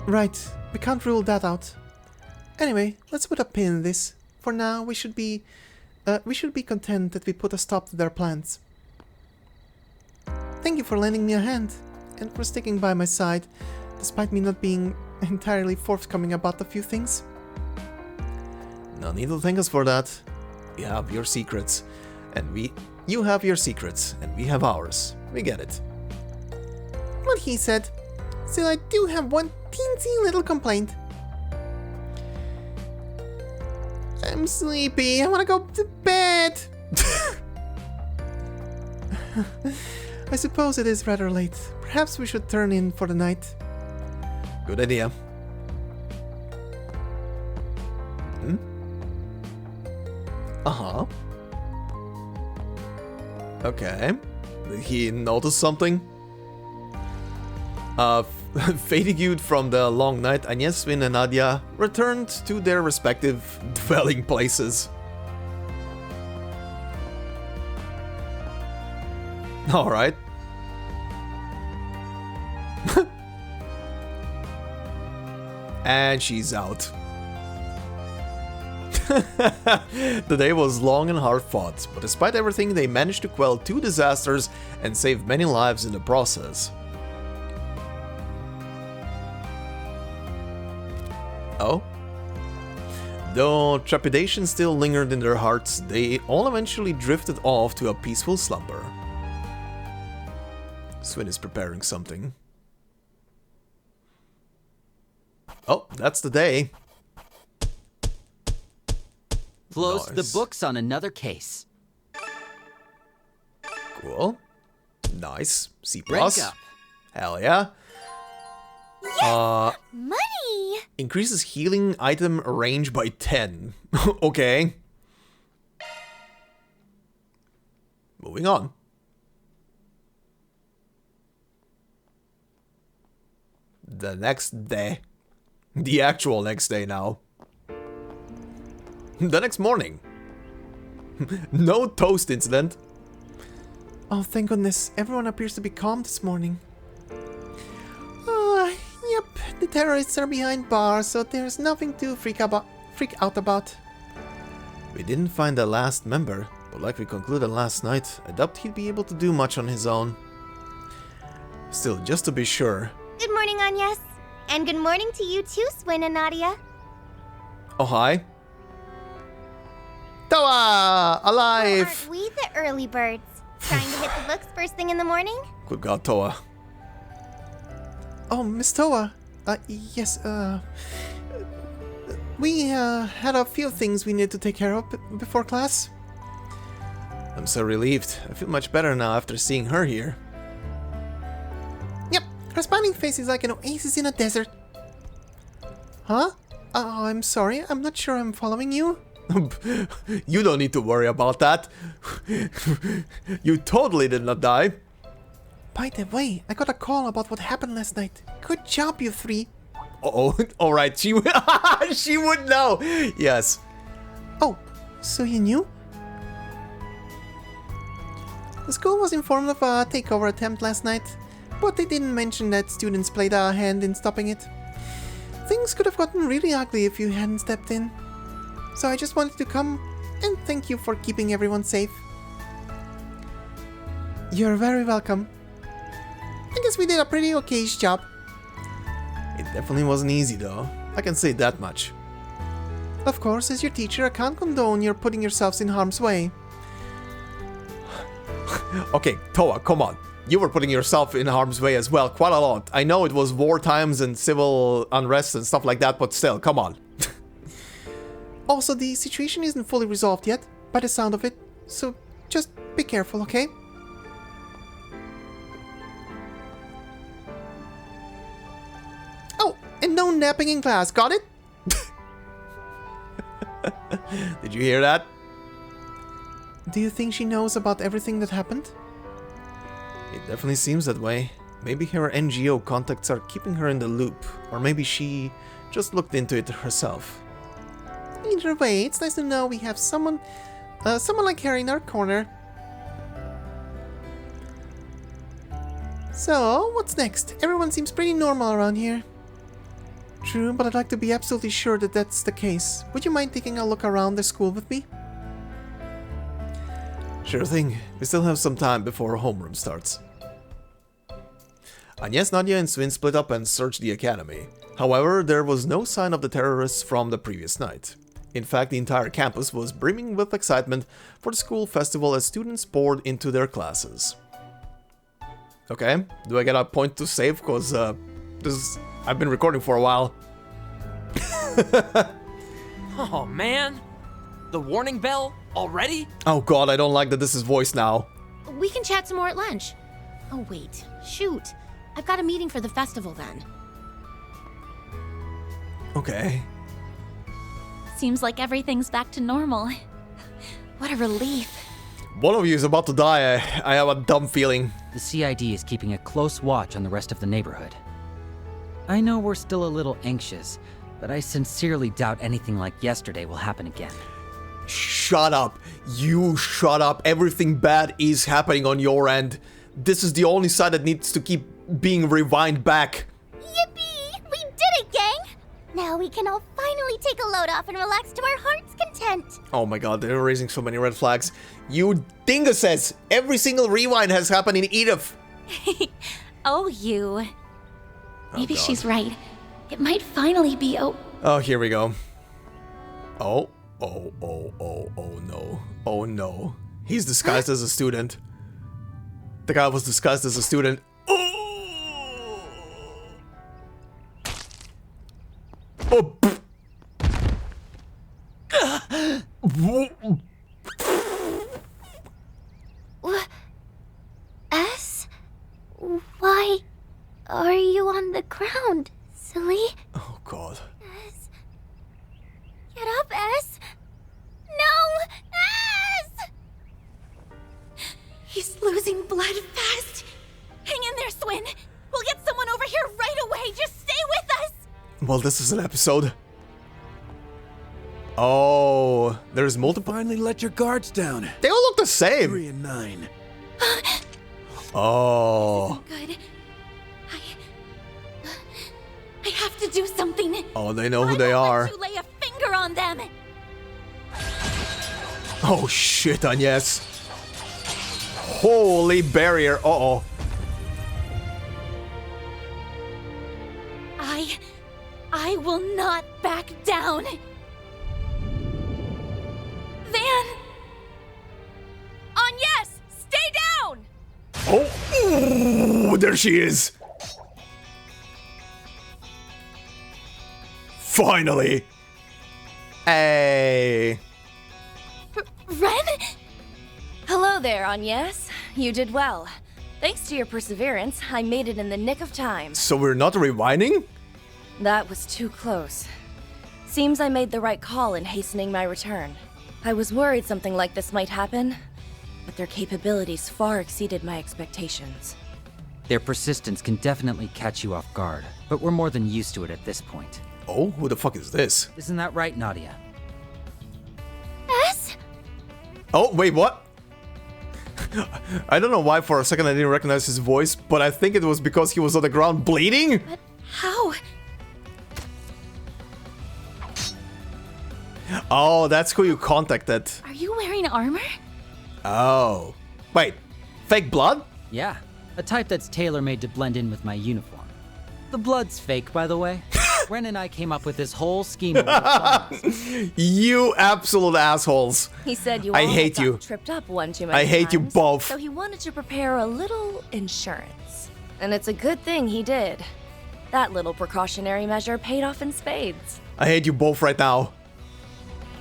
Right, we can't rule that out. Anyway, let's put a pin in this. For now, we should be content that we put a stop to their plans. Thank you for lending me a hand, and for sticking by my side, despite me not being entirely forthcoming about a few things. No need to thank us for that. We have your secrets, and you have your secrets, and we have ours. We get it. What he said. Still, I do have one teensy little complaint. I'm sleepy. I want to go to bed. I suppose it is rather late. Perhaps we should turn in for the night. Good idea. Uh-huh. Okay. Did he notice something? Fatigued from the long night, Agnès, Swin, and Nadia returned to their respective dwelling places. Alright. And she's out. The day was long and hard fought, but despite everything, they managed to quell 2 disasters and save many lives in the process. Oh? Though trepidation still lingered in their hearts, they all eventually drifted off to a peaceful slumber. Swin is preparing something. Oh, that's the day. Close Nice. the books on another case. Cool. Nice. C+. Rank up. Hell yeah. Yes! Money! Increases healing item range by 10. Okay. Moving on. The next day. The actual next day now. The next morning. No toast incident. Oh, thank goodness. Everyone appears to be calm this morning. Yep. The terrorists are behind bars, so there's nothing to freak out about. We didn't find the last member, but like we concluded last night, I doubt he'd be able to do much on his own. Still, just to be sure. Good morning, Agnès. And good morning to you too, Swin and Nadia. Oh, hi. Toa! Alive! Aren't we the early birds? Trying to hit the books first thing in the morning? Good God, Toa. Oh, Miss Toa. Yes, we had a few things we need to take care of before class. I'm so relieved. I feel much better now after seeing her here. Yep, her smiling face is like an oasis in a desert. Huh? Oh, I'm sorry. I'm not sure I'm following you. You don't need to worry about that. You totally did not die. By the way, I got a call about what happened last night. Good job, you 3. Uh-oh. Alright, she would know. Yes. Oh, so you knew? The school was informed of a takeover attempt last night, but they didn't mention that students played a hand in stopping it. Things could have gotten really ugly if you hadn't stepped in. So I just wanted to come and thank you for keeping everyone safe. You're very welcome. I guess we did a pretty okay-ish job. It definitely wasn't easy though. I can say that much. Of course, as your teacher, I can't condone your putting yourselves in harm's way. Okay, Toa, come on. You were putting yourself in harm's way as well, quite a lot. I know it was war times and civil unrest and stuff like that, but still, come on. Also, the situation isn't fully resolved yet, by the sound of it, so just be careful, okay? Oh, and no napping in class, got it? Did you hear that? Do you think she knows about everything that happened? It definitely seems that way. Maybe her NGO contacts are keeping her in the loop, or maybe she just looked into it herself. Either way, it's nice to know we have someone like her in our corner. So, what's next? Everyone seems pretty normal around here. True, but I'd like to be absolutely sure that that's the case. Would you mind taking a look around the school with me? Sure thing. We still have some time before homeroom starts. Agnès, Nadia and Swin split up and searched the academy. However, there was no sign of the terrorists from the previous night. In fact, the entire campus was brimming with excitement for the school festival as students poured into their classes. Okay, do I get a point to save? Because I've been recording for a while. Oh man, the warning bell already? Oh god, I don't like that this is voiced now. We can chat some more at lunch. Oh wait, shoot. I've got a meeting for the festival then. Okay. Seems like everything's back to normal. What a relief. One of you is about to die. I have a dumb feeling. The CID is keeping a close watch on the rest of the neighborhood. I know we're still a little anxious, but I sincerely doubt anything like yesterday will happen again. Shut up. You shut up. Everything bad is happening on your end. This is the only side that needs to keep being rewind back. Yippee! We did it, gang! Now we can all finally take a load off and relax to our heart's content. Oh my god, they're raising so many red flags. You dinguses! Every single rewind has happened in Edith. Oh, you. Maybe God. she's right. It might finally be Oh, here we go. Oh no. Oh no. He's disguised as a student. The guy was disguised as a student. Oh! S? Why are you on the ground, silly? Oh god. S? Get up, S! No! S! He's losing blood fast. Hang in there, Swin. We'll get someone over here right away. Just stay with us. Well, this is an episode. Oh, there's multiple. Finally let your guards down. They all look the same. 3 and 9. Oh. This isn't good. I have to do something. Oh, they know who they are. Let you lay a finger on them. Oh shit, Agnès. Holy barrier. Uh-oh. I will not back down. Van! Agnès, stay down! Oh, there she is. Finally. Hey. Ren? Hello there, Agnès. You did well. Thanks to your perseverance, I made it in the nick of time. So we're not rewinding? That was too close. Seems I made the right call in hastening my return. I was worried something like this might happen, but their capabilities far exceeded my expectations. Their persistence can definitely catch you off guard, but we're more than used to it at this point. Oh, who the fuck is this? Isn't that right, Nadia? S? Oh, wait, what? I don't know why for a second I didn't recognize his voice, but I think it was because he was on the ground bleeding? But how? Oh, that's who you contacted. Are you wearing armor? Oh. Wait, fake blood? Yeah, a type that's tailor-made to blend in with my uniform. The blood's fake, by the way. Ren and I came up with this whole scheme of You absolute assholes. He said you I all hate got you. tripped up one too many I hate you times, both. So he wanted to prepare a little insurance. And it's a good thing he did. That little precautionary measure paid off in spades. I hate you both right now.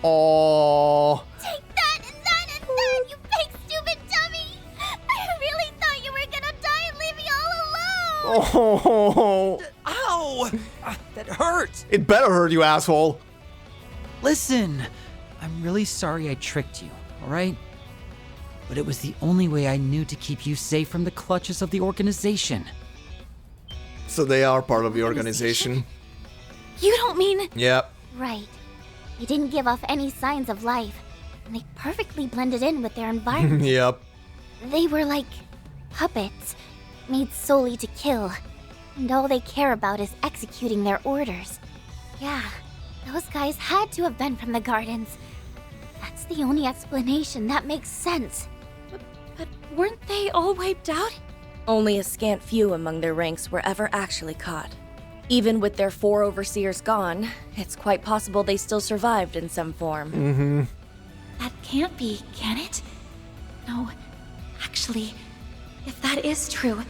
Oh. Take that and that and that, you big stupid dummy! I really thought you were gonna die and leave me all alone! Oh. Ow! That hurt! It better hurt, you asshole. Listen, I'm really sorry I tricked you, alright? But it was the only way I knew to keep you safe from the clutches of the organization. So they are part of the organization. You don't mean... Yep. Right. They didn't give off any signs of life, and they perfectly blended in with their environment. Yep. They were like puppets, made solely to kill, and all they care about is executing their orders. Yeah, those guys had to have been from the gardens. That's the only explanation that makes sense. But weren't they all wiped out? Only a scant few among their ranks were ever actually caught. Even with their 4 overseers gone, it's quite possible they still survived in some form. Mm-hmm. That can't be, can it? No. Actually, if that is true,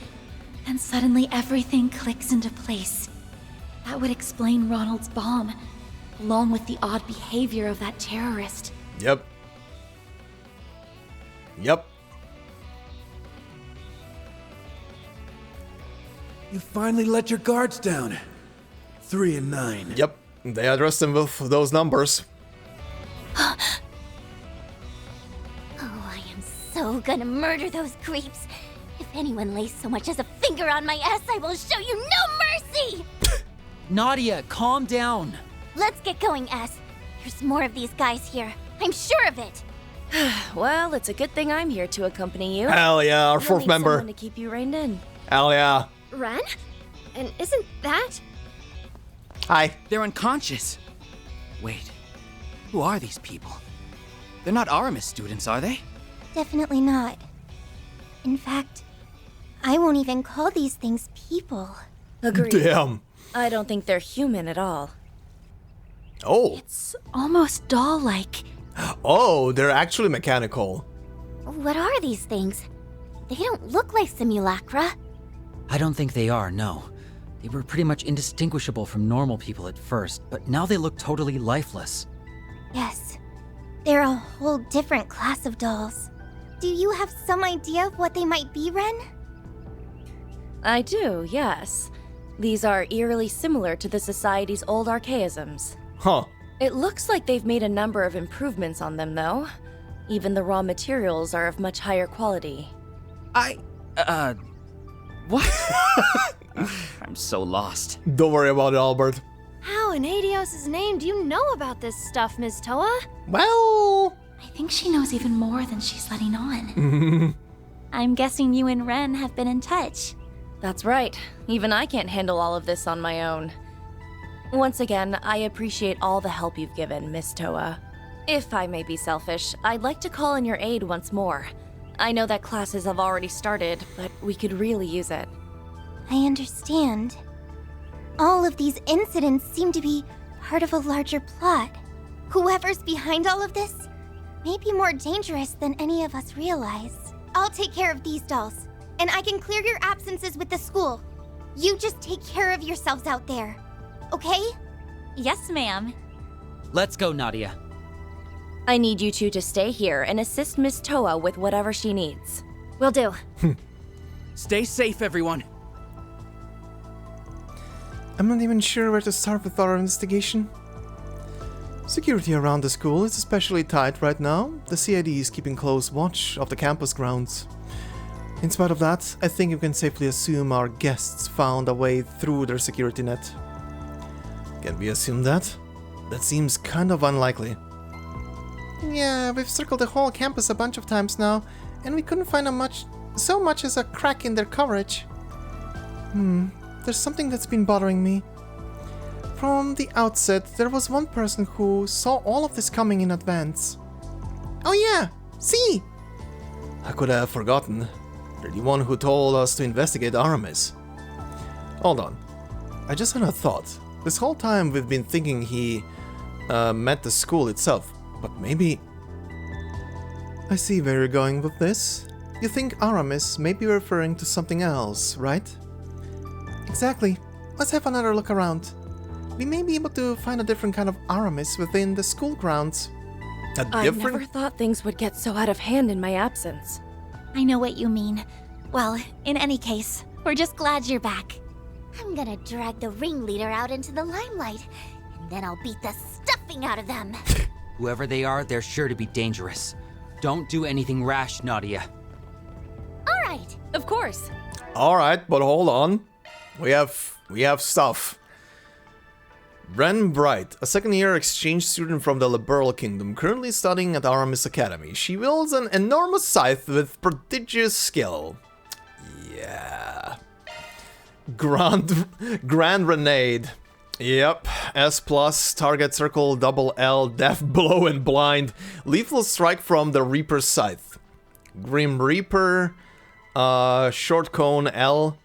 then suddenly everything clicks into place. That would explain Ronald's bomb, along with the odd behavior of that terrorist. Yep. Yep. You finally let your guards down. 3 and 9. Yep. They addressed him with those numbers. Oh, I am so gonna murder those creeps. If anyone lays so much as a finger on my ass, I will show you no mercy! Nadia, calm down. Let's get going, S. There's more of these guys here. I'm sure of it. Well, it's a good thing I'm here to accompany you. Hell yeah, our You'll fourth need member. someone to keep you reined in. Hell yeah. Ren? And isn't that... Hi. They're unconscious. Wait, who are these people? They're not Aramis students, are they? Definitely not. In fact, I won't even call these things people. Agreed. Damn. I don't think they're human at all. Oh. It's almost doll-like. Oh, they're actually mechanical. What are these things? They don't look like simulacra. I don't think they are, no. They were pretty much indistinguishable from normal people at first, but now they look totally lifeless. Yes. They're a whole different class of dolls. Do you have some idea of what they might be, Ren? I do, yes. These are eerily similar to the Society's old archaisms. Huh. It looks like they've made a number of improvements on them, though. Even the raw materials are of much higher quality. What? I'm so lost. Don't worry about it, Albert. How in Adios' name do you know about this stuff, Ms. Toa? Well... I think she knows even more than she's letting on. I'm guessing you and Ren have been in touch. That's right. Even I can't handle all of this on my own. Once again, I appreciate all the help you've given, Miss Toa. If I may be selfish, I'd like to call in your aid once more. I know that classes have already started, but we could really use it. I understand. All of these incidents seem to be part of a larger plot. Whoever's behind all of this may be more dangerous than any of us realize. I'll take care of these dolls, and I can clear your absences with the school. You just take care of yourselves out there, okay? Yes, ma'am. Let's go, Nadia. I need you two to stay here and assist Miss Toa with whatever she needs. Will do. Stay safe, everyone. I'm not even sure where to start with our investigation. Security around the school is especially tight right now. The CID is keeping close watch of the campus grounds. In spite of that, I think you can safely assume our guests found a way through their security net. Can we assume that? That seems kind of unlikely. Yeah, we've circled the whole campus a bunch of times now, and we couldn't find so much as a crack in their coverage. There's something that's been bothering me. From the outset, there was one person who saw all of this coming in advance. Oh yeah, see! I could have forgotten. They're the one who told us to investigate Aramis. Hold on. I just had a thought. This whole time we've been thinking he met the school itself, but maybe... I see where you're going with this. You think Aramis may be referring to something else, right? Exactly. Let's have another look around. We may be able to find a different kind of Aramis within the school grounds. I never thought things would get so out of hand in my absence. I know what you mean. Well, in any case, we're just glad you're back. I'm gonna drag the ringleader out into the limelight, and then I'll beat the stuffing out of them. Whoever they are, they're sure to be dangerous. Don't do anything rash, Nadia. Alright. Of course. Alright, but hold on. We have stuff. Ren Bright, a second-year exchange student from the Liberal Kingdom, currently studying at Aramis Academy. She wields an enormous scythe with prodigious skill. Yeah. Grand Grenade. Yep. S+, target circle, double L, death blow and blind. Lethal strike from the Reaper's scythe. Grim Reaper, short cone L,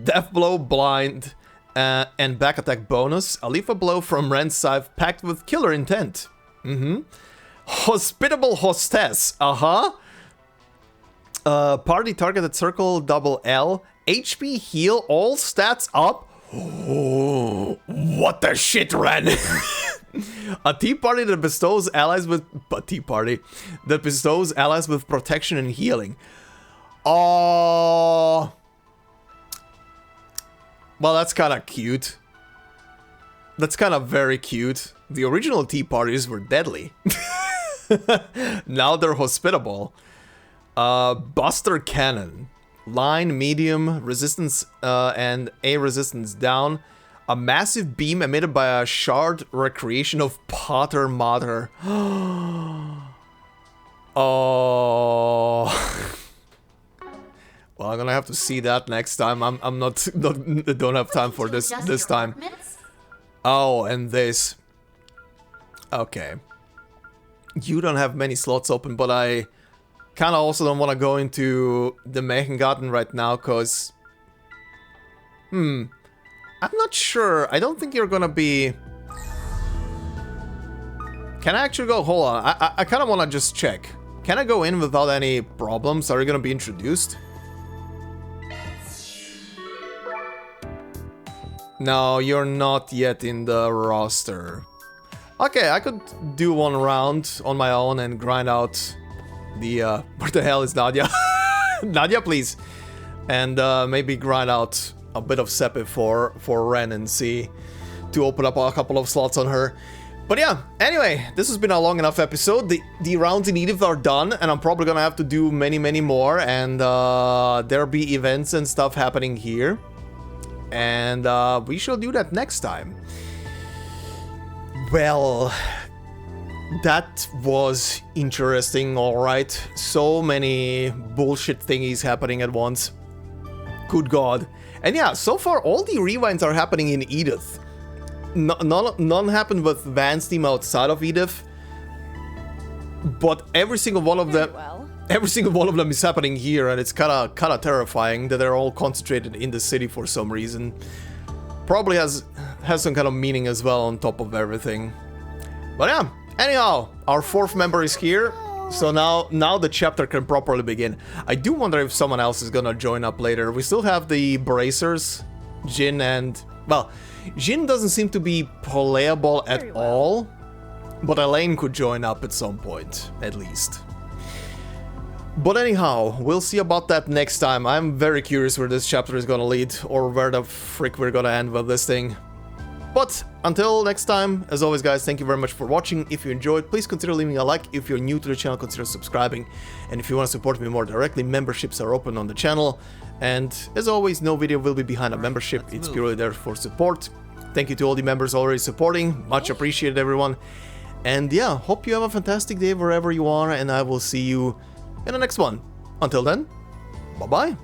death blow, blind, and back attack bonus. A lethal blow from Ren's scythe packed with killer intent. Hospitable hostess. Party targeted circle, double L. HP heal, all stats up. Oh, what the shit, Ren? A tea party that bestows allies with protection and healing. Oh, well, that's kind of cute. That's kind of very cute. The original tea parties were deadly. Now they're hospitable. Buster Cannon. Line, medium, resistance, and A resistance down. A massive beam emitted by a shard recreation of Potter Mater. Oh. Well, I'm gonna have to see that next time. I'm not don't have time for this time. Oh, and this. Okay. You don't have many slots open, but I kind of also don't want to go into the Mechengarten right now, because... I'm not sure. I don't think you're gonna be... Can I actually go? Hold on. I kind of want to just check. Can I go in without any problems? Are you gonna be introduced? No, you're not yet in the roster. Okay, I could do one round on my own and grind out the, where the hell is Nadia? Nadia, please. And maybe grind out a bit of Seppi for Ren and see to open up a couple of slots on her. But yeah, anyway, this has been a long enough episode. The rounds in Edith are done, and I'm probably gonna have to do many more, and there'll be events and stuff happening here. And we shall do that next time. Well, that was interesting, alright. So many bullshit thingies happening at once. Good god. And yeah, so far all the rewinds are happening in Edith. None happened with Van's team outside of Edith. But every single one of them... Every single one of them is happening here, and it's kinda terrifying that they're all concentrated in the city for some reason. Probably has some kind of meaning as well on top of everything. But yeah, anyhow, our fourth member is here, so now the chapter can properly begin. I do wonder if someone else is gonna join up later. We still have the Bracers, Jin, and... Well, Jin doesn't seem to be playable at all, but Elaine could join up at some point, at least. But anyhow, we'll see about that next time. I'm very curious where this chapter is gonna lead, or where the frick we're gonna end with this thing. But until next time, as always guys, thank you very much for watching. If you enjoyed, please consider leaving a like. If you're new to the channel, consider subscribing. And if you want to support me more directly, memberships are open on the channel. And as always, no video will be behind a membership. It's purely there for support. Thank you to all the members already supporting. Much appreciated, everyone. And yeah, hope you have a fantastic day wherever you are, and I will see you in the next one. Until then, bye-bye.